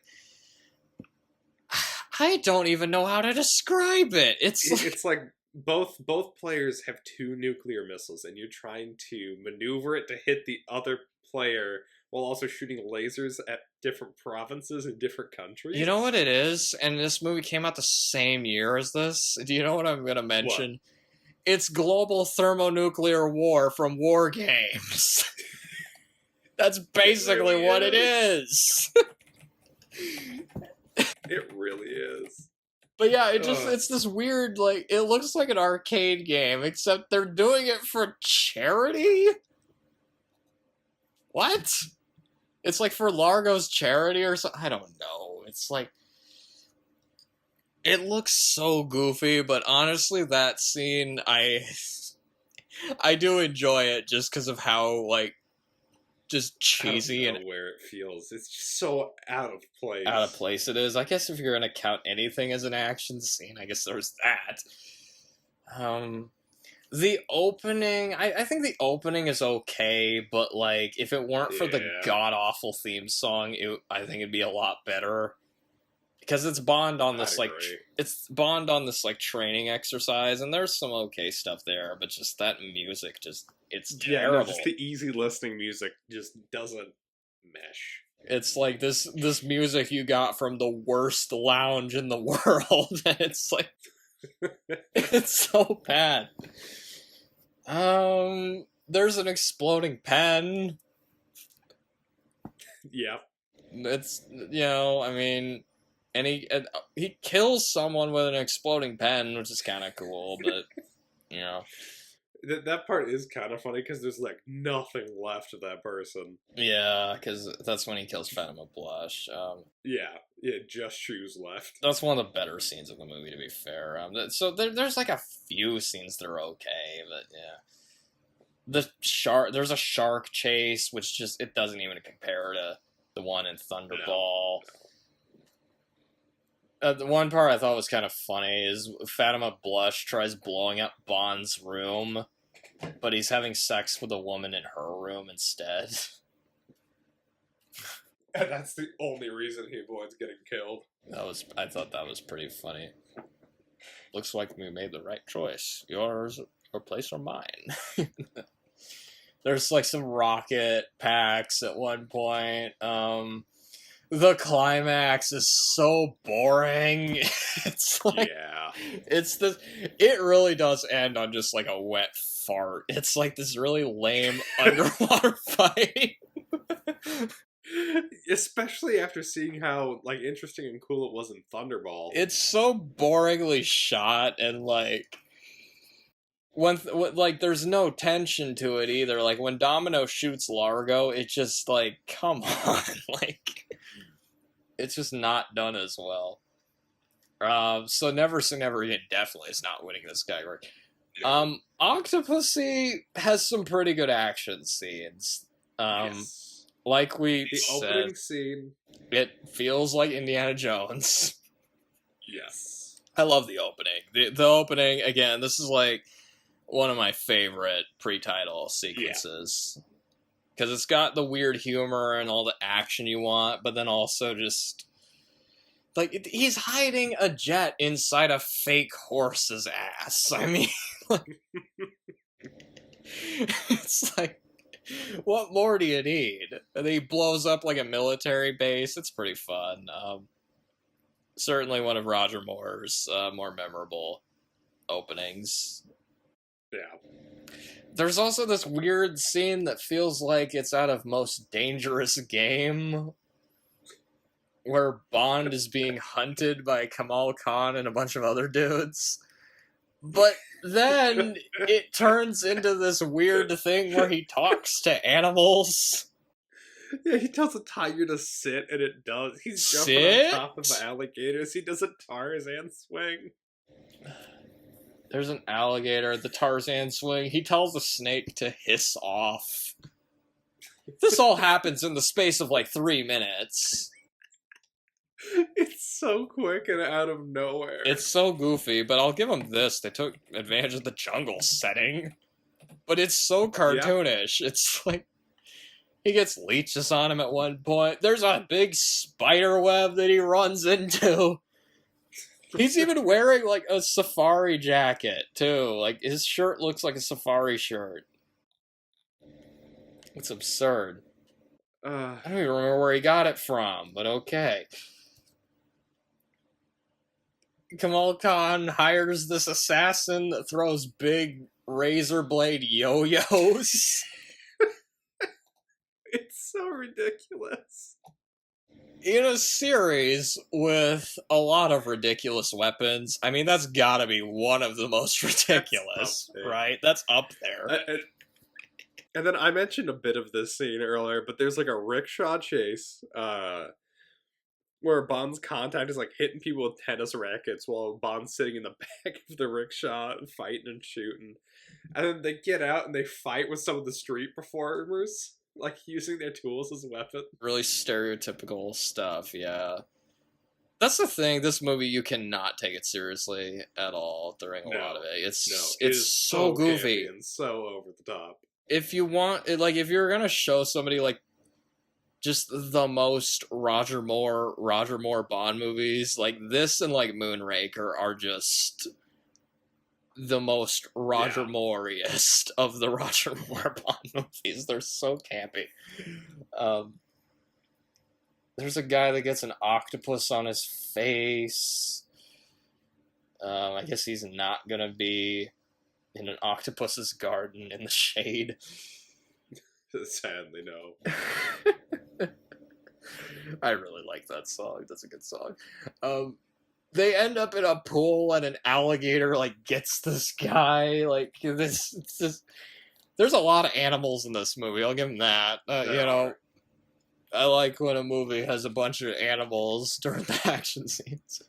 B: I don't even know how to describe it.
A: It's like both players have 2 nuclear missiles, and you're trying to maneuver it to hit the other player while also shooting lasers at different provinces in different countries.
B: You know what it is? And this movie came out the same year as this. Do you know what I'm going to mention? What? It's global thermonuclear war from War Games. That's basically what it is.
A: It really is.
B: But yeah, it's this weird, like, it looks like an arcade game, except they're doing it for charity? What? It's like for Largo's charity or something? I don't know. It's like... It looks so goofy, but honestly, that scene, I do enjoy it just because of how, like, just cheesy and
A: where it feels. It's just so out of place.
B: Out of place it is. I guess if you're gonna count anything as an action scene, I guess there's that. The opening, I think the opening is okay, but like if it weren't for the god awful theme song, I think it'd be a lot better. Because it's Bond on this like training exercise, and there's some okay stuff there, but just that music, it's terrible.
A: No, just the easy listening music just doesn't mesh.
B: It's like this music you got from the worst lounge in the world, and it's like it's so bad. There's an exploding pen.
A: Yeah.
B: It's, I mean... And he kills someone with an exploding pen, which is kind of cool, but,
A: That part is kind of funny, because there's, like, nothing left of that person.
B: Yeah, because that's when he kills Fatima Blush.
A: Just shoes left.
B: That's one of the better scenes of the movie, to be fair. So there's, like, a few scenes that are okay, but, yeah. There's a shark chase, which it doesn't even compare to the one in Thunderball. No. The one part I thought was kind of funny is Fatima Blush tries blowing up Bond's room, but he's having sex with a woman in her room instead.
A: And that's the only reason he avoids getting killed.
B: I thought that was pretty funny. Looks like we made the right choice. Your place or mine? There's like some rocket packs at one point. The climax is so boring. It's like, it really does end on just like a wet fart. It's like this really lame underwater fight.
A: Especially after seeing how like interesting and cool it was in Thunderball.
B: It's so boringly shot, and like like there's no tension to it either. Like when Domino shoots Largo, it's just like, come on, like. It's just not done as well. So Never Say Never Again definitely is not winning this category. Octopussy has some pretty good action scenes. Like we said, the opening
A: scene,
B: it feels like Indiana Jones.
A: Yes.
B: I love the opening. The opening, again, this is like one of my favorite pre-title sequences. Because it's got the weird humor and all the action you want, but then also just... Like, he's hiding a jet inside a fake horse's ass. I mean, like... It's like, what more do you need? And he blows up, like, a military base. It's pretty fun. Certainly one of Roger Moore's more memorable openings.
A: Yeah.
B: There's also this weird scene that feels like it's out of Most Dangerous Game, where Bond is being hunted by Kamal Khan and a bunch of other dudes. But then it turns into this weird thing where he talks to animals.
A: Yeah, he tells a tiger to sit, and it does. He's jumping
B: Sit?
A: on top of alligators. He does a Tarzan swing.
B: There's an alligator, the Tarzan swing. He tells the snake to hiss off. This all happens in the space of like 3 minutes.
A: It's so quick and out of nowhere.
B: It's so goofy, but I'll give them this. They took advantage of the jungle setting. But it's so cartoonish. Yeah. It's like he gets leeches on him at one point. There's a big spider web that he runs into. He's even wearing like a safari jacket too. Like his shirt looks like a safari shirt. It's absurd. I don't even remember where he got it from, but okay. Kamal Khan hires this assassin that throws big razor blade yo-yos.
A: It's so ridiculous.
B: In a series with a lot of ridiculous weapons, I mean, that's gotta be one of the most ridiculous, right? That's up there.
A: And then I mentioned a bit of this scene earlier, but there's like a rickshaw chase, where Bond's contact is like hitting people with tennis rackets while Bond's sitting in the back of the rickshaw and fighting and shooting. And then they get out and they fight with some of the street performers, like using their tools as weapons.
B: Really stereotypical stuff, yeah. That's the thing, this movie, you cannot take it seriously at all during a lot of it. It's so goofy.
A: And so over the top.
B: If you want, like, if you're gonna show somebody, like, just the most Roger Moore Bond movies, like, this and, like, Moonraker are just the most Roger Moore-iest of the Roger Moore Bond movies. They're so campy. There's a guy that gets an octopus on his face. I guess he's not gonna be in an octopus's garden in the shade.
A: Sadly, no.
B: I really like that song. That's a good song. They end up in a pool and an alligator like gets this guy. Like this. There's a lot of animals in this movie. I'll give him that. You know, I like when a movie has a bunch of animals during the action scenes.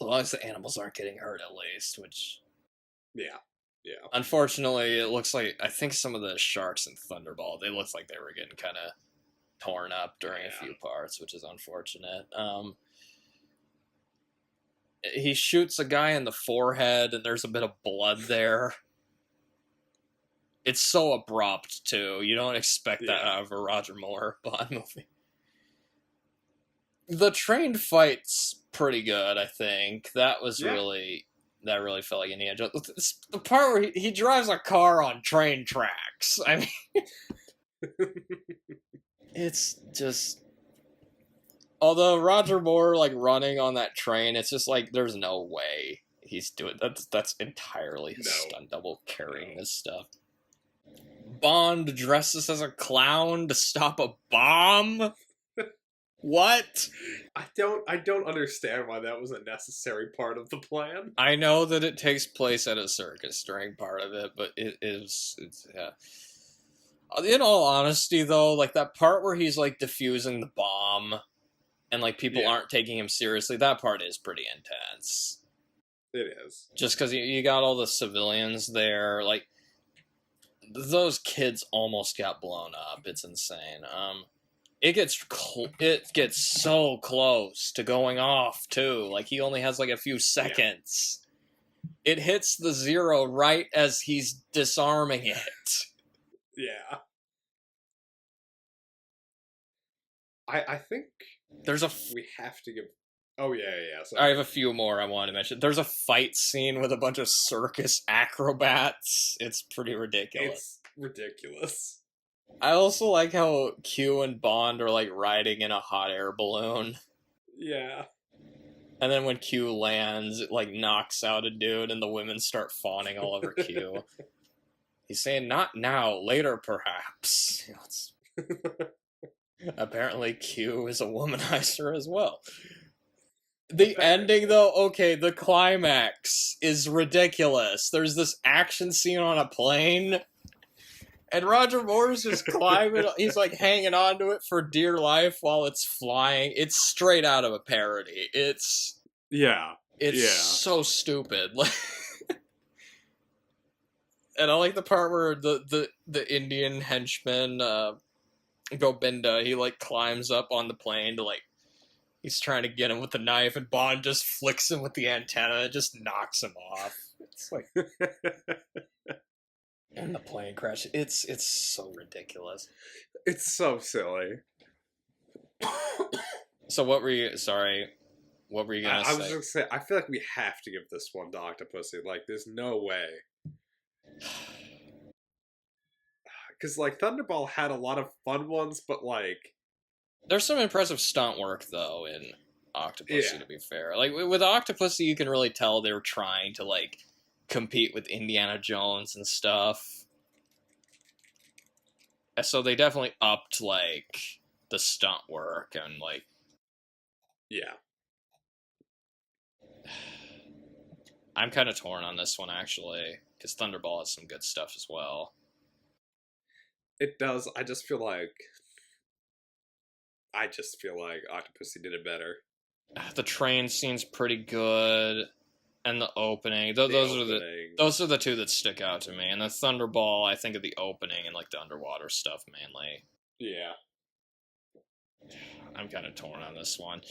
B: As long as the animals aren't getting hurt, at least. Which,
A: yeah.
B: Unfortunately, it looks like I think some of the sharks in Thunderball, they looked like they were getting kind of torn up during a few parts, which is unfortunate. He shoots a guy in the forehead, and there's a bit of blood there. It's so abrupt, too. You don't expect that out of a Roger Moore Bond movie. The train fight's pretty good, I think. That was really... That really felt like Indiana Jones. The part where he drives a car on train tracks. I mean... It's just... Although Roger Moore, like, running on that train, it's just like, there's no way he's doing... That's entirely his stunt double carrying this stuff. Bond dresses as a clown to stop a bomb? What?
A: I don't understand why that was a necessary part of the plan.
B: I know that it takes place at a circus during part of it, but it's in all honesty, though, like, that part where he's, like, defusing the bomb and, like, people aren't taking him seriously, that part is pretty intense.
A: It is. Just
B: because you got all the civilians there, like, those kids almost got blown up. It's insane. It gets so close to going off, too. Like, he only has, like, a few seconds. Yeah. It hits the zero right as he's disarming it.
A: Yeah. I think we have to give... Oh, yeah. Sorry.
B: I have a few more I want to mention. There's a fight scene with a bunch of circus acrobats. It's pretty ridiculous.
A: It's ridiculous.
B: I also like how Q and Bond are, like, riding in a hot air balloon.
A: Yeah.
B: And then when Q lands, it, like, knocks out a dude and the women start fawning all over Q. He's saying, not now, later perhaps. Apparently Q is a womanizer as well. The ending, though, okay, the climax is ridiculous. There's this action scene on a plane, and Roger Moore's just climbing, he's like hanging onto it for dear life while it's flying. It's straight out of a parody. It's so stupid. And I like the part where the Indian henchman, Gobinda, he like climbs up on the plane to like, he's trying to get him with the knife, and Bond just flicks him with the antenna. It just knocks him off. It's like, and the plane crash. It's so ridiculous.
A: It's so silly.
B: So what were you? Sorry, what were you gonna say?
A: I was just gonna say, I feel like we have to give this one to Octopussy. Like, there's no way. Because like Thunderball had a lot of fun ones, but like.
B: There's some impressive stunt work, though, in Octopussy, to be fair. Like, with Octopussy, you can really tell they were trying to, like, compete with Indiana Jones and stuff. And so they definitely upped, like, the stunt work and, like...
A: Yeah.
B: I'm kind of torn on this one, actually, because Thunderball has some good stuff as well.
A: It does. I just feel like Octopussy did it better.
B: The train scene's pretty good, and the opening. Those are the two that stick out to me. And the Thunderball, I think of the opening and like the underwater stuff mainly.
A: Yeah.
B: I'm kind of torn on this one.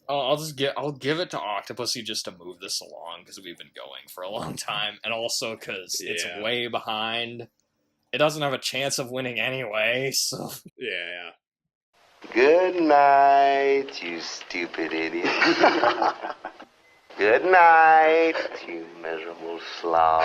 B: I'll give it to Octopussy just to move this along because we've been going for a long time, and also because it's way behind. It doesn't have a chance of winning anyway, so
A: yeah.
C: Good night, you stupid idiot. Good night, you miserable slob.